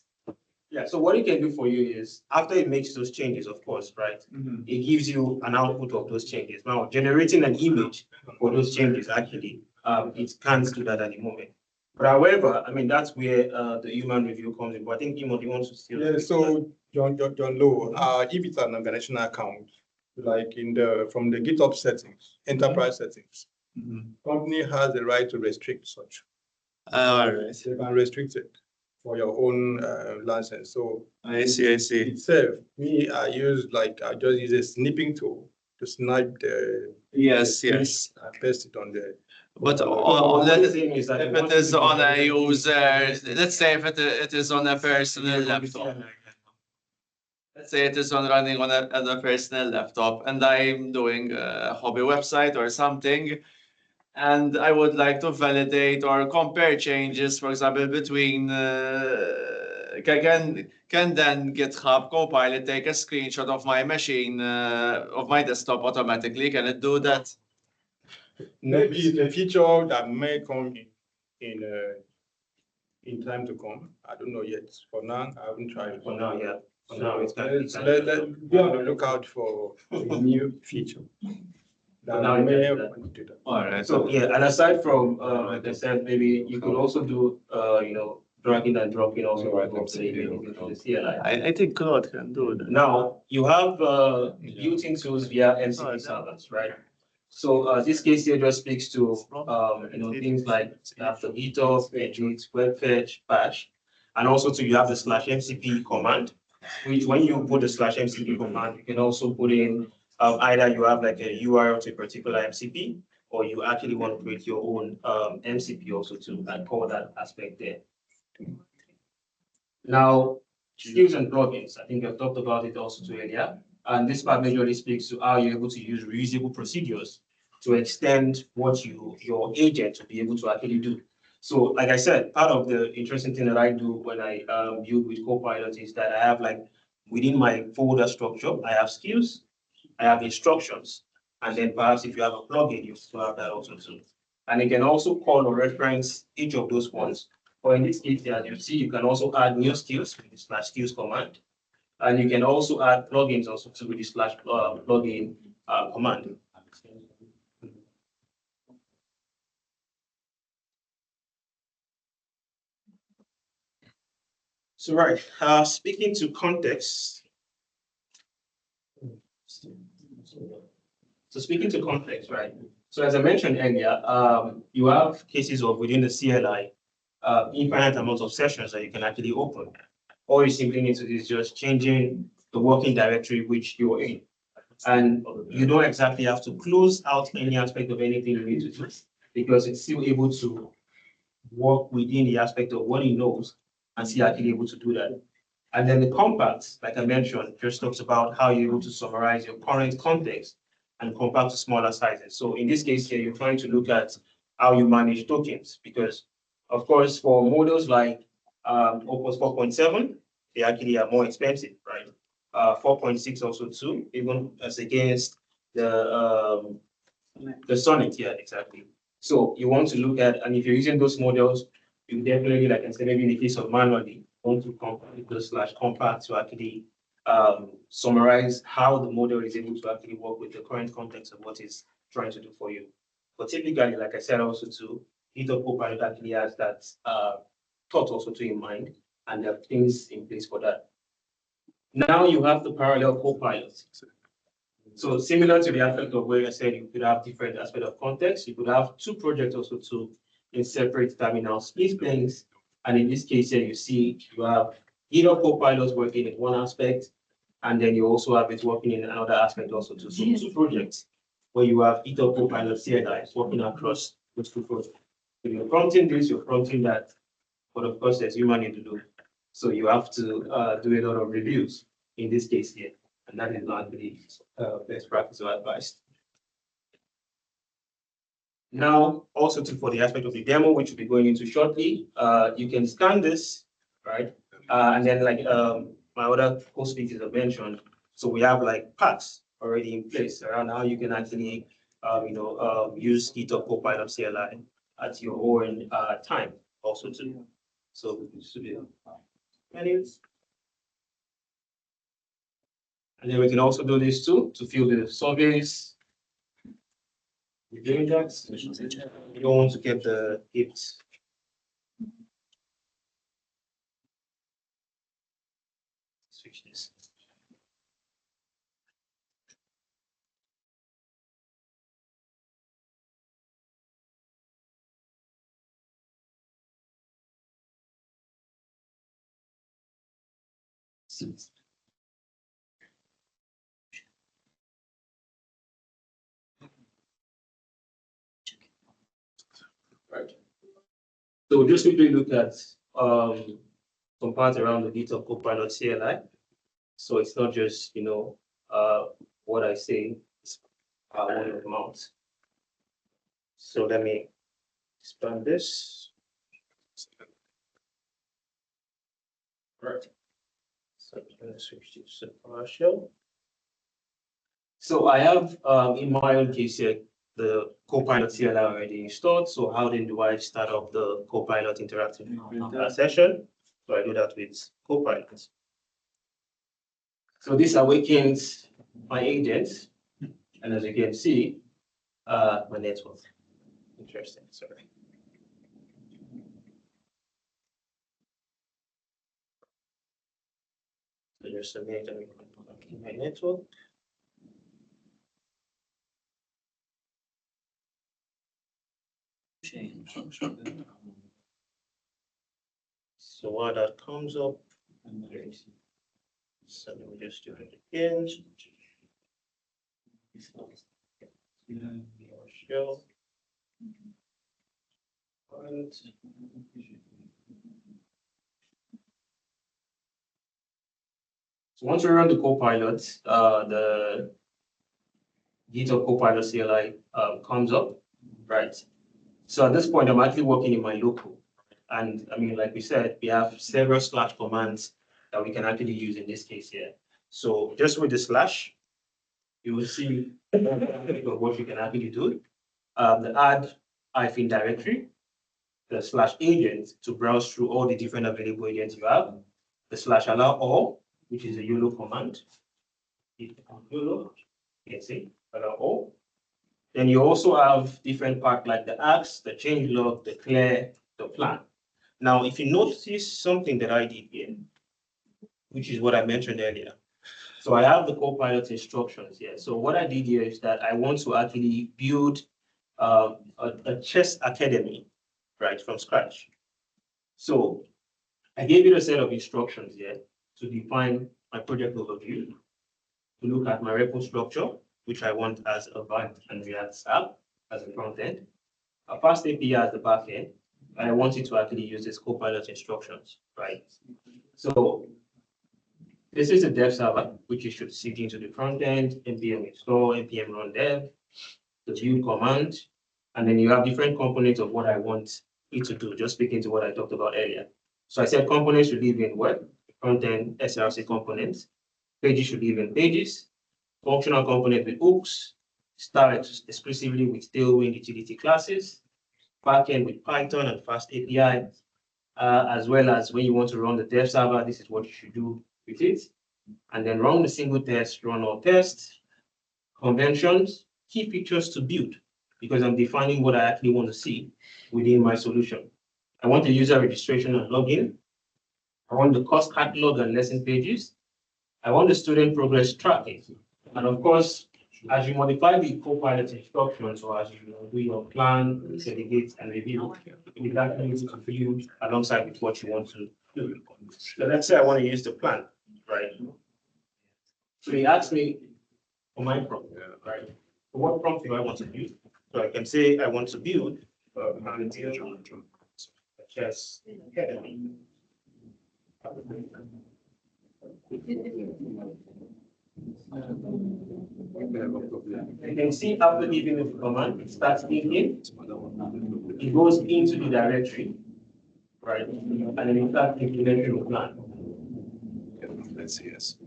Yeah, so what it can do for you is after it makes those changes, of course, right? It gives you an output of those changes. Now, generating an image for those changes, actually, it can't do that at the moment. But however, I mean, that's where the human review comes in. But I think you want to still. Yeah, so John Low, if it's an organizational account, like from the GitHub settings, enterprise settings, company has the right to restrict such. All right. They can restrict it for your own license. So I see. itself, I just use a snipping tool to snipe the Yes. and paste it on the. But what if I'm saying is that it is on a user, let's say if it is on a personal laptop. Let's say it is running on a personal laptop, and I'm doing a hobby website or something, and I would like to validate or compare changes, for example, between can then GitHub Copilot take a screenshot of my machine of my desktop automatically? Can it do that? Maybe it's a feature that may come in time to come. I don't know yet. For now, I haven't tried it. For now, yeah. For now, it's kind Let's be on the lookout for a new feature. That now, may yeah, do that. All right. So yeah, and aside from like I said, maybe you could also do dragging and dropping also right from the CLI. I think Claude can do that. Now you have built-in tools via MCP servers, right? So this case here just speaks to things like after GitHub, Edge, web fetch, bash, and also you have the /mcp command, which when you put the /mcp command, you can also put in either you have like a URL to a particular MCP, or you actually want to create your own MCP also to and call that aspect there. Now, skills and plugins, I think I've talked about it also too earlier. And this part majorly speaks to how you're able to use reusable procedures to extend what your agent will be able to actually do. So, like I said, part of the interesting thing that I do when I build with Copilot is that I have like within my folder structure, I have skills, I have instructions, and then perhaps if you have a plugin, you still have that also too. And you can also call or reference each of those ones. Or in this case, as you see, you can also add new skills with the /skills command. And you can also add plugins also to with the /plugin command. So right, speaking to context. So speaking to context, right? So as I mentioned earlier, you have cases of within the CLI, infinite amounts of sessions that you can actually open. All you simply need to do is just changing the working directory which you're in. And you don't exactly have to close out any aspect of anything you need to do, because it's still able to work within the aspect of what it knows and still actually able to do that. And then the compact, like I mentioned, just talks about how you're able to summarize your current context and compact to smaller sizes. So in this case here, you're trying to look at how you manage tokens, because of course, for models like Opus 4.7, they actually are more expensive, right? 4.6 also too, even as against the Sonnet, yeah, exactly. So you want to look at, and if you're using those models, you definitely, like I said, maybe in the case of manually, want to compact those /compact to actually summarize how the model is able to actually work with the current context of what it's trying to do for you. But typically, like I said, also too, GitHub Copilot actually has that thought also to in mind, and there are things in place for that. Now you have the parallel Copilot. So similar to the aspect of where I said you could have different aspects of context, you could have two projects also too in separate terminal split things. And in this case here, you see you have GitHub Copilot working in one aspect, and then you also have it working in another aspect also too. So two projects where you have GitHub Copilot CLI working across those two projects. If you're prompting this, you're prompting that, but of course there's human need to do. So you have to do a lot of reviews in this case here, and that is not the best practice or advice. Now, also for the aspect of the demo, which we'll be going into shortly, you can scan this, right? And then like my other co-speakers have mentioned, so we have like packs already in place around how you can actually, use GitHub Copilot CLI at your own time also too. So this should be menus. And then we can also do this too to fill the surveys. We're doing that. You don't want to get the hits. Switch this. Right. So we'll just quickly look at some parts around the GitHub Copilot CLI. So it's not just what I say, it's word of mouth. So let me expand this. Right. So I'm going to switch to PowerShell. So I have in my own case here the Copilot CLI already installed. So how then do I start up the Copilot interactive session? So I do that with Copilot. So this awakens my agents, and as you can see, my network. Interesting, sorry. So just a minute, my network. So while that comes up, so let me just do it again. Show. And so once we run the Copilot, the GitHub Copilot CLI comes up, right? So at this point, I'm actually working in my local. And I mean, like we said, we have several slash commands that we can actually use in this case here. So just with the slash, you will see what you can actually do. The add hyphen directory, the slash agent to browse through all the different available agents you have, the slash allow all, which is a YOLO command. YOLO, you can see, allow all. Then you also have different parts like the ask, the change log, the clear, the plan. Now, if you notice something that I did here, which is what I mentioned earlier. So I have the Copilot instructions here. So what I did here is that I want to actually build a chess academy, right, from scratch. So I gave it a set of instructions here to define my project overview, to look at my repo structure, which I want as a Vite and React app as a front end, a fast API as the back end, and I want it to actually use this Copilot instructions, right? So this is a dev server, which you should see into the front end, npm install, npm run dev, the build command, and then you have different components of what I want it to do, just speaking to what I talked about earlier. So I said components should live in web, front end SRC components, pages should live in pages, functional component with hooks, start exclusively with Tailwind utility classes, backend with Python and fast API, as well as when you want to run the dev server, this is what you should do with it. And then run the single test, run all tests, conventions, key features to build, because I'm defining what I actually want to see within my solution. I want the user registration and login. I want the course catalog and lesson pages. I want the student progress tracking. And of course, as you modify the Copilot instructions, or as you do your plan, delegate, and review, it actually needs to build alongside with what you want to do. So let's say I want to use the plan, right? So he asked me for my prompt, right? So what prompt do I want to use? So I can say I want to build a chess academy. You can see after giving the command, it starts thinking, it goes into the directory, right? And then it starts implementing the plan. Let's see, yes.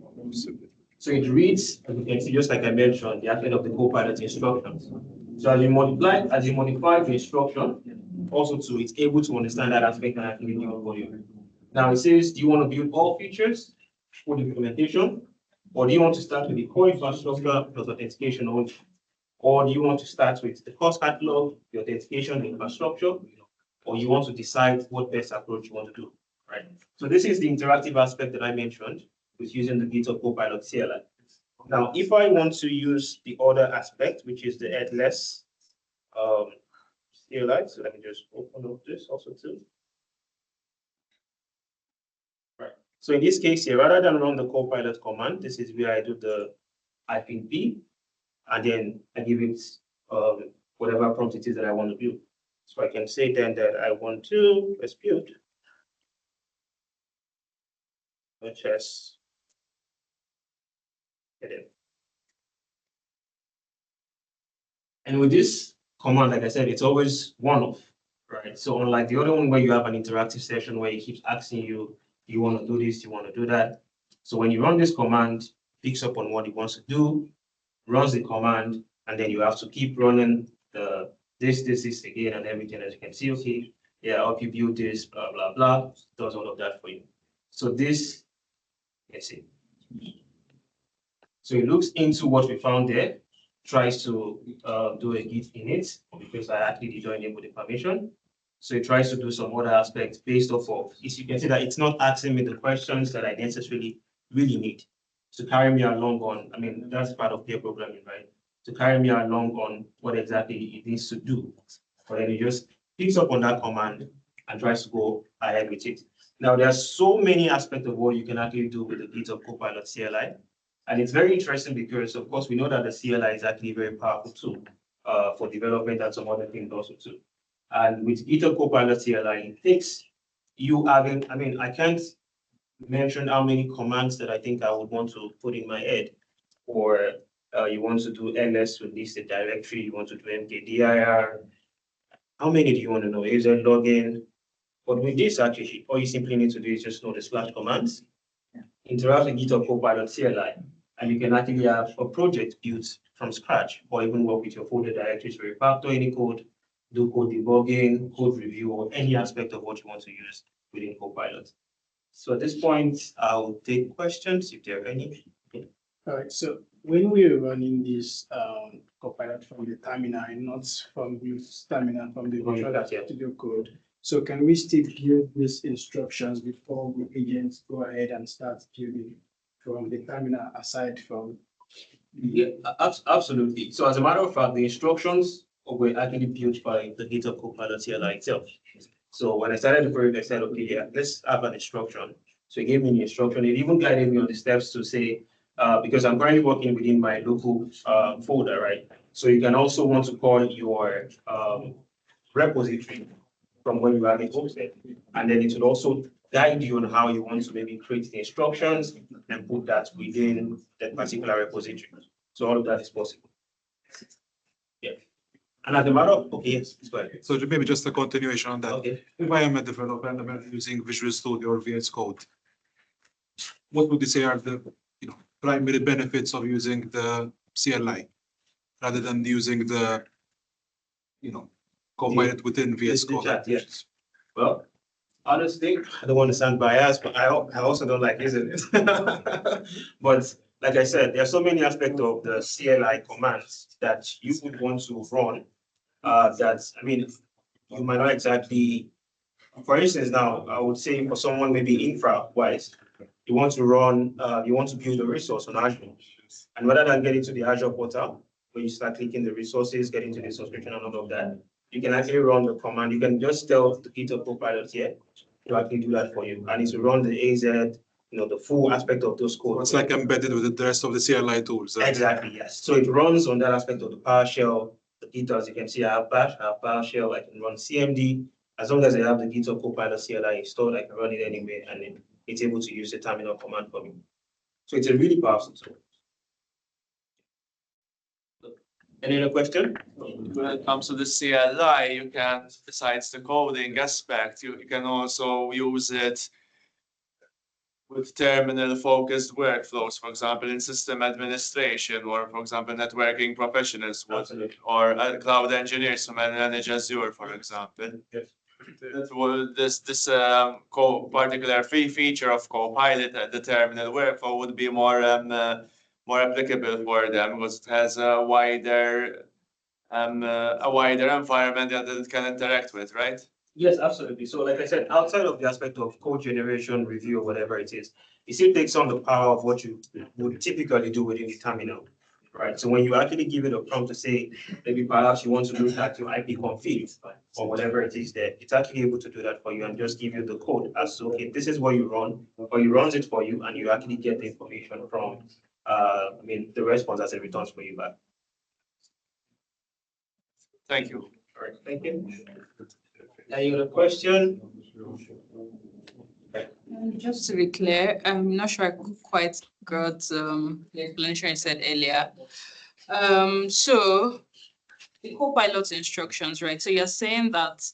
So it reads, as you can see, just like I mentioned, the aspect of the Copilot instructions. So as you modify the instruction, also too, it's able to understand that aspect and actually do it for you. Now it says, do you want to build all features for the implementation? Or do you want to start with the core infrastructure plus authentication only? Or do you want to start with the course catalog, the authentication, the infrastructure? Or you want to decide what best approach you want to do, right? So this is the interactive aspect that I mentioned with using the GitHub Copilot CLI. Now, if I want to use the other aspect, which is the headless CLI, so let me just open up this also too. Right. So in this case here, rather than run the Copilot command, this is where I do the -p, and then I give it whatever prompt it is that I want to build. So I can say then that I want to build such as hidden. And with this command, like I said, it's always one-off, right? So unlike the other one where you have an interactive session where it keeps asking you, you want to do this, you want to do that. So when you run this command, picks up on what it wants to do, runs the command, and then you have to keep running the this again and everything. As you can see, okay, yeah, I'll help you build this, blah, blah, blah, does all of that for you. So this, let's see. So it looks into what we found there, tries to do a git init because I actually did not enable the permission. So it tries to do some other aspects based off of, you can see that it's not asking me the questions that I necessarily really need to carry me along on. I mean, that's part of peer programming, right? To carry me along on what exactly it needs to do. But then it just picks up on that command and tries to go ahead with it. Now, there are so many aspects of what you can actually do with the GitHub Copilot CLI. And it's very interesting because, of course, we know that the CLI is actually a very powerful tool for development and some other things also too. And with GitHub Copilot CLI, it takes you having, I mean, I can't mention how many commands that I think I would want to put in my head. Or you want to do ls to list a directory, you want to do mkdir. How many do you want to know? Is there login? But with this, actually, all you simply need to do is just know the / commands, interact with GitHub Copilot CLI, and you can actually have a project built from scratch, or even work with your folder directories to refactor any code, do code debugging, code review, or any aspect of what you want to use within Copilot. So at this point, I'll take questions if there are any. All right, so when we're running this Copilot from the terminal and not from the terminal from the Visual Studio Code, so can we still give these instructions before the agents go ahead and start building from the terminal aside from? Yeah, absolutely. So as a matter of fact, the instructions were actually built by the GitHub Copilot CLI itself. So when I started the project, I said, okay, yeah, let's have an instruction. So it gave me the instruction. It even guided me on the steps to say, because I'm currently working within my local folder, right? So you can also want to call your repository from when you have it hosted. And then it will also guide you on how you want to maybe create the instructions and put that within that particular repository. So all of that is possible. Yeah. And as a matter of, okay, yes, go ahead. So maybe just a continuation on that. Okay. If I am a developer and I'm using Visual Studio or VS Code, what would you say are the primary benefits of using the CLI rather than using the Copilot within VS Code? Chat, yes. Well, honestly, I don't want to sound biased, but I also don't like using it. But like I said, there are so many aspects of the CLI commands that you would want to run that, I mean, you might not exactly, for instance, now, I would say for someone maybe infra-wise, you want to run, you want to build a resource on Azure. And rather than getting to the Azure portal, where you start clicking the resources, getting to the subscription and all of that, you can actually run the command. You can just tell the GitHub Copilot here to actually do that for you. And it will run the AZ, the full aspect of those codes. It's like embedded with the rest of the CLI tools. Exactly, yes. So it runs on that aspect of the PowerShell, the GitHub. You can see I have Bash, I have PowerShell, I can run CMD. As long as I have the GitHub Copilot CLI installed, I can run it anywhere, and then it's able to use the terminal command for me. So it's a really powerful tool. Any other question? When it comes to the CLI, you can, besides the coding aspect, you can also use it with terminal-focused workflows, for example, in system administration, or for example, networking professionals would, Absolutely. or cloud engineers who manage Azure, for example. Yes. This particular free feature of Copilot, the terminal workflow, would be more applicable for them because it has a wider environment that it can interact with, right? Yes, absolutely. So like I said, outside of the aspect of code generation, review, or whatever it is, it still takes on the power of what you would typically do within the terminal, right? So when you actually give it a prompt to say, maybe perhaps you want to look at your IP config or whatever it is there, it's actually able to do that for you and just give you the code as to, okay, this is what you run, or it runs it for you, and you actually get the information from, the response as it returns for you back. Thank you. All right, thank you. Any other question? Just to be clear, I'm not sure I quite got the explanation you said earlier. So the Copilot instructions, right? So you're saying that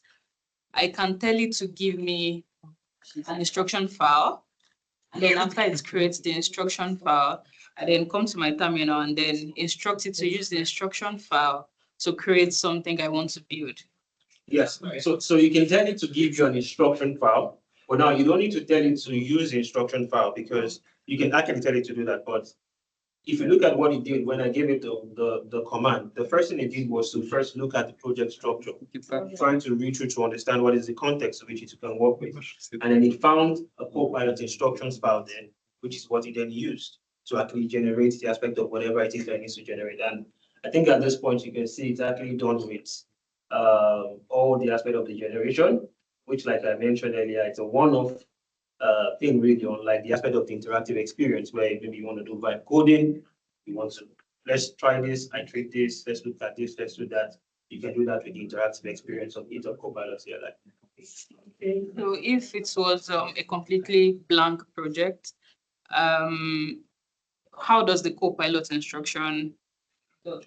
I can tell it to give me an instruction file, and then after it creates the instruction file, I then come to my terminal and then instruct it to use the instruction file to create something I want to build. Yes, so you can tell it to give you an instruction file, but now you don't need to tell it to use the instruction file because you can actually tell it to do that. But if you look at what it did when I gave it the command, the first thing it did was to first look at the project structure, trying to read through to understand what is the context of which it can work with. And then it found a Copilot instructions file there, which is what it then used to actually generate the aspect of whatever it is that it needs to generate. And I think at this point you can see it's actually done with all the aspect of the generation, which, like I mentioned earlier, it's a one-off thing really, unlike the aspect of the interactive experience where maybe you want to do vibe coding, you want to, let's try this, iterate this, let's look at this, let's do that. You can do that with the interactive experience of GitHub Copilot CLI. Okay. So if it was a completely blank project, how does the Copilot instruction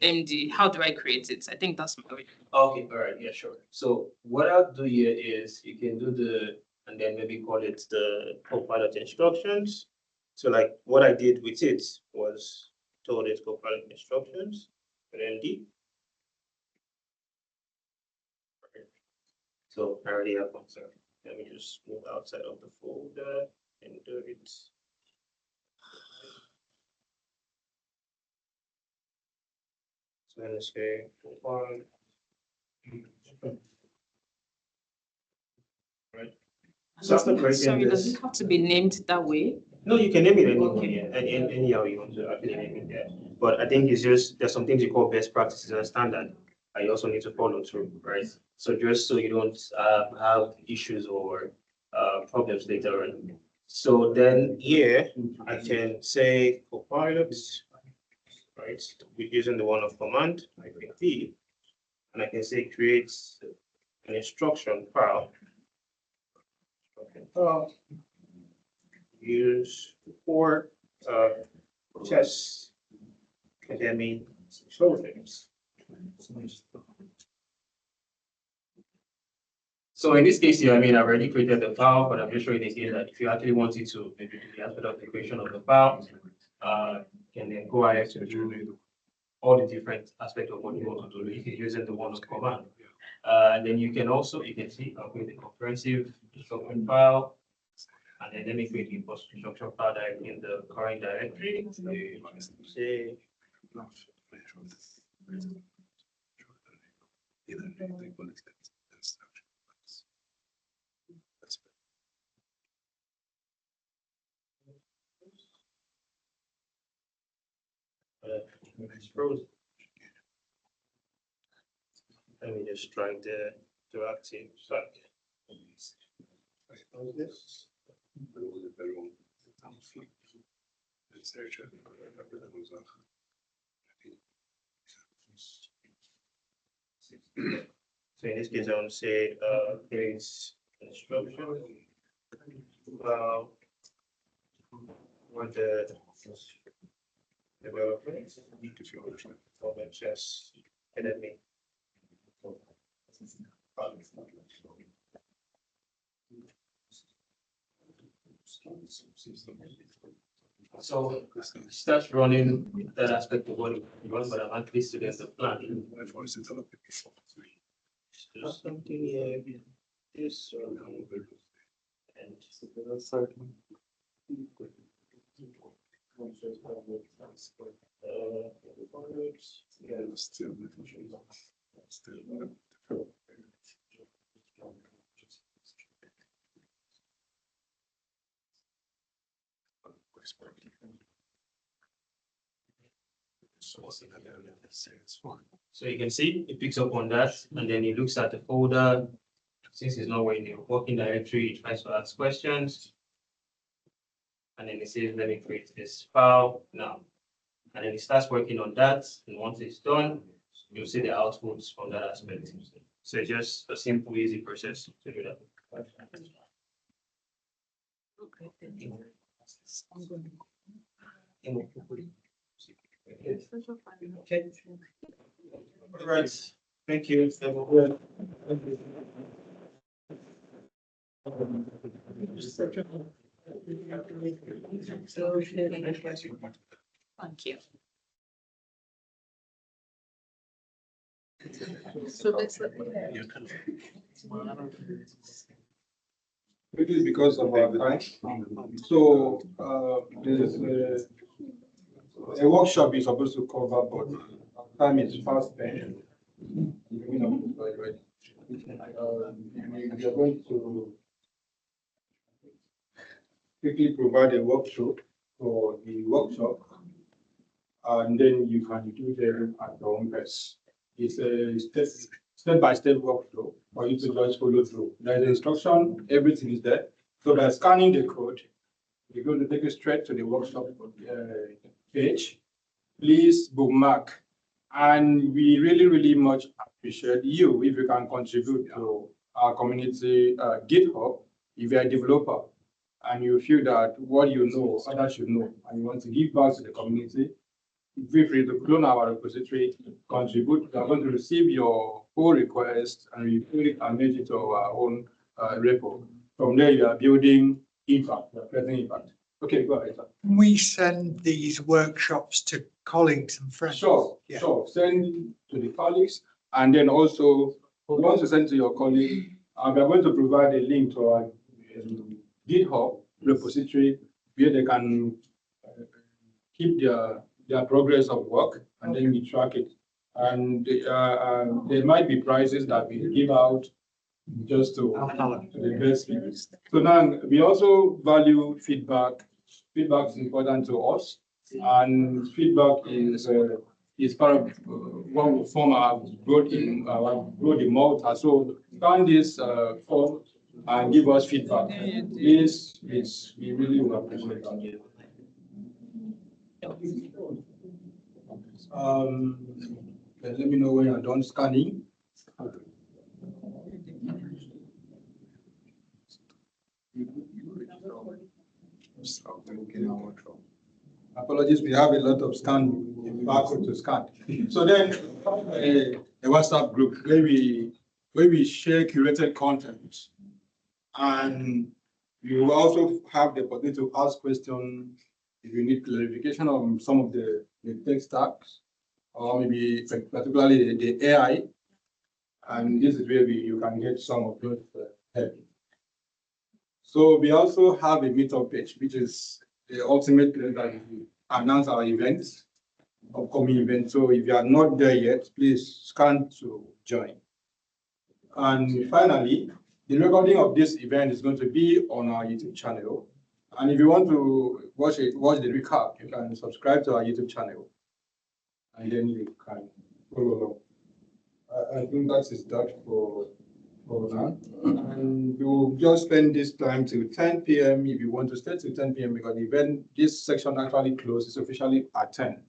MD, how do I create it? I think that's my way. Okay, all right, yeah, sure. So what I'll do here is you can do and then maybe call it the Copilot instructions. So like what I did with it was told it Copilot instructions, MD. So I already have one, sorry. Let me just move outside of the folder and do it. So let's say one. Right. So after creating Sorry, does this, it have to be named that way? no, you can name it anyhow you want to actually name it there. But I think it's just there's some things you call best practices and standard. You also need to follow through, right? So just so you don't have issues or problems later on. So then here I can say Copilot, right? We're using the one of command, -T, and I can say create an instruction file. Use for chess academy things. So in this case here, I've already created the file, but I'm just showing again that if you actually wanted to maybe do the aspect of the creation of the file, you can then go ahead to do all the different aspects of what you want to do. You can use the one command. And then you can see I'll create a comprehensive instruction file. And then let me create the instruction file directly in the current directory. Say, let me just try the interactive site. This. So in this case, I want to say create instruction with the development of just Academy. So start running that aspect of what you want, but I'm at least students of planning. There's something here, this, and so you can see it picks up on that, and then it looks at the folder. Since it's not in the working directory, it tries to ask questions. And then it says, let me create this file now. And then it starts working on that. And once it's done, you'll see the outputs from that aspect. So it's just a simple, easy process to do that. Okay. All right. Thank you. Thank you. Maybe because of our time. So there's a workshop is supposed to cover, but time is fast spent. We are going to quickly provide a workshop for the workshop, and then you can do them at your own pace. It's a step-by-step workflow for you to just follow through. There's instruction, everything is there. So by scanning the code, we're going to take you straight to the workshop page. Please bookmark. And we really, really much appreciate you if you can contribute to our community GitHub. If you're a developer and you feel that what you know, others should know, and you want to give back to the community, feel free to clone our repository, contribute. We are going to receive your pull request and we put it and make it to our own repo. From there, you are building impact, you are creating impact. Okay, go ahead. Can we send these workshops to colleagues and friends? Sure, Yeah. sure. Send to the colleagues, and then also once you send to your colleague, we are going to provide a link to our GitHub repository where they can keep their progress of work, and then we track it. And there might be prizes that we give out just to the best people. So now we also value feedback. Feedback is important to us, and feedback is part of what we form our growth in Malta. So scan this form and give us feedback. This is we really will appreciate that. Let me know when you're done scanning. Apologies, we have a lot of scan barcode to scan. So then a WhatsApp group where we share curated content, and you will also have the opportunity to ask questions if you need clarification on some of the tech stacks, or maybe particularly the AI. And this is where you can get some of those help. So we also have a meetup page, which is the ultimate place that we announce our events, upcoming events. So if you are not there yet, please scan to join. And finally, the recording of this event is going to be on our YouTube channel. And if you want to watch the recap, you can subscribe to our YouTube channel, and then you can follow along. I think that is that for now. And we will just spend this time till 10 p.m. if you want to stay till 10 p.m. because the event, this section actually closes officially at 10.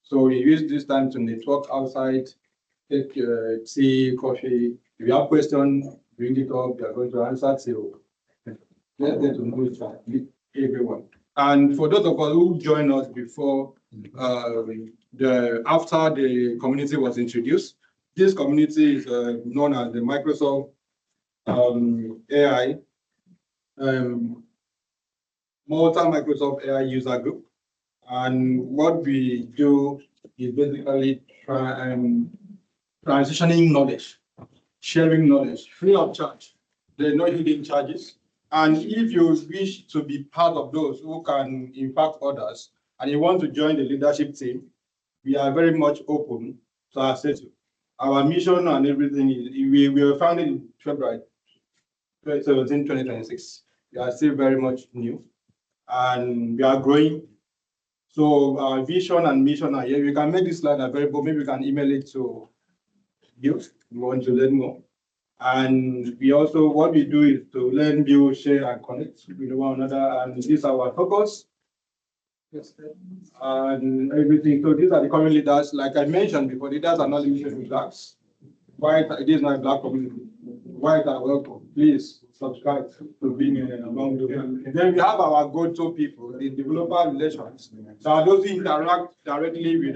So we use this time to network outside, take tea, coffee. If you have questions, bring it up. We are going to answer till let's get to know each everyone. And for those of us who joined us before after the community was introduced. This community is known as the Microsoft AI, Malta Microsoft AI User Group. And what we do is basically transitioning knowledge, sharing knowledge, free of charge. There are no hidden charges. And if you wish to be part of those who can impact others, and you want to join the leadership team, we are very much open to access you. Our mission and everything is, we were founded in February 2017, 2026. We are still very much new and we are growing. So our vision and mission are here. We can make this slide available. Maybe we can email it to you if you want to learn more. And we also, what we do is to learn, build, share, and connect with one another. And this is our focus. Yes, and everything. So these are the current leaders. Like I mentioned before, leaders are not limited to blacks. White, it is not a black community. White are welcome. Please subscribe to being among them. Then we have our go-to people, the developer relations. So those who interact directly with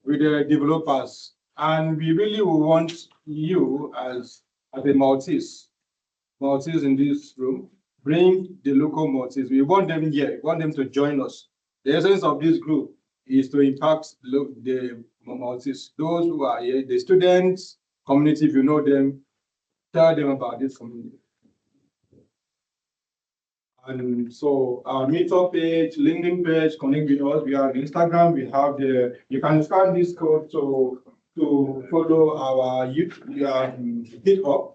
the developers. And we really want you as a Maltese in this room, bring the local Maltese. We want them here. We want them to join us. The essence of this group is to impact the Maltese. Those who are here, the students, community, if you know them, tell them about this community. And so our meetup page, LinkedIn page, connect with us. We have Instagram. We have you can scan this code to follow our GitHub.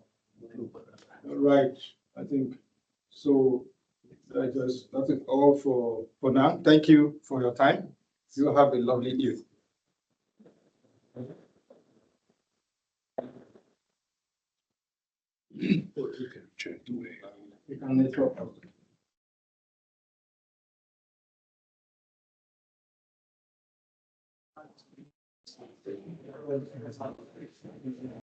Right, I think so. That's all for now. Thank you for your time. You have a lovely evening. You can network.